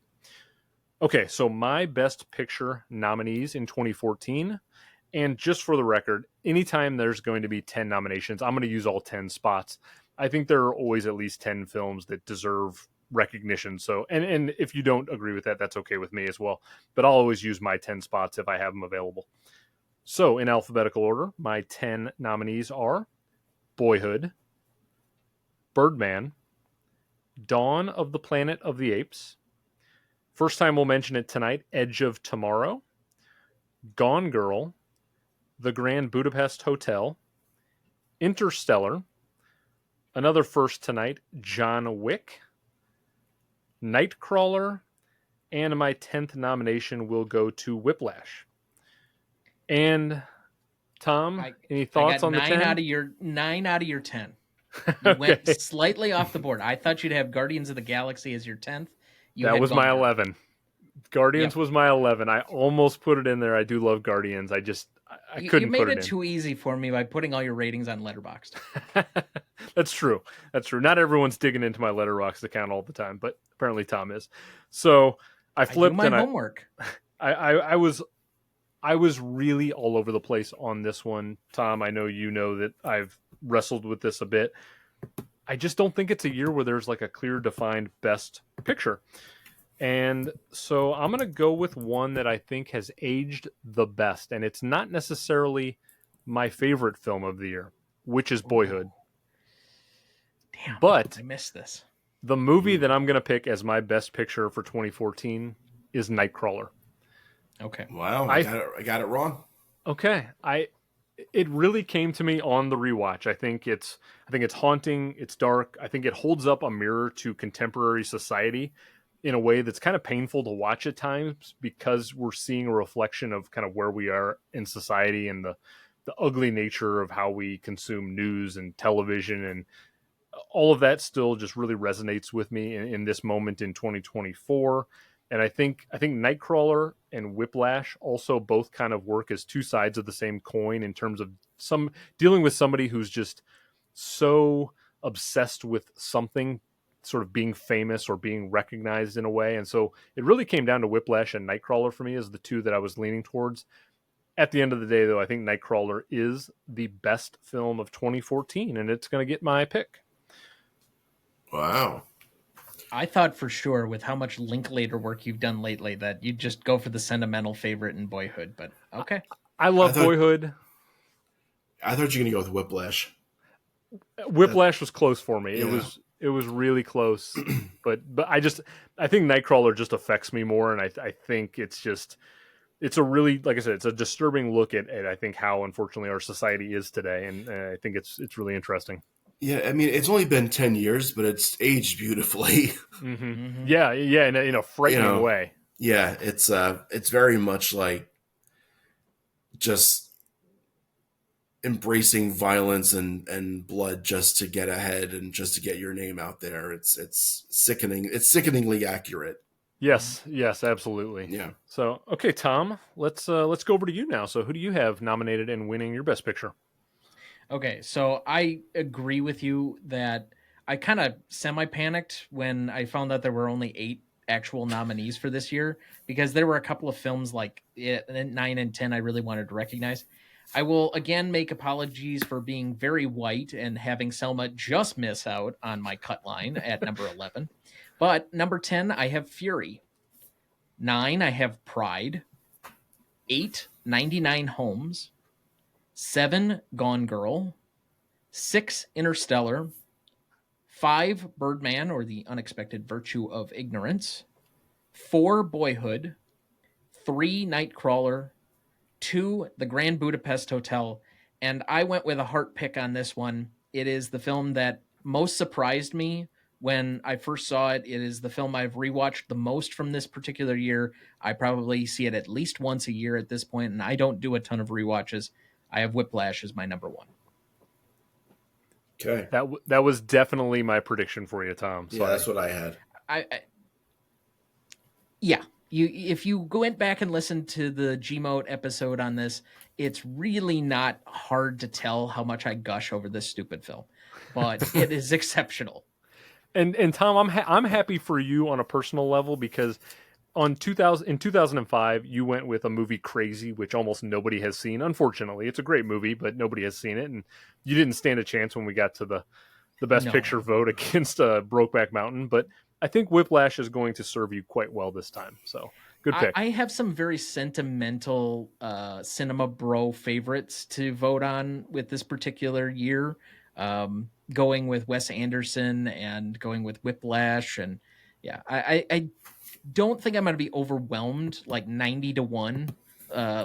Okay, so my Best Picture nominees in 2014, and just for the record, anytime there's going to be 10 nominations, I'm going to use all 10 spots. I think there are always at least 10 films that deserve recognition. So, and if you don't agree with that, that's okay with me as well. But I'll always use my 10 spots if I have them available. So, in alphabetical order, my 10 nominees are Boyhood, Birdman, Dawn of the Planet of the Apes, first time we'll mention it tonight, Edge of Tomorrow, Gone Girl, The Grand Budapest Hotel, Interstellar, another first tonight, John Wick, Nightcrawler, and my 10th nomination will go to Whiplash. And Tom, any thoughts on the 10? 9 out of your 10. You Okay. went slightly off the board. I thought you'd have Guardians of the Galaxy as your 10th. That was my 11. Guardians was my 11. I almost put it in there. I do love Guardians. I couldn't put it in. You made it too easy for me by putting all your ratings on Letterboxd. That's true. Not everyone's digging into my Letterboxd account all the time, but apparently Tom is. So I flipped. I do my homework. I was really all over the place on this one, Tom. I know you know that I've wrestled with this a bit. I just don't think it's a year where there's like a clear defined best picture. And so I'm going to go with one that I think has aged the best. And it's not necessarily my favorite film of the year, which is Boyhood. Damn, but I missed this. The movie that I'm going to pick as my best picture for 2014 is Nightcrawler. Okay. Wow, I got it wrong. Okay. It really came to me on the rewatch. I think it's haunting, it's dark. I think it holds up a mirror to contemporary society in a way that's kind of painful to watch at times, because we're seeing a reflection of kind of where we are in society and the ugly nature of how we consume news and television, and all of that still just really resonates with me in this moment in 2024. And I think Nightcrawler and Whiplash also both kind of work as two sides of the same coin in terms of dealing with somebody who's just so obsessed with something sort of being famous or being recognized in a way. And so it really came down to Whiplash and Nightcrawler for me as the two that I was leaning towards. At the end of the day, though, I think Nightcrawler is the best film of 2014, and it's going to get my pick. Wow. I thought for sure, with how much Linklater work you've done lately, that you'd just go for the sentimental favorite in Boyhood. But okay. I love Boyhood. I thought you were going to go with Whiplash. Whiplash was close for me. Yeah. It was really close, but I think Nightcrawler just affects me more, and I think it's a really, like I said, it's a disturbing look at I think how unfortunately our society is today, and I think it's really interesting. Yeah, I mean, it's only been 10 years, but it's aged beautifully. Mm-hmm. Mm-hmm. Yeah, in a frightening way. Yeah, it's very much like just embracing violence and blood just to get ahead and just to get your name out there. It's sickening. It's sickeningly accurate. Yes, absolutely. Yeah. So, okay, Tom, let's go over to you now. So, who do you have nominated and winning your best picture? Okay, so I agree with you that I kind of semi-panicked when I found out there were only 8 actual nominees for this year, because there were a couple of films like 9 and 10 I really wanted to recognize. I will again make apologies for being very white and having Selma just miss out on my cut line at number 11. But number 10, I have Fury. 9, I have Pride. 8, 99 Homes. 7, Gone Girl. 6, Interstellar. 5, Birdman, or The Unexpected Virtue of Ignorance. 4, Boyhood. 3, Nightcrawler. 2, The Grand Budapest Hotel. And I went with a heart pick on this one. It is the film that most surprised me when I first saw it. It is the film I've rewatched the most from this particular year. I probably see it at least once a year at this point, and I don't do a ton of rewatches. I have Whiplash as my number 1. Okay. That was definitely my prediction for you, Tom. Sorry. Yeah, that's what I had. Yeah. If you went back and listened to the Gmote episode on this, it's really not hard to tell how much I gush over this stupid film, but it is exceptional. And Tom, I'm happy for you on a personal level, because in 2005 you went with a movie Crazy, which almost nobody has seen. Unfortunately, it's a great movie, but nobody has seen it, and you didn't stand a chance when we got to the best picture vote against Brokeback Mountain. But I think Whiplash is going to serve you quite well this time. So good pick. I have some very sentimental cinema bro favorites to vote on with this particular year. Going with Wes Anderson and going with Whiplash. And yeah, I don't think I'm going to be overwhelmed like 90-1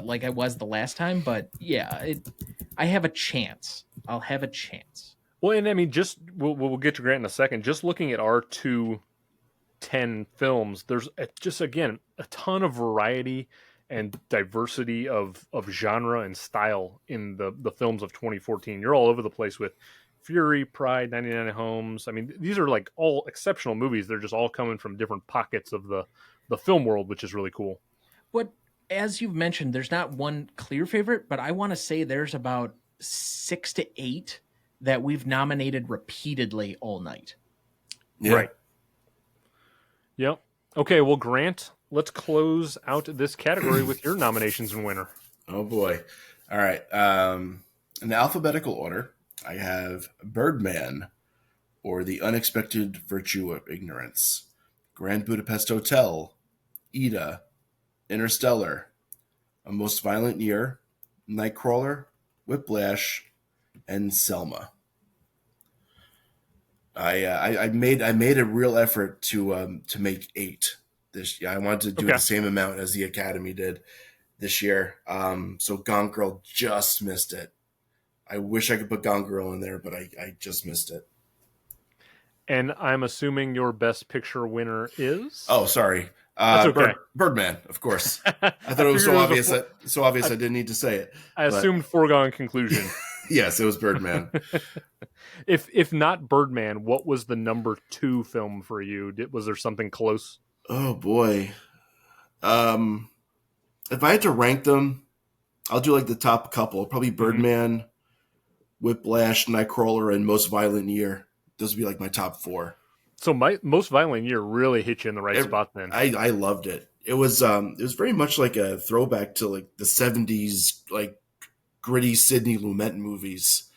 like I was the last time. But yeah, I have a chance. I'll have a chance. Well, and I mean, we'll get to Grant in a second. Just looking at our 210 films, there's just, again, a ton of variety and diversity of genre and style in the films of 2014. You're all over the place with Fury, Pride, 99 Homes. I mean, these are like all exceptional movies. They're just all coming from different pockets of the film world, which is really cool. But as you've mentioned, there's not one clear favorite, but I want to say there's about 6 to 8 that we've nominated repeatedly all night. Yeah. Right. Yep. Okay, well, Grant, let's close out this category with your nominations and winner. Oh, boy. All right. In the alphabetical order, I have Birdman, or The Unexpected Virtue of Ignorance, Grand Budapest Hotel, Ida, Interstellar, A Most Violent Year, Nightcrawler, Whiplash, and Selma. I made a real effort to make 8 this year. I wanted to do Okay. the same amount as the Academy did this year. So Gone Girl just missed it. I wish I could put Gone Girl in there, but I just missed it. And I'm assuming your Best Picture winner is? Oh, sorry. That's okay. Birdman, of course. I thought it was figured so obvious I didn't need to say it. I assumed foregone conclusion. Yes, it was Birdman. If not Birdman, what was the number 2 film for you? Was there something close? Oh boy. If I had to rank them, I'll do like the top couple. Probably Birdman, Whiplash, Nightcrawler, and Most Violent Year. Those would be like my top 4. So my Most Violent Year really hit you in the right spot then. I loved it. It was very much like a throwback to like the 70s, like gritty Sidney Lumet movies.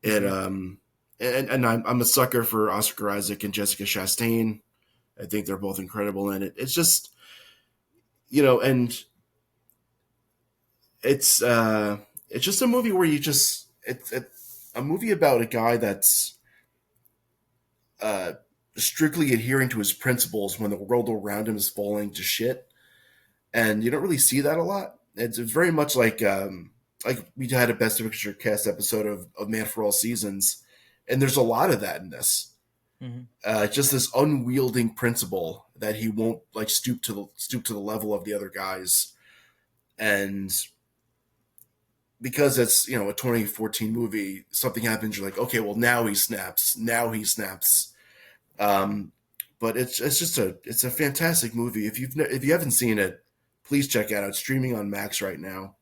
It and I'm a sucker for Oscar Isaac and Jessica Chastain. I think they're both incredible in it. It's just, and it's just a movie where it's a movie about a guy that's strictly adhering to his principles when the world around him is falling to shit, and you don't really see that a lot. It's very much like we had a Best Picture cast episode of Man for All Seasons, and there's a lot of that in this. Just this unwielding principle that he won't like stoop to the level of the other guys, and because it's a 2014 movie, something happens. You're like, okay, well now he snaps. But it's a fantastic movie. If you haven't seen it, please check it out. It's streaming on Max right now.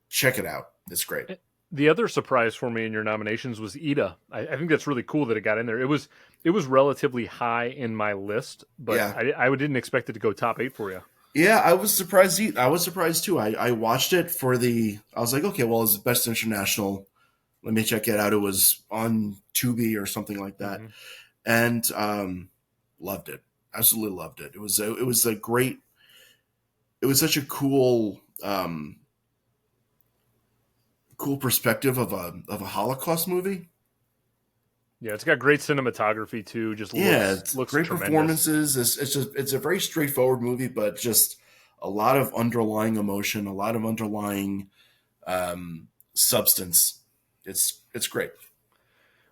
Check it out. It's great. The other surprise for me in your nominations was Ida. I think that's really cool that it got in there. It was relatively high in my list, but yeah. I didn't expect it to go top 8 for you. Yeah, I was surprised. I was surprised too. I watched it I was like, okay, well, it's Best International. Let me check it out. It was on Tubi or something like that, and loved it. Absolutely loved it. It was such a cool perspective of a Holocaust movie. Yeah, it's got great cinematography too. Just looks great tremendous. Performances. It's a very straightforward movie, but just a lot of underlying emotion, a lot of underlying substance. It's great.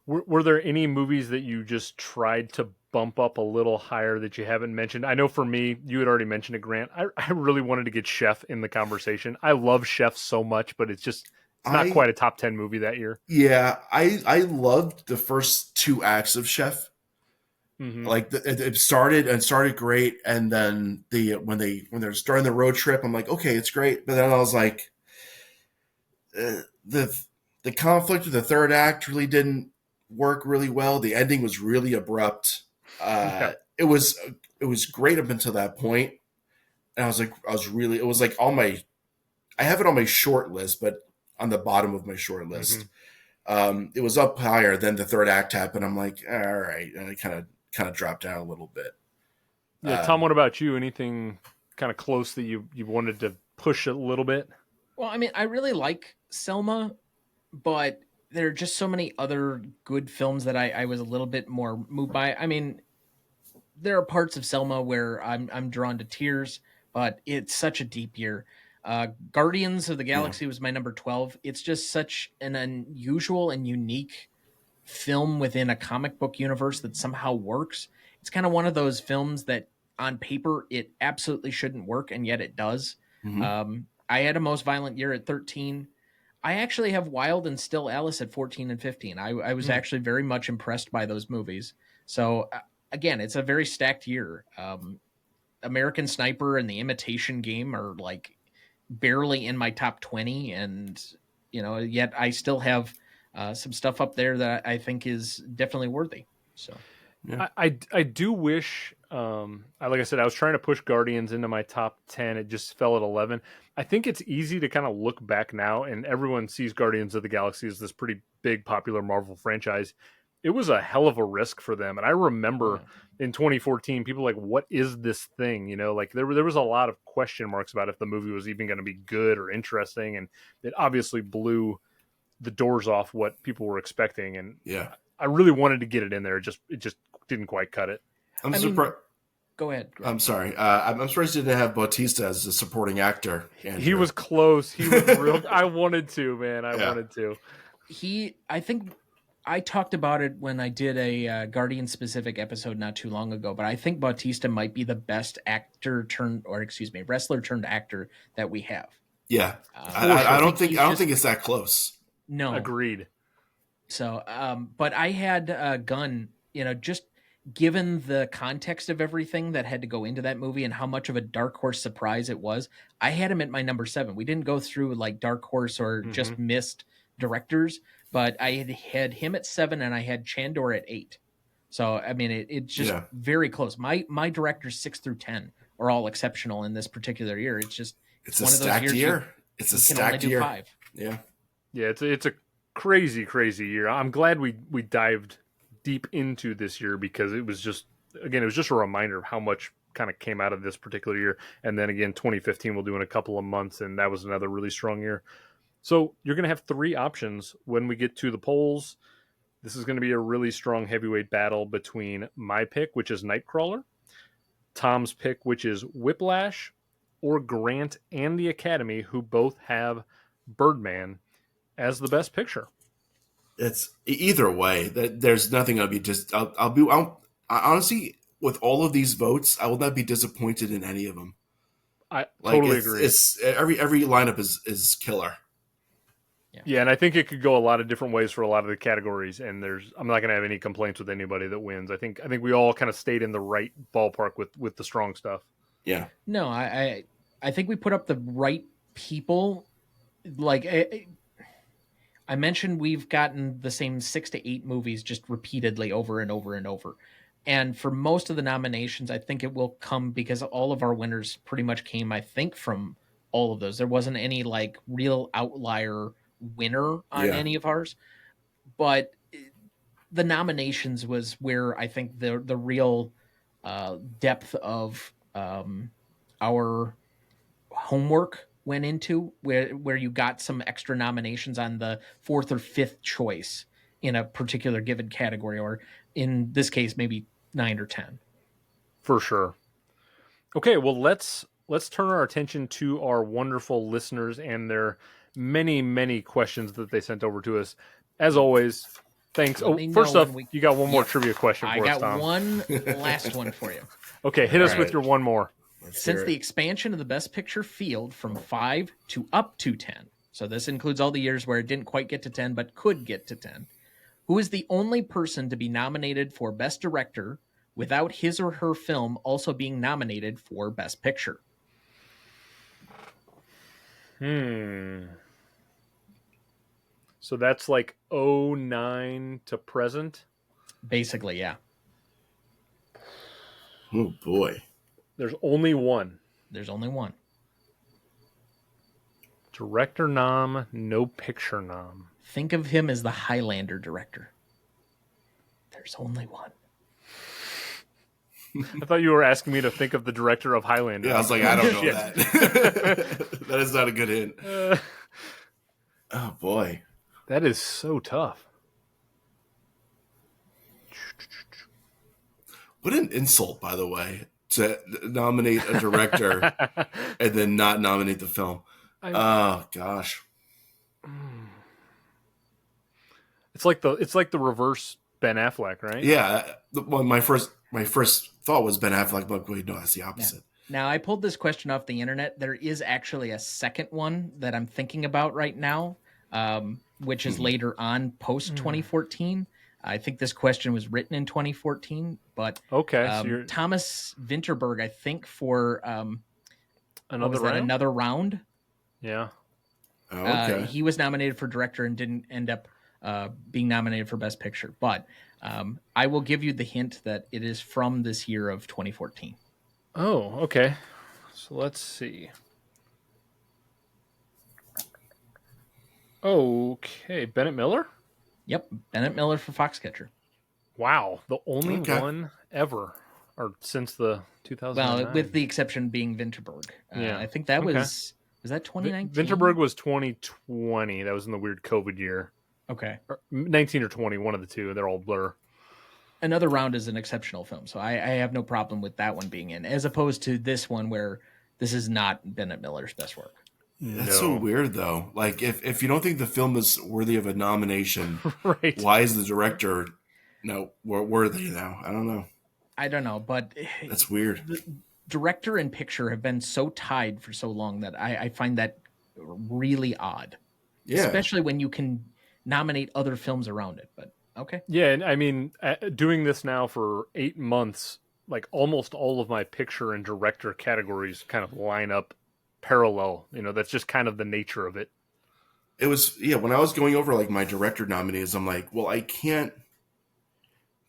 Were there any movies that you just tried to bump up a little higher that you haven't mentioned? I know for me, you had already mentioned it, Grant. I really wanted to get Chef in the conversation. I love Chef so much, but it's not quite a top 10 movie that year. Yeah, I loved the first 2 acts of Chef. Like it started great, and then when they're starting the road trip, I'm like, okay, it's great. But then I was like, the conflict with the third act really didn't work really well. The ending was really abrupt. It was great up until that point, and it was like I have it on my short list, but on the bottom of my short list. It was up higher, then the third act happened. I'm like, all right, and I kind of dropped down a little bit. Yeah, Tom, what about you? Anything kind of close that you wanted to push a little bit? Well, I mean, I really like Selma, but there are just so many other good films that I was a little bit more moved by. I mean, there are parts of Selma where I'm drawn to tears, but it's such a deep year. Guardians of the Galaxy was my number 12. It's just such an unusual and unique film within a comic book universe that somehow works. It's kind of one of those films that on paper it absolutely shouldn't work, and yet it does. I had A Most Violent Year at 13. I actually have Wild and Still Alice at 14 and 15. I was actually very much impressed by those movies. So again, it's a very stacked year. American Sniper and The Imitation Game are like barely in my top 20, and yet I still have some stuff up there that I think is definitely worthy. So I do wish Like I said, I was trying to push Guardians into my top 10. It just fell at 11. I think it's easy to kind of look back now, and everyone sees Guardians of the Galaxy as this pretty big, popular Marvel franchise. It was a hell of a risk for them. And I remember in 2014, people like, what is this thing? You know, like there was a lot of question marks about if the movie was even going to be good or interesting. And it obviously blew the doors off what people were expecting. And I really wanted to get it in there. It just didn't quite cut it. I'm surprised. Go ahead. I'm sorry. I'm surprised you didn't have Bautista as a supporting actor. Andrew. He was close. He was real. I wanted to, man. I wanted to. I think I talked about it when I did a Guardian specific episode not too long ago, but I think Bautista might be the best wrestler turned actor that we have. Yeah. I don't think it's that close. No. Agreed. So, but I had Gunn, just given the context of everything that had to go into that movie and how much of a dark horse surprise it was, I had him at my number 7. We didn't go through like dark horse or just missed directors, but I had him at 7 and I had Chandor at 8. So, I mean, it's just very close. My directors 6 through 10 are all exceptional in this particular year. It's a stacked year. It's a stacked year. 5. Yeah. Yeah. It's a crazy, crazy year. I'm glad we dived deep into this year because it was just a reminder of how much kind of came out of this particular year. And then again, 2015 we'll do in a couple of months, and that was another really strong year. So you're going to have 3 options when we get to the polls. This is going to be a really strong heavyweight battle between my pick, which is Nightcrawler, Tom's pick, which is Whiplash, or Grant and the Academy, who both have Birdman as the best picture. It's either way. There's nothing I'll be just. I'll honestly, with all of these votes, I will not be disappointed in any of them. I totally agree. It's every lineup is killer. Yeah, and I think it could go a lot of different ways for a lot of the categories. And I'm not going to have any complaints with anybody that wins. I think we all kind of stayed in the right ballpark with the strong stuff. Yeah. No, I think we put up the right people. Like I mentioned, we've gotten the same 6 to 8 movies just repeatedly over and over and over. And for most of the nominations, I think it will come because all of our winners pretty much came, I think, from all of those. There wasn't any like real outlier winner on any of ours. But the nominations was where I think the real depth of our homework went into, where you got some extra nominations on the 4th or 5th choice in a particular given category, or in this case, maybe 9 or 10. For sure. Okay, well, let's turn our attention to our wonderful listeners and their many, many questions that they sent over to us. As always, thanks. First off, you got one more trivia question for us, Tom. I got one last one for you. Okay, hit us with your one more. Since the expansion of the Best Picture field from 5 to up to 10, so this includes all the years where it didn't quite get to 10 but could get to 10, who is the only person to be nominated for Best Director without his or her film also being nominated for Best Picture? So that's like 2009 to present? Basically, yeah. Oh, boy. There's only one. There's only one. Director nom, no picture nom. Think of him as the Highlander director. There's only one. I thought you were asking me to think of the director of Highlander. Yeah, I was like, I don't know that. That is not a good hint. Oh, boy. That is so tough. What an insult, by the way, to nominate a director and then not nominate the film. Oh gosh. It's like the reverse Ben Affleck, right? Yeah. My first thought was Ben Affleck, but wait, no, that's the opposite. Yeah. Now I pulled this question off the internet. There is actually a second one that I'm thinking about right now, which is later on post 2014. I think this question was written in 2014, but okay. Thomas Vinterberg, I think, for another round. Yeah. Oh, okay. He was nominated for director and didn't end up being nominated for Best Picture. But I will give you the hint that it is from this year of 2014. Oh, okay. So let's see. Okay, Bennett Miller? Yep, Bennett Miller for Foxcatcher. Wow, the only one ever, or since the 2009. Well, with the exception being Vinterberg. Yeah. I think that was that 2019? Vinterberg was 2020. That was in the weird COVID year. Okay. Or 19 or 20, one of the two. They're all blur. Another Round is an exceptional film, so I have no problem with that one being in, as opposed to this one where this is not Bennett Miller's best work. That's so weird, though. Like, if you don't think the film is worthy of a nomination, right? Why is the director worthy now? I don't know. I don't know, but that's weird. The director and picture have been so tied for so long that I find that really odd. Yeah. Especially when you can nominate other films around it. But okay. Yeah, and I mean, doing this now for 8 months, like almost all of my picture and director categories kind of line up parallel. You know, that's just kind of the nature of it. It was, when I was going over like my director nominees, I'm like, well, I can't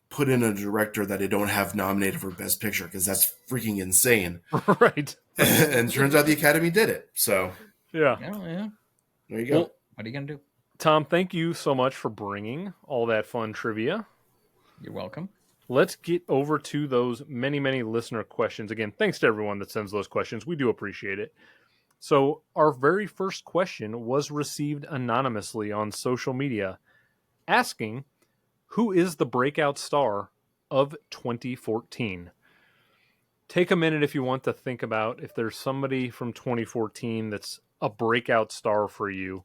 put in a director that I don't have nominated for Best Picture because that's freaking insane. Right. And turns out the Academy did it. So yeah. There you go. Well, what are you gonna do? Tom, thank you so much for bringing all that fun trivia. You're welcome. Let's get over to those many, many listener questions. Again, thanks to everyone that sends those questions. We do appreciate it. So our very first question was received anonymously on social media, asking, who is the breakout star of 2014? Take a minute if you want to think about if there's somebody from 2014 that's a breakout star for you.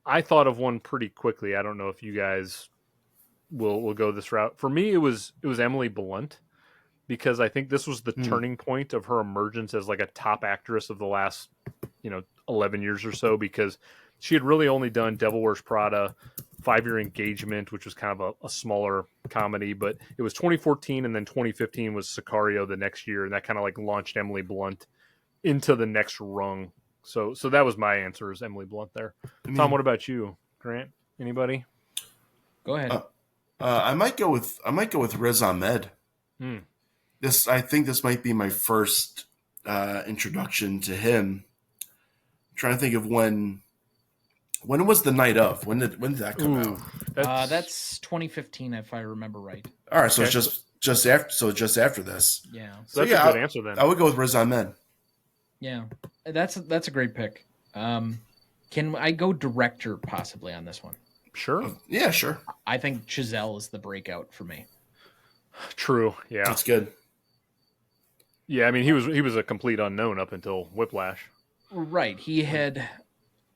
I thought of one pretty quickly. I don't know if you guys will go this route. For me, it was Emily Blunt, because I think this was the turning point of her emergence as like a top actress of the last, 11 years or so, because she had really only done Devil Wears Prada, 5-Year Engagement, which was kind of a smaller comedy, but it was 2014, and then 2015 was Sicario the next year, and that kind of like launched Emily Blunt into the next rung. So that was my answer, is Emily Blunt there. Tom, what about you? Grant? Anybody? Go ahead. I might go with Riz Ahmed. I think this might be my first introduction to him. I'm trying to think of when was The Night Of? When did that come out? That's 2015, if I remember right. All right, so it's just after this. Yeah. So that's a good answer then. I would go with Riz Ahmed. Yeah, that's a great pick. Can I go director possibly on this one? Sure. Yeah, sure. I think Chazelle is the breakout for me. True. Yeah. That's good. Yeah, I mean, he was a complete unknown up until Whiplash. Right. He had,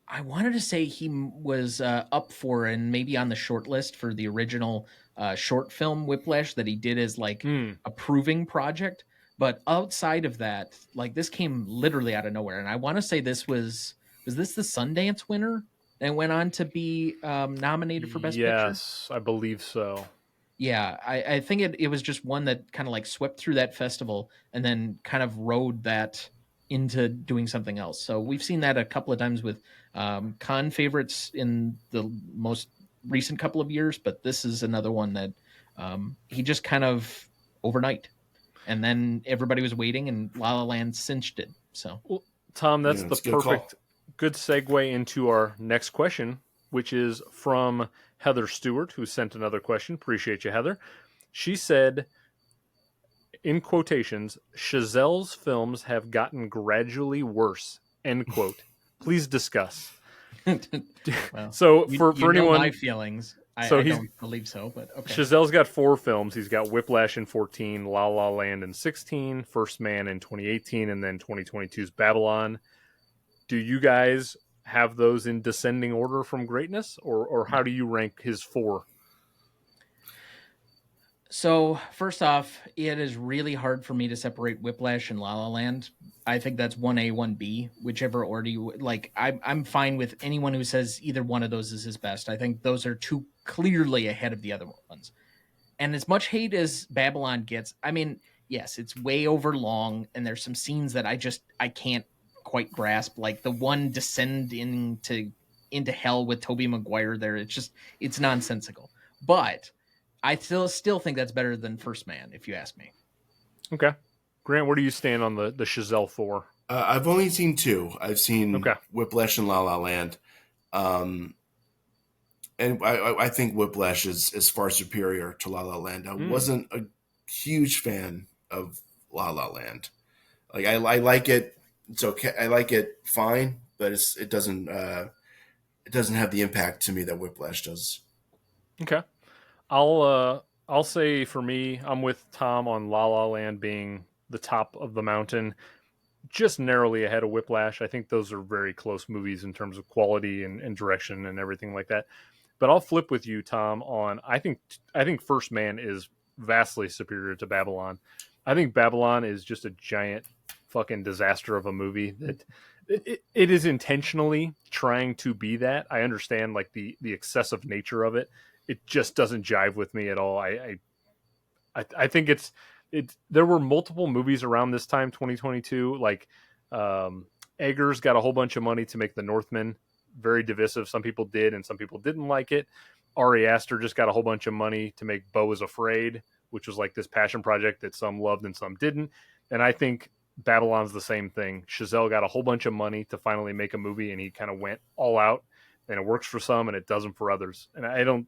I wanted to say he was up for and maybe on the short list for the original short film Whiplash that he did as like a proving project. But outside of that, like this came literally out of nowhere. And I want to say this was this the Sundance winner and went on to be nominated for Best Picture? Yes, I believe so. Yeah, I think it was just one that kind of like swept through that festival and then kind of rode that into doing something else. So we've seen that a couple of times with Cannes favorites in the most recent couple of years, but this is another one that he just kind of overnight. And then everybody was waiting and La La Land cinched it. So, well, Tom, that's the perfect good segue into our next question, which is from Heather Stewart, who sent another question. Appreciate you, Heather. She said, in quotations, Chazelle's films have gotten gradually worse, end quote. Please discuss. Well, so for anyone, know my feelings. I don't believe so, but okay. Chazelle's got 4 films. He's got Whiplash in 14, La La Land in 16, First Man in 2018, and then 2022's Babylon. Do you guys have those in descending order from greatness, or how do you rank his 4? So first off, it is really hard for me to separate Whiplash and La La Land. I think that's 1A, 1B, whichever order you like. I'm fine with anyone who says either one of those is his best. I think those are too clearly ahead of the other ones. And as much hate as Babylon gets, I mean, yes, it's way over long, and there's some scenes that I can't quite grasp, like the one descending into hell with Tobey Maguire there. It's nonsensical. But I still think that's better than First Man, if you ask me. Okay. Grant, where do you stand on the Chazelle 4? I've only seen two. I've seen Okay. Whiplash and La La Land. And I think Whiplash is far superior to La La Land. I wasn't a huge fan of La La Land. Like I like it. It's okay. I like it fine, but it doesn't have the impact to me that Whiplash does. Okay. I'll say for me, I'm with Tom on La La Land being the top of the mountain, just narrowly ahead of Whiplash. I think those are very close movies in terms of quality and direction and everything like that. But I'll flip with you, Tom, on I think First Man is vastly superior to Babylon. I think Babylon is just a giant fucking disaster of a movie that it is intentionally trying to be that. I understand like the excessive nature of it. It just doesn't jive with me at all. I think it's there were multiple movies around this time, 2022. Like Eggers got a whole bunch of money to make The Northman. Very divisive. Some people did, and some people didn't like it. Ari Aster just got a whole bunch of money to make Beau is Afraid, which was like this passion project that some loved and some didn't. And I think Babylon's the same thing. Chazelle got a whole bunch of money to finally make a movie, and he kind of went all out. And it works for some, and it doesn't for others. And I don't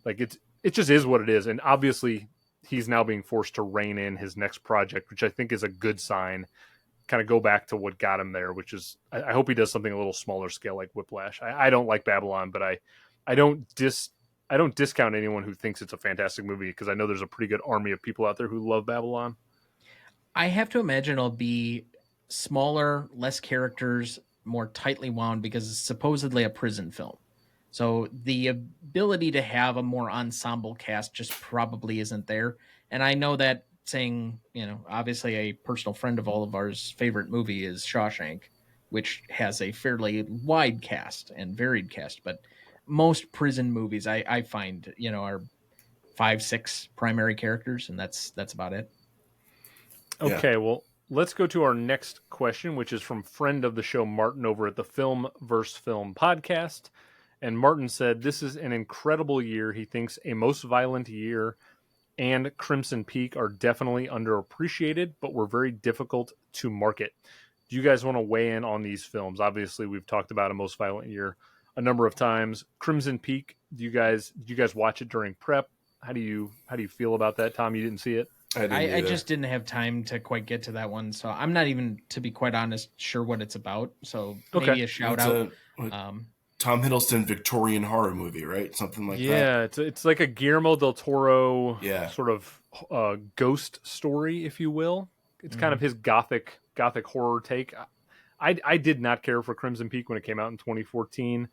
like it. It just is what it is. And obviously, he's now being forced to rein in his next project, which I think is a good sign. Kind of go back to what got him there, which is I hope he does something a little smaller scale like Whiplash. I don't like Babylon, but I don't discount anyone who thinks it's a fantastic movie, because I know there's a pretty good army of people out there who love Babylon. I have to imagine it'll be smaller, less characters, more tightly wound, because it's supposedly a prison film. So the ability to have a more ensemble cast just probably isn't there. And I know that saying, obviously a personal friend of all of ours favorite movie is Shawshank, which has a fairly wide cast and varied cast. But most prison movies I find, are 5-6 primary characters, and that's about it. Okay, well, let's go to our next question, which is from friend of the show, Martin, over at the Film vs. Film podcast. And Martin said, this is an incredible year. He thinks A Most Violent Year and Crimson Peak are definitely underappreciated, but were very difficult to market. Do you guys want to weigh in on these films? Obviously, we've talked about A Most Violent Year a number of times. Crimson Peak, did you guys watch it during prep? How do you feel about that, Tom? You didn't see it? I just didn't have time to quite get to that one, so I'm not even, to be quite honest, sure what it's about. So maybe a shout out. Tom Hiddleston Victorian horror movie, right? Something like that. Yeah, it's like a Guillermo del Toro sort of ghost story, if you will. It's kind of his gothic horror take. I did not care for Crimson Peak when it came out in 2014,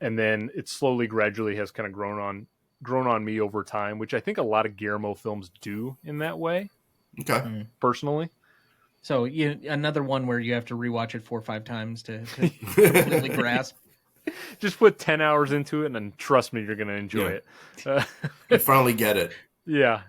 and then it slowly, gradually has kind of grown on me over time, which I think a lot of Guillermo films do in that way. Okay, personally. So another one where you have to rewatch it 4 or 5 times to completely grasp. Just put 10 hours into it, and then trust me, you're going to enjoy it. You finally get it. Yeah.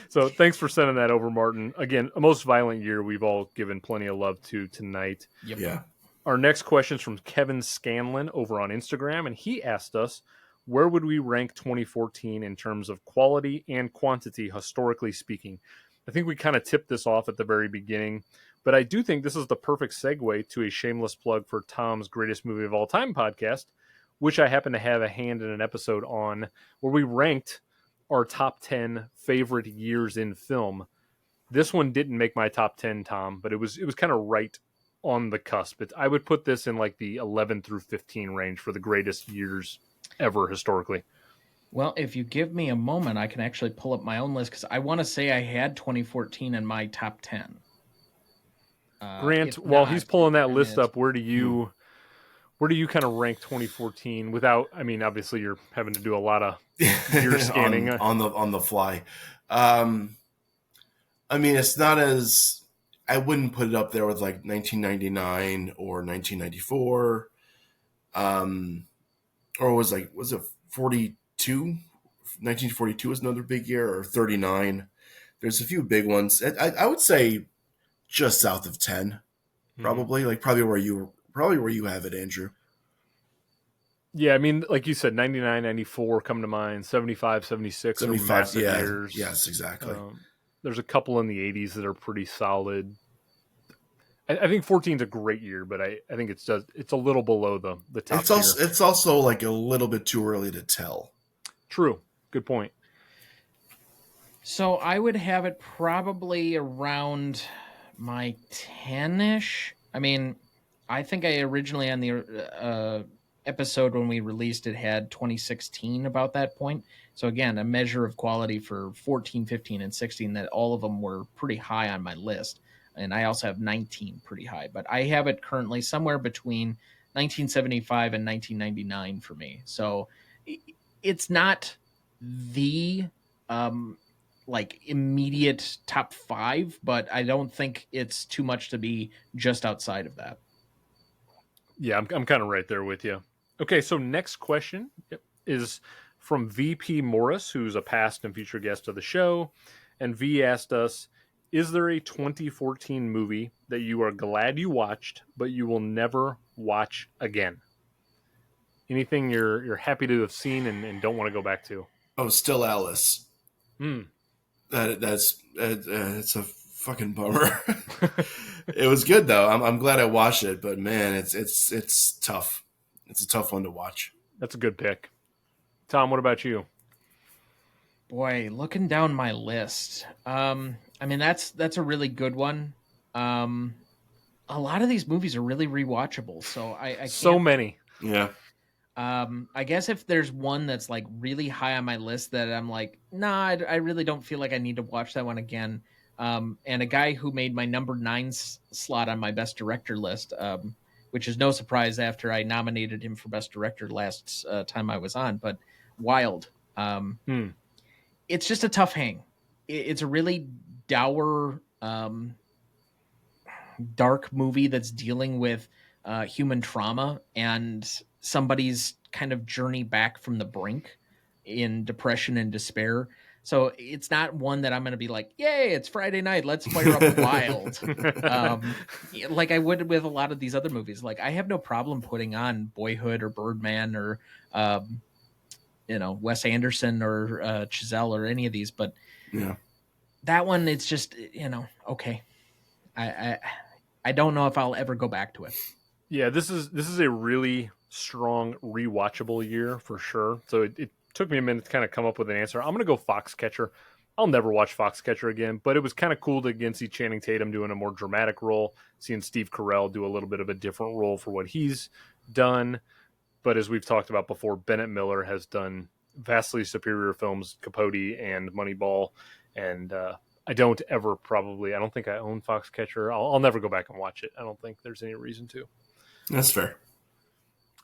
So thanks for sending that over, Martin. Again, A Most Violent Year we've all given plenty of love to tonight. Yep. Yeah. Our next question is from Kevin Scanlon over on Instagram, and he asked us, where would we rank 2014 in terms of quality and quantity, historically speaking? I think we kind of tipped this off at the very beginning, but I do think this is the perfect segue to a shameless plug for Tom's Greatest Movie of All Time podcast, which I happen to have a hand in an episode on, where we ranked our top 10 favorite years in film. This one didn't make my top 10, Tom, but it was kind of right on the cusp. I would put this in like the 11 through 15 range for the greatest years ever historically. Well, if you give me a moment, I can actually pull up my own list, because I want to say I had 2014 in my top 10. Grant, while he's pulling that list up, where do you kind of rank 2014 without, I mean, obviously you're having to do a lot of year scanning on the fly. I mean, it's not as, I wouldn't put it up there with like 1999 or 1994. Or was it 42? 1942 was another big year, or 39. There's a few big ones. I would say just south of 10, probably. Like probably where you have it, Andrew. Yeah, I mean, like you said, 99, 94 come to mind. 75, 76 are 75, massive yeah, years. yes, exactly. There's a couple in the 80s that are pretty solid. I think 14 is a great year, but I think it's a little below the top tier. It's also like a little bit too early to tell. True. Good point. So I would have it probably around my 10-ish. I mean, I think I originally on the episode when we released it had 2016 about that point. So again, a measure of quality for 14, 15, and 16 that all of them were pretty high on my list. And I also have 19 pretty high, but I have it currently somewhere between 1975 and 1999 for me. So it's not the like immediate top 5, but I don't think it's too much to be just outside of that. Yeah, I'm kind of right there with you. Okay, so next question is from VP Morris, who's a past and future guest of the show. And V asked us, is there a 2014 movie that you are glad you watched, but you will never watch again? Anything you're happy to have seen and don't want to go back to? Oh, Still Alice. Hmm. That's it's a fucking bummer. It was good though. I'm glad I watched it, but man, it's tough. It's a tough one to watch. That's a good pick. Tom, what about you? Boy, looking down my list, I mean that's a really good one. A lot of these movies are really rewatchable, so I can't, so many. Yeah. I guess if there's one that's like really high on my list that I'm like, nah, I really don't feel like I need to watch that one again. And a guy who made my number 9 slot on my best director list, which is no surprise after I nominated him for best director last time I was on, but Wild. It's just a tough hang. It's a really dour, dark movie that's dealing with human trauma and somebody's kind of journey back from the brink in depression and despair. So it's not one that I'm going to be like, yay, it's Friday night, let's fire up Wild. Like I would with a lot of these other movies. Like I have no problem putting on Boyhood or Birdman or, Wes Anderson or Chazelle or any of these. But yeah, that one, it's just, okay. I don't know if I'll ever go back to it. Yeah, this is a really strong rewatchable year for sure. So it took me a minute to kind of come up with an answer. I'm going to go Foxcatcher. I'll never watch Foxcatcher again, but it was kind of cool to again see Channing Tatum doing a more dramatic role, seeing Steve Carell do a little bit of a different role for what he's done. But as we've talked about before, Bennett Miller has done vastly superior films, Capote and Moneyball, and I don't think I own Foxcatcher. I'll never go back and watch it. I don't think there's any reason to. That's fair.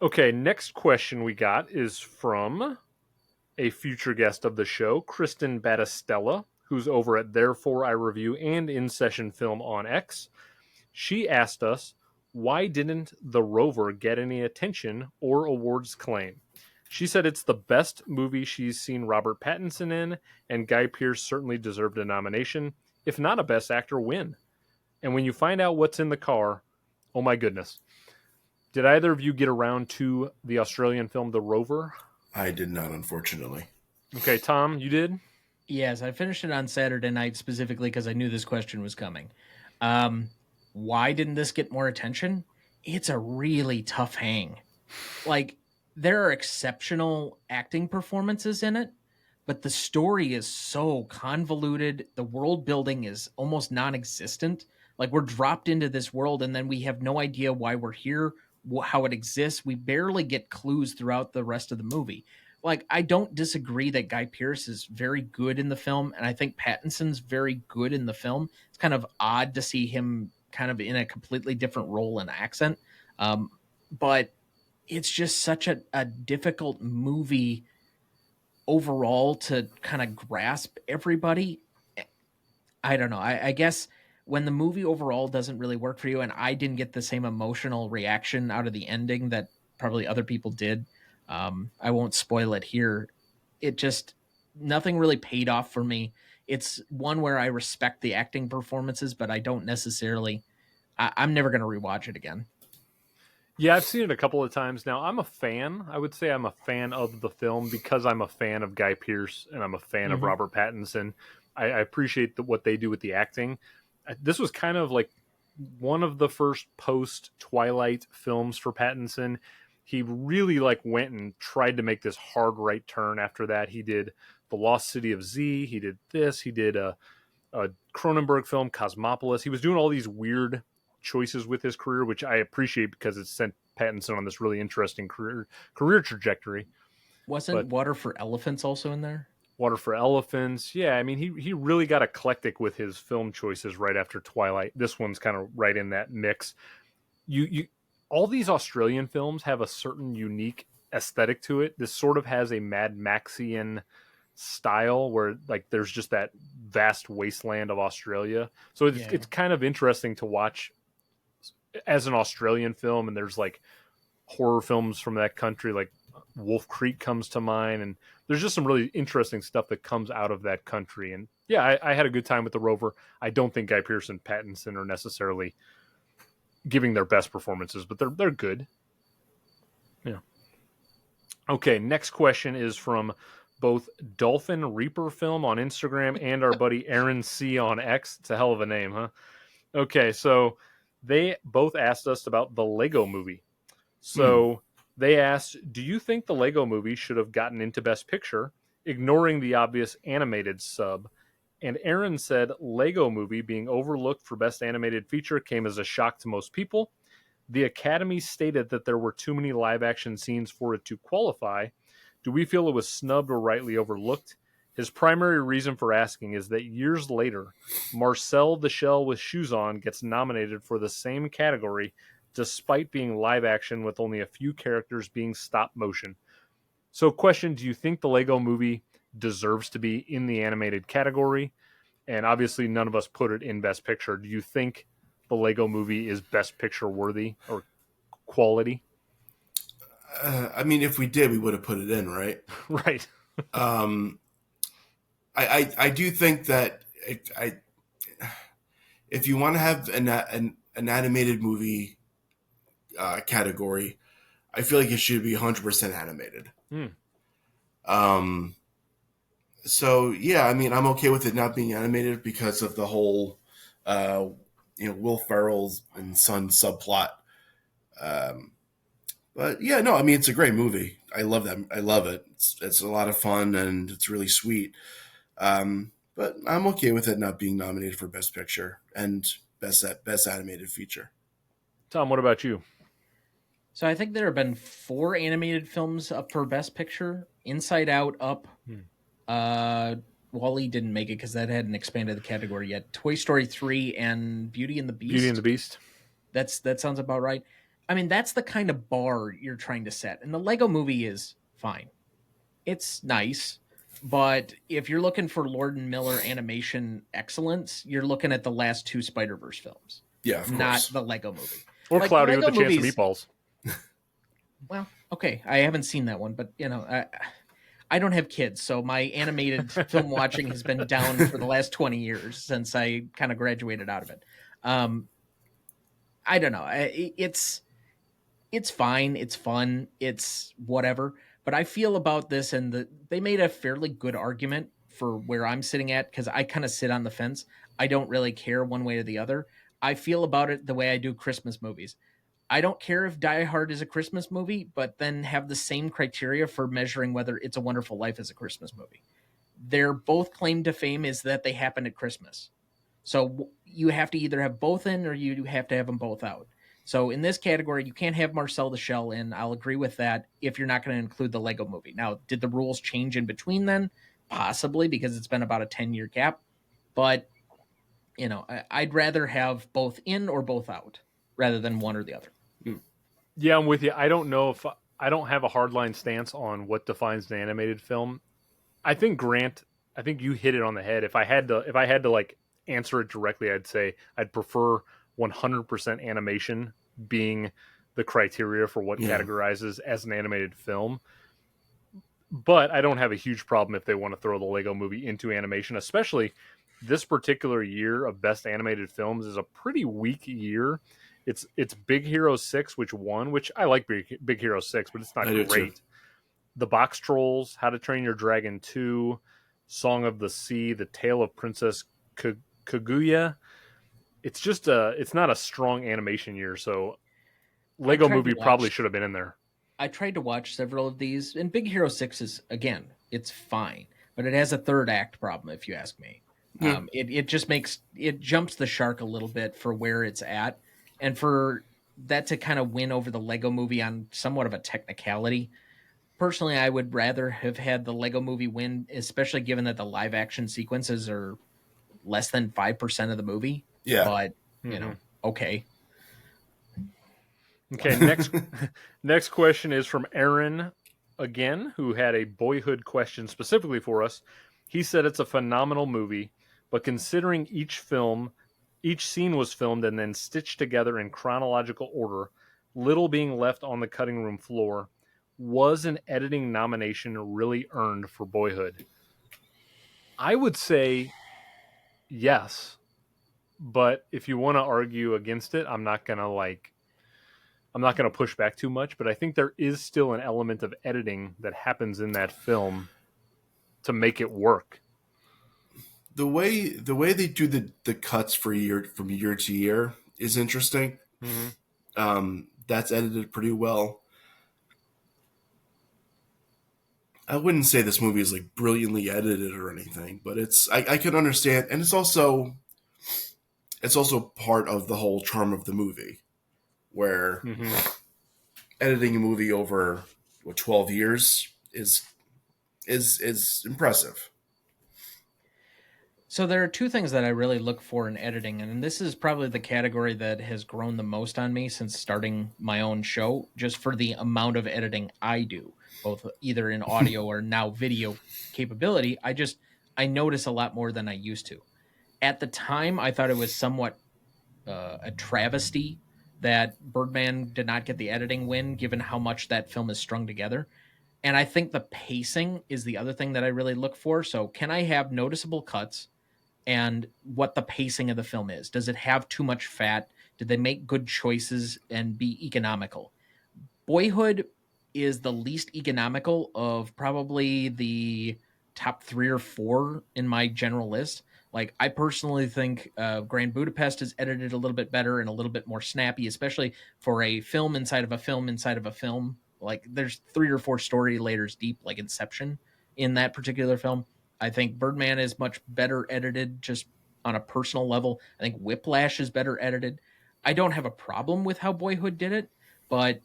Okay, next question we got is from a future guest of the show, Kristen Battistella, who's over at Therefore I Review and In Session Film on X. She asked us, why didn't The Rover get any attention or awards claim? She said it's the best movie she's seen Robert Pattinson in, and Guy Pearce certainly deserved a nomination, if not a Best Actor win. And when you find out what's in the car, oh my goodness. Did either of you get around to the Australian film The Rover? I did not, unfortunately. Okay, Tom, you did? Yes, I finished it on Saturday night specifically because I knew this question was coming. Why didn't this get more attention? It's a really tough hang. Like, there are exceptional acting performances in it, but the story is so convoluted. The world building is almost non-existent. Like, we're dropped into this world and then we have no idea why we're here, how it exists. We barely get clues throughout the rest of the movie. Like, I don't disagree that Guy Pearce is very good in the film, and I think Pattinson's very good in the film. It's kind of odd to see him kind of in a completely different role and accent. But it's just such a difficult movie overall to kind of grasp everybody. I don't know. I guess when the movie overall doesn't really work for you, and I didn't get the same emotional reaction out of the ending that probably other people did, I won't spoil it here. It just, nothing really paid off for me. It's one where I respect the acting performances, but I don't necessarily, I'm never going to rewatch it again. Yeah, I've seen it a couple of times now. I'm a fan. I would say I'm a fan of the film because I'm a fan of Guy Pearce and I'm a fan of Mm-hmm. Robert Pattinson. I appreciate what they do with the acting. This was kind of like one of the first post Twilight films for Pattinson. He really like went and tried to make this hard right turn. After that, he did The Lost City of Z. He did this. He did a Cronenberg film, Cosmopolis. He was doing all these weird choices with his career, which I appreciate because it sent Pattinson on this really interesting career trajectory. Wasn't But Water for Elephants also in there? Water for Elephants, yeah, I mean he really got eclectic with his film choices right after Twilight. This one's kind of right in that mix. You all these Australian films have a certain unique aesthetic to it. This sort of has a Mad Maxian style where like there's just that vast wasteland of Australia. So it's kind of interesting to watch as an Australian film, and there's like horror films from that country, like Wolf Creek comes to mind, and there's just some really interesting stuff that comes out of that country. And yeah, I had a good time with The Rover. I don't think Guy Pearce and Pattinson are necessarily giving their best performances, but they're good. Yeah. Okay, next question is from both Dolphin Reaper Film on Instagram and our buddy Aaron C on X. It's a hell of a name, huh? Okay, so they both asked us about the Lego Movie. So they asked, do you think the Lego Movie should have gotten into Best Picture, ignoring the obvious animated sub? And Aaron said Lego Movie being overlooked for Best Animated Feature came as a shock to most people. The Academy stated that there were too many live action scenes for it to qualify. Do we feel it was snubbed or rightly overlooked? His primary reason for asking is that years later, Marcel the Shell with Shoes On gets nominated for the same category despite being live action with only a few characters being stop motion. So question, do you think the Lego Movie deserves to be in the animated category? And obviously none of us put it in Best Picture. Do you think the Lego Movie is Best Picture worthy or quality? I mean, if we did, we would have put it in, right? Right. I do think that if you want to have an animated movie category, I feel like it should be 100% animated. So yeah, I mean, I'm okay with it not being animated because of the whole, Will Ferrell's and son subplot. But yeah, no, I mean, it's a great movie. I love that. I love it. It's a lot of fun and it's really sweet. But I'm okay with it not being nominated for Best Picture and Best Animated Feature. Tom, what about you? So I think there have been 4 animated films up for Best Picture. Inside Out, Up. Wall-E didn't make it because that hadn't expanded the category yet. Toy Story 3 and Beauty and the Beast. Beauty and the Beast. That sounds about right. I mean, that's the kind of bar you're trying to set. And the Lego Movie is fine. It's nice. But if you're looking for Lord and Miller animation excellence, you're looking at the last 2 Spider-Verse films. Yeah, of not course. the Lego Movie. Or like, Cloudy with Lego a Chance of movies, Meatballs. Well, okay. I haven't seen that one, but, I don't have kids, so my animated film watching has been down for the last 20 years since I kind of graduated out of it. I don't know. It's fine. It's fun. It's whatever. But I feel about this, and they made a fairly good argument for where I'm sitting at, because I kind of sit on the fence. I don't really care one way or the other. I feel about it the way I do Christmas movies. I don't care if Die Hard is a Christmas movie, but then have the same criteria for measuring whether It's a Wonderful Life is a Christmas movie. Their both claim to fame is that they happen at Christmas. So you have to either have both in or you have to have them both out. So in this category, you can't have Marcel the Shell in. I'll agree with that if you're not going to include the Lego Movie. Now, did the rules change in between then? Possibly, because it's been about a 10-year gap. But, I'd rather have both in or both out rather than one or the other. Yeah, I'm with you. I don't know if I don't have a hardline stance on what defines an animated film. I think Grant, you hit it on the head. If I had to like answer it directly, I'd say I'd prefer 100% animation being the criteria for what categorizes as an animated film. But I don't have a huge problem if they want to throw the Lego Movie into animation, especially this particular year of Best Animated Films is a pretty weak year. It's Big Hero 6, which won, which I like Big Hero 6, but it's not I do great. too. The Box Trolls, How to Train Your Dragon 2, Song of the Sea, The Tale of Princess Kaguya. It's just it's not a strong animation year, so Lego Movie probably should have been in there. I tried to watch several of these, and Big Hero 6 is, again, it's fine, but it has a third act problem, if you ask me. Yeah. It just it jumps the shark a little bit for where it's at, and for that to kind of win over the Lego Movie on somewhat of a technicality. Personally, I would rather have had the Lego Movie win, especially given that the live action sequences are less than 5% of the movie. Yeah. But, you know, okay. Okay, next question is from Aaron again, who had a Boyhood question specifically for us. He said it's a phenomenal movie, but considering each scene was filmed and then stitched together in chronological order, little being left on the cutting room floor, was an editing nomination really earned for Boyhood? I would say yes, but if you want to argue against it, I'm not gonna push back too much, but I think there is still an element of editing that happens in that film to make it work. The way they do the cuts from year to year is interesting. That's edited pretty well. I wouldn't say this movie is like brilliantly edited or anything, but I can understand, and it's also part of the whole charm of the movie, where editing a movie over 12 years is impressive. So there are two things that I really look for in editing, and this is probably the category that has grown the most on me since starting my own show, just for the amount of editing I do, both either in audio or now video capability. I notice a lot more than I used to. At the time, I thought it was somewhat a travesty that Birdman did not get the editing win, given how much that film is strung together. And I think the pacing is the other thing that I really look for. So can I have noticeable cuts? And what the pacing of the film is. Does it have too much fat? Did they make good choices and be economical? Boyhood is the least economical of probably the top 3 or 4 in my general list. Like, I personally think Grand Budapest is edited a little bit better and a little bit more snappy, especially for a film inside of a film inside of a film. Like, there's 3 or 4 story layers deep, like Inception, in that particular film. I think Birdman is much better edited just on a personal level. I think Whiplash is better edited. I don't have a problem with how Boyhood did it, but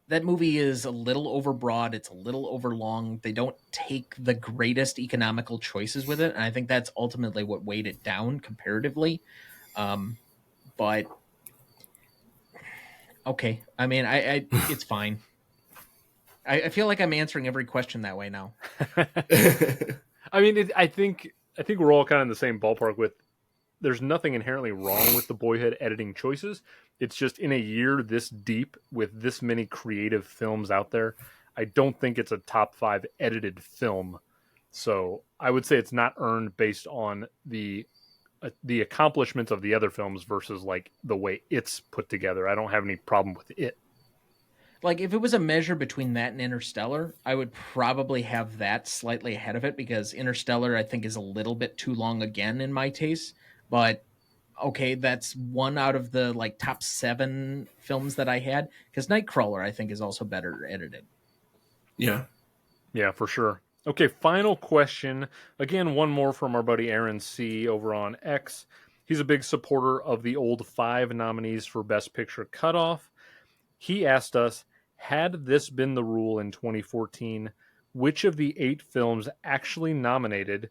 that movie is a little overbroad. It's a little overlong. They don't take the greatest economical choices with it, and I think that's ultimately what weighed it down comparatively. But okay, I mean, I it's fine. I feel like I'm answering every question that way now. I mean, I think we're all kind of in the same ballpark with there's nothing inherently wrong with the Boyhood editing choices. It's just in a year this deep with this many creative films out there, I don't think it's a top 5 edited film. So I would say it's not earned based on the accomplishments of the other films versus like the way it's put together. I don't have any problem with it. Like, if it was a measure between that and Interstellar, I would probably have that slightly ahead of it, because Interstellar, I think, is a little bit too long again in my taste. But okay, that's one out of the like top 7 films that I had, because Nightcrawler, I think, is also better edited. Yeah, for sure. Okay, final question. Again, one more from our buddy Aaron C. over on X. He's a big supporter of the old 5 nominees for Best Picture cutoff. He asked us, had this been the rule in 2014, which of the 8 films actually nominated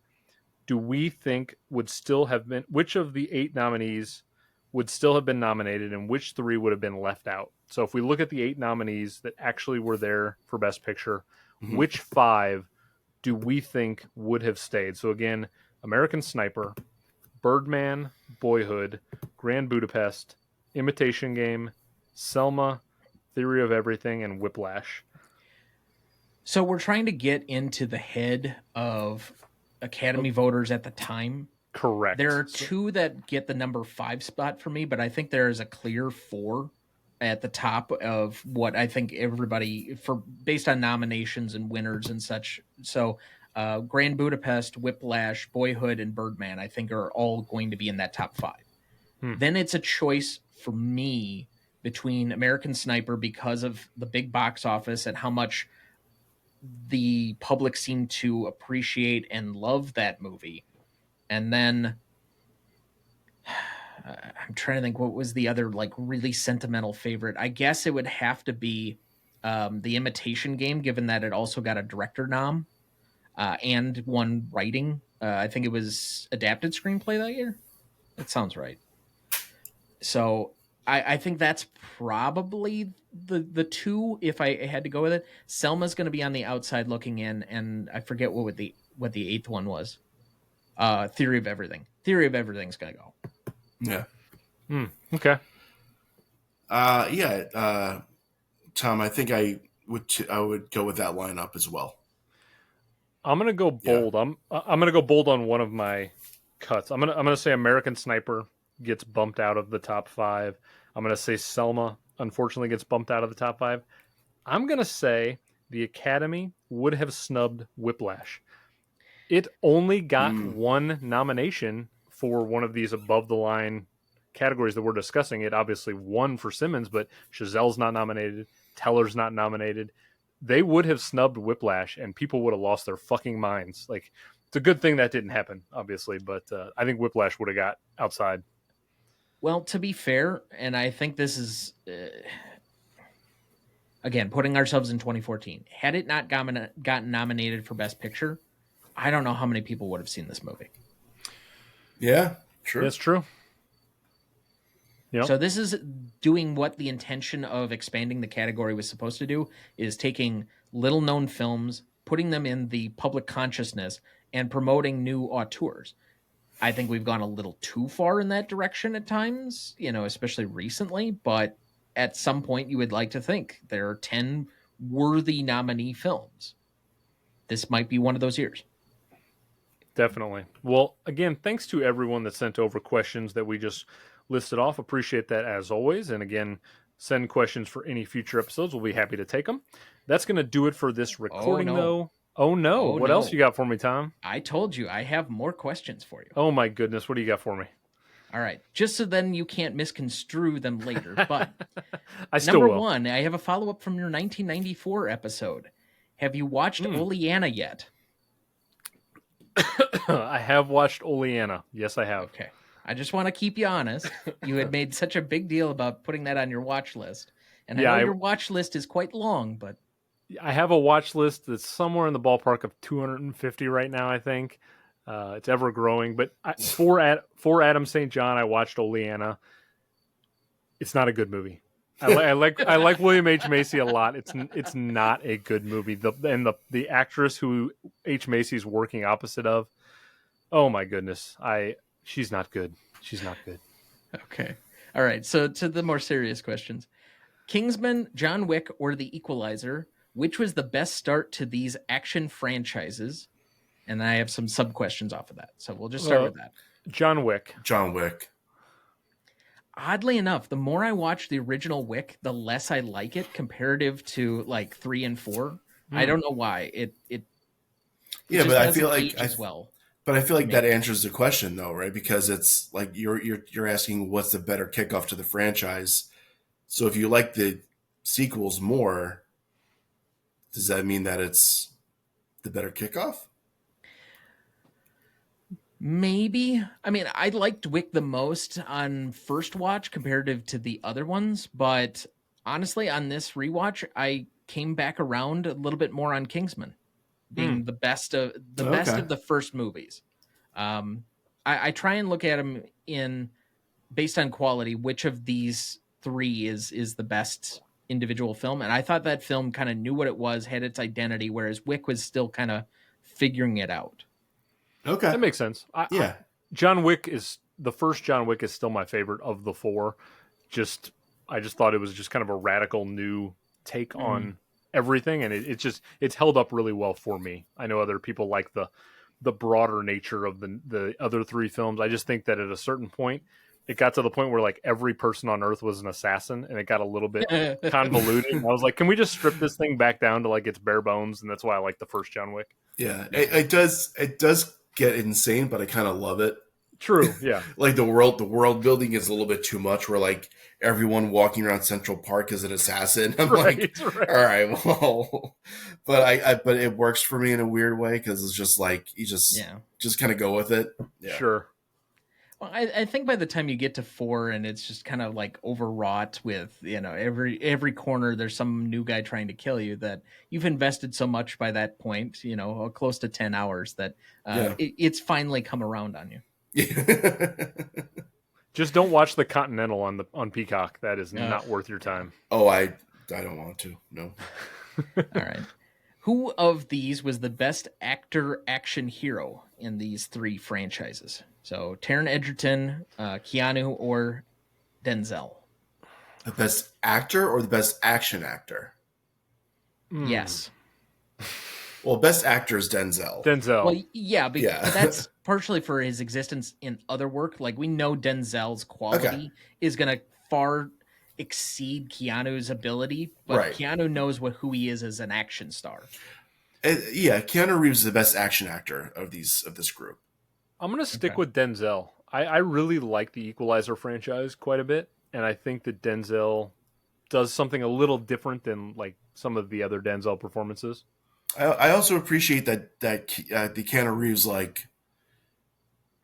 do we think would still have been, which of the 8 nominees would still have been nominated and which 3 would have been left out? So if we look at the 8 nominees that actually were there for Best Picture, which 5 do we think would have stayed? So again, American Sniper, Birdman, Boyhood, Grand Budapest, Imitation Game, Selma, Theory of Everything, and Whiplash. So we're trying to get into the head of Academy voters at the time. Correct. There are two that get the number 5 spot for me, but I think there is a clear 4 at the top of what I think everybody, for based on nominations and winners and such. So Grand Budapest, Whiplash, Boyhood, and Birdman, I think are all going to be in that top 5. Then it's a choice for me between American Sniper because of the big box office and how much the public seemed to appreciate and love that movie. And then I'm trying to think what was the other like really sentimental favorite. I guess it would have to be The Imitation Game, given that it also got a director nom and won writing. I think it was adapted screenplay that year. That sounds right. So I think that's probably the two if I had to go with it. Selma's going to be on the outside looking in, and I forget what the 8th one was. Theory of Everything. Theory of Everything's going to go. Yeah. Okay. Tom, I think I would go with that lineup as well. I'm gonna go bold. Yeah. I'm gonna go bold on one of my cuts. I'm gonna say American Sniper gets bumped out of the top 5. I'm gonna say Selma unfortunately gets bumped out of the top 5. I'm gonna say the Academy would have snubbed Whiplash. It only got one nomination for one of these above the line categories that we're discussing. It obviously won for Simmons, but Chazelle's not nominated. Teller's not nominated. They would have snubbed Whiplash, and people would have lost their fucking minds. Like, it's a good thing that didn't happen, obviously, but I think Whiplash would have got outside. Well, to be fair, and I think this is, again, putting ourselves in 2014. Had it not gotten nominated for Best Picture, I don't know how many people would have seen this movie. Yeah, true. That's true. Yep. So this is doing what the intention of expanding the category was supposed to do, is taking little-known films, putting them in the public consciousness, and promoting new auteurs. I think we've gone a little too far in that direction at times, especially recently, but at some point you would like to think there are 10 worthy nominee films. This might be one of those years. Definitely. Well, again, thanks to everyone that sent over questions that we just listed off. Appreciate that as always. And again, send questions for any future episodes. We'll be happy to take them. That's going to do it for this recording, though. Oh, no. What else you got for me, Tom? I told you I have more questions for you. Oh, my goodness. What do you got for me? All right. Just so then you can't misconstrue them later. But I still will. Number 1, I have a follow-up from your 1994 episode. Have you watched Oleana yet? I have watched Oleana. Yes, I have. Okay. I just want to keep you honest. You had made such a big deal about putting that on your watch list. And I know your watch list is quite long, but... I have a watch list that's somewhere in the ballpark of 250 right now, I think. It's ever growing. But for Adam St. John, I watched Oleana. It's not a good movie. I like William H. Macy a lot. It's not a good movie. The actress who H. Macy's working opposite of, oh my goodness, she's not good. She's not good. Okay, all right. So to the more serious questions, Kingsman, John Wick, or The Equalizer, which was the best start to these action franchises? And I have some sub questions off of that. So we'll just start with that. John Wick. Oddly enough, the more I watch the original Wick, the less I like it comparative to like 3 and 4. I don't know why. It yeah, but I feel like But I feel like that answers the question though, right? Because it's like you're asking what's the better kickoff to the franchise. So if you like the sequels more, does that mean that it's the better kickoff? Maybe. I mean, I liked Wick the most on first watch comparative to the other ones, but honestly, on this rewatch, I came back around a little bit more on Kingsman being the best of the first movies. I try and look at them based on quality, which of these 3 is the best individual film, and I thought that film kind of knew what it was, had its identity, whereas Wick was still kind of figuring it out. Okay, that makes sense. John Wick the first John Wick is still my favorite of the 4. I just thought it was just kind of a radical new take on everything, and it's held up really well for me. I know other people like the the broader nature of the other three films. I just think that at a certain point, it got to the point where like every person on Earth was an assassin, and it got a little bit convoluted. And I was like, can we just strip this thing back down to like its bare bones? And that's why I like the first John Wick. Yeah, it does get insane, but I kind of love it. True, yeah. Like the world building is a little bit too much. Where like everyone walking around Central Park is an assassin. I'm like, all right, well, but it works for me in a weird way because it's just like you just kind of go with it. Yeah. Sure. Well, I think by the time you get to 4 and it's just kind of like overwrought with, every corner there's some new guy trying to kill you, that you've invested so much by that point, close to 10 hours that it's finally come around on you. Yeah. Just don't watch The Continental on Peacock. That is not worth your time. Oh, I don't want to. No. All right. Who of these was the best actor action hero in these 3 franchises? So Taron Egerton, Keanu, or Denzel? The best actor or the best action actor? Yes. Well, best actor is Denzel. Well, yeah, because that's partially for his existence in other work. Like, we know Denzel's quality is going to far exceed Keanu's ability, but Keanu knows who he is as an action star. Keanu Reeves is the best action actor of this group. I'm going to stick with Denzel. I really like the Equalizer franchise quite a bit, and I think that Denzel does something a little different than like some of the other Denzel performances. I also appreciate that the Keanu Reeves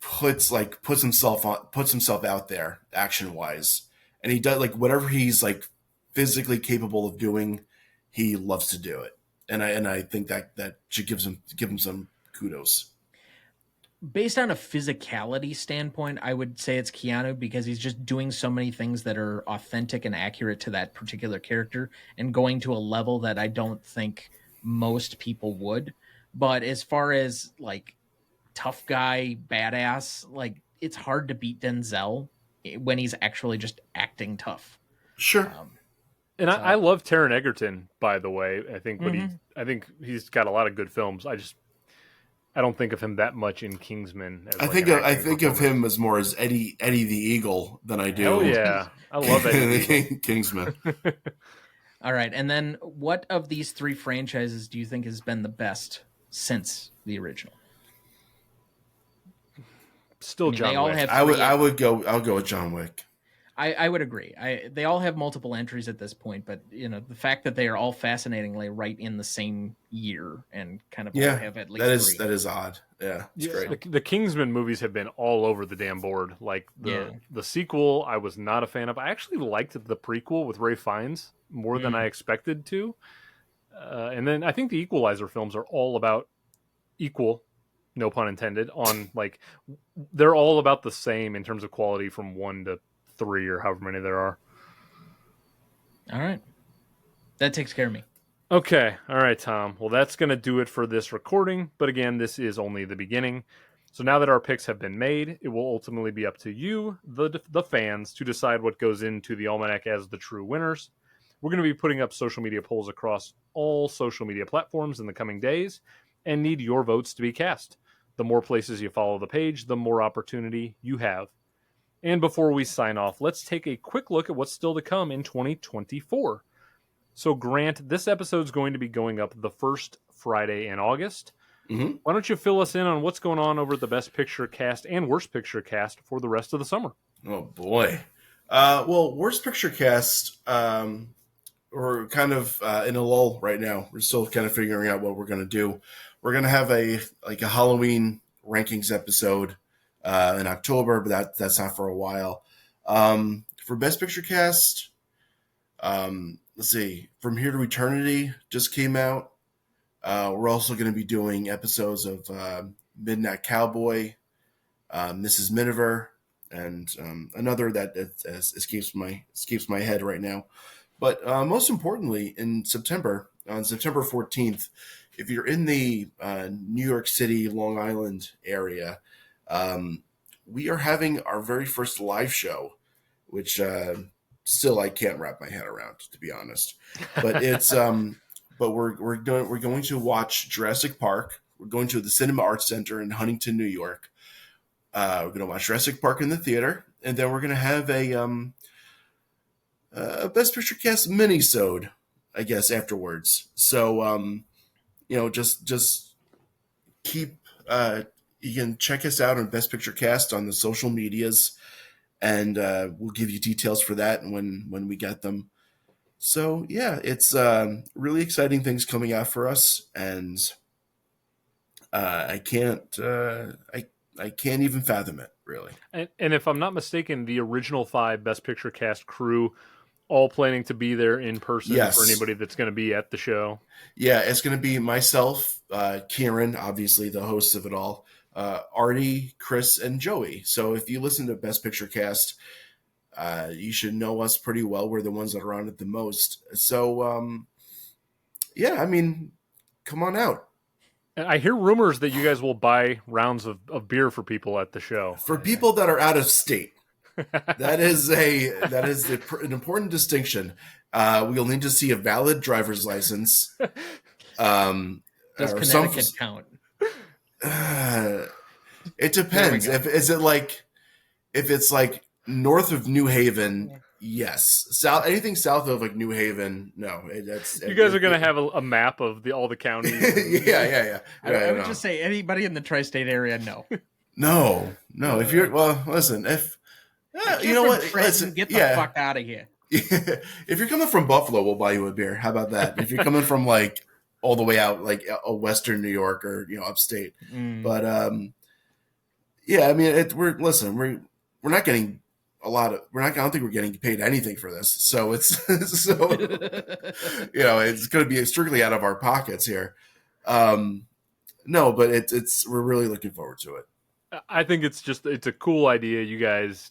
puts himself out there action wise, and he does like whatever he's like physically capable of doing, he loves to do it, and I think that should give him some kudos. Based on a physicality standpoint, I would say it's Keanu because he's just doing so many things that are authentic and accurate to that particular character and going to a level that I don't think most people would. But as far as like tough guy, badass, like it's hard to beat Denzel when he's actually just acting tough. Sure. I love Taron Egerton, by the way. I think I think he's got a lot of good films. I don't think of him that much in Kingsman. I think of him as more as Eddie the Eagle than I do. Oh yeah, I love Eddie Kingsman. All right, and then what of these 3 franchises do you think has been the best since the original? Still, John Wick. I'll go with John Wick. I would agree. They all have multiple entries at this point, but the fact that they are all fascinatingly right in the same year and kind of have at least 3. That is odd. Yeah, it's great. The Kingsman movies have been all over the damn board. Like the sequel, I was not a fan of. I actually liked the prequel with Ralph Fiennes more than I expected to. And then I think the Equalizer films are all about equal, no pun intended, on like they're all about the same in terms of quality from 1 to 3 or however many there are. All right. That takes care of me. Okay. All right, Tom. Well, that's going to do it for this recording. But again, this is only the beginning. So now that our picks have been made, it will ultimately be up to you, the fans, to decide what goes into the Almanac as the true winners. We're going to be putting up social media polls across all social media platforms in the coming days and need your votes to be cast. The more places you follow the page, the more opportunity you have. And before we sign off, let's take a quick look at what's still to come in 2024. So, Grant, this episode's going to be going up the first Friday in August. Mm-hmm. Why don't you fill us in on what's going on over the Best Picture cast and Worst Picture cast for the rest of the summer? Oh, boy. Well, Worst Picture cast, we're kind of in a lull right now. We're still kind of figuring out what we're going to do. We're going to have a Halloween rankings episode in October, but that's not for a while. For Best Picture cast, let's see, From Here to Eternity just came out. We're also going to be doing episodes of Midnight Cowboy, Mrs. Miniver, and another that escapes my head right now. But most importantly, in September, on September 14th, if you're in the New York City, Long Island area, we are having our very first live show, which still I can't wrap my head around, to be honest. But it's but we're going to watch Jurassic Park We're going to the Cinema Arts Center in Huntington, New York. We're going to watch Jurassic Park in the theater, and then we're going to have a Best Picture cast mini-sode, I guess, afterwards. So, just keep. You can check us out on Best Picture Cast on the social medias, and we'll give you details for that when we get them. So yeah, it's really exciting things coming out for us, and I can't even fathom it, really. And if I'm not mistaken, the original 5 Best Picture cast crew all planning to be there in person for anybody that's going to be at the show. Yeah, it's going to be myself, Kieran, obviously the host of it all, Artie, Chris, and Joey. So if you listen to Best Picture cast, you should know us pretty well. We're the ones that are on it the most. So, yeah, I mean, come on out. And I hear rumors that you guys will buy rounds of beer for people at the show. For people that are out of state, that is an important distinction. We'll need to see a valid driver's license. Does Connecticut count? It depends. If it's like north of New Haven, yes. Anything south of like New Haven, no. You guys are gonna have a map of all the counties. Yeah. I would just say anybody in the tri-state area, no. No. If you're listen, you know what? Listen, get the fuck out of here. If you're coming from Buffalo, we'll buy you a beer. How about that? If you're coming from like all the way out, like Western New York or upstate, but yeah, I mean, we're not getting I don't think we're getting paid anything for this, so it's it's going to be strictly out of our pockets here. No, but we're really looking forward to it. I think it's a cool idea. You guys,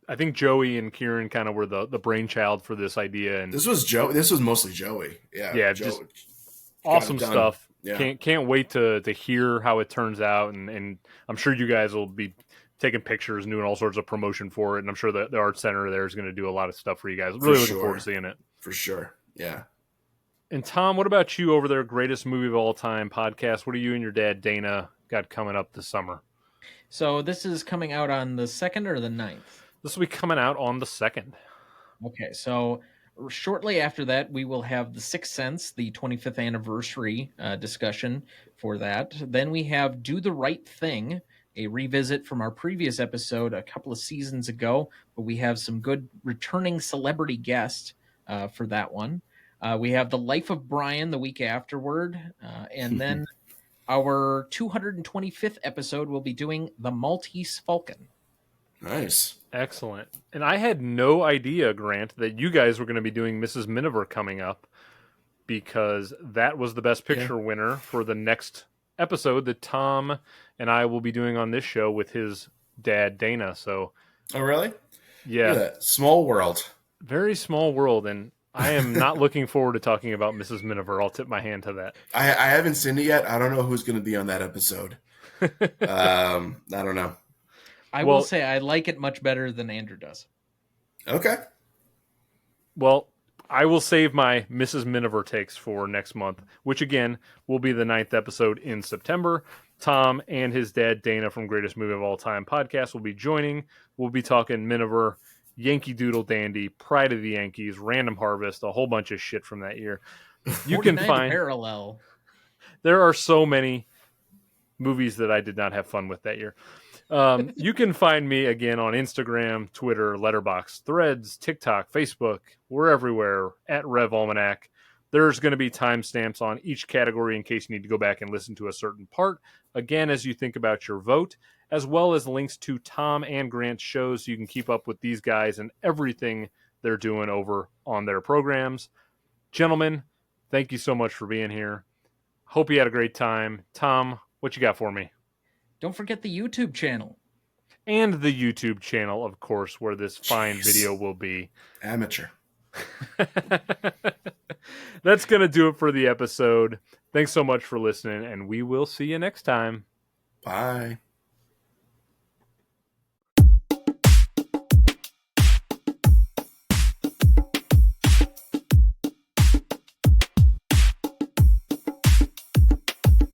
I think Joey and Kieran kind of were the brainchild for this idea, and this was mostly Joey. Yeah, just awesome stuff. Yeah. Can't wait to hear how it turns out, and I'm sure you guys will be taking pictures and doing all sorts of promotion for it, and I'm sure the Art Center there is going to do a lot of stuff for you guys. Really looking forward to seeing it. For sure, yeah. And Tom, what about you over there? Greatest Movie of All Time podcast. What do you and your dad Dana got coming up this summer? So this is coming out on the 2nd or the 9th? This will be coming out on the 2nd. Okay, so shortly after that, we will have The Sixth Sense, the 25th anniversary discussion for that. Then we have Do the Right Thing, a revisit from our previous episode a couple of seasons ago, but we have some good returning celebrity guests for that one. We have The Life of Brian the week afterward, and then our 225th episode will be doing The Maltese Falcon. Nice. Excellent. And I had no idea, Grant, that you guys were going to be doing Mrs. Miniver coming up, because that was the Best Picture winner for the next episode that Tom and I will be doing on this show with his dad, Dana. So, oh, really? Yeah. Small world. Very small world. And I am not looking forward to talking about Mrs. Miniver. I'll tip my hand to that. I haven't seen it yet. I don't know who's going to be on that episode. I don't know. I will say I like it much better than Andrew does. Okay. Well, I will save my Mrs. Miniver takes for next month, which again will be the 9th episode in September. Tom and his dad, Dana from Greatest Movie of All Time podcast will be joining. We'll be talking Miniver, Yankee Doodle Dandy, Pride of the Yankees, Random Harvest, a whole bunch of shit from that year. You can find parallel. There are so many movies that I did not have fun with that year. You can find me again on Instagram, Twitter, Letterboxd, Threads, TikTok, Facebook. We're everywhere at Rev Almanac. There's going to be timestamps on each category in case you need to go back and listen to a certain part. Again, as you think about your vote, as well as links to Tom and Grant's shows so you can keep up with these guys and everything they're doing over on their programs. Gentlemen, thank you so much for being here. Hope you had a great time. Tom, what you got for me? Don't forget the YouTube channel. And the YouTube channel, of course, where this fine video will be. Amateur. That's going to do it for the episode. Thanks so much for listening, and we will see you next time. Bye.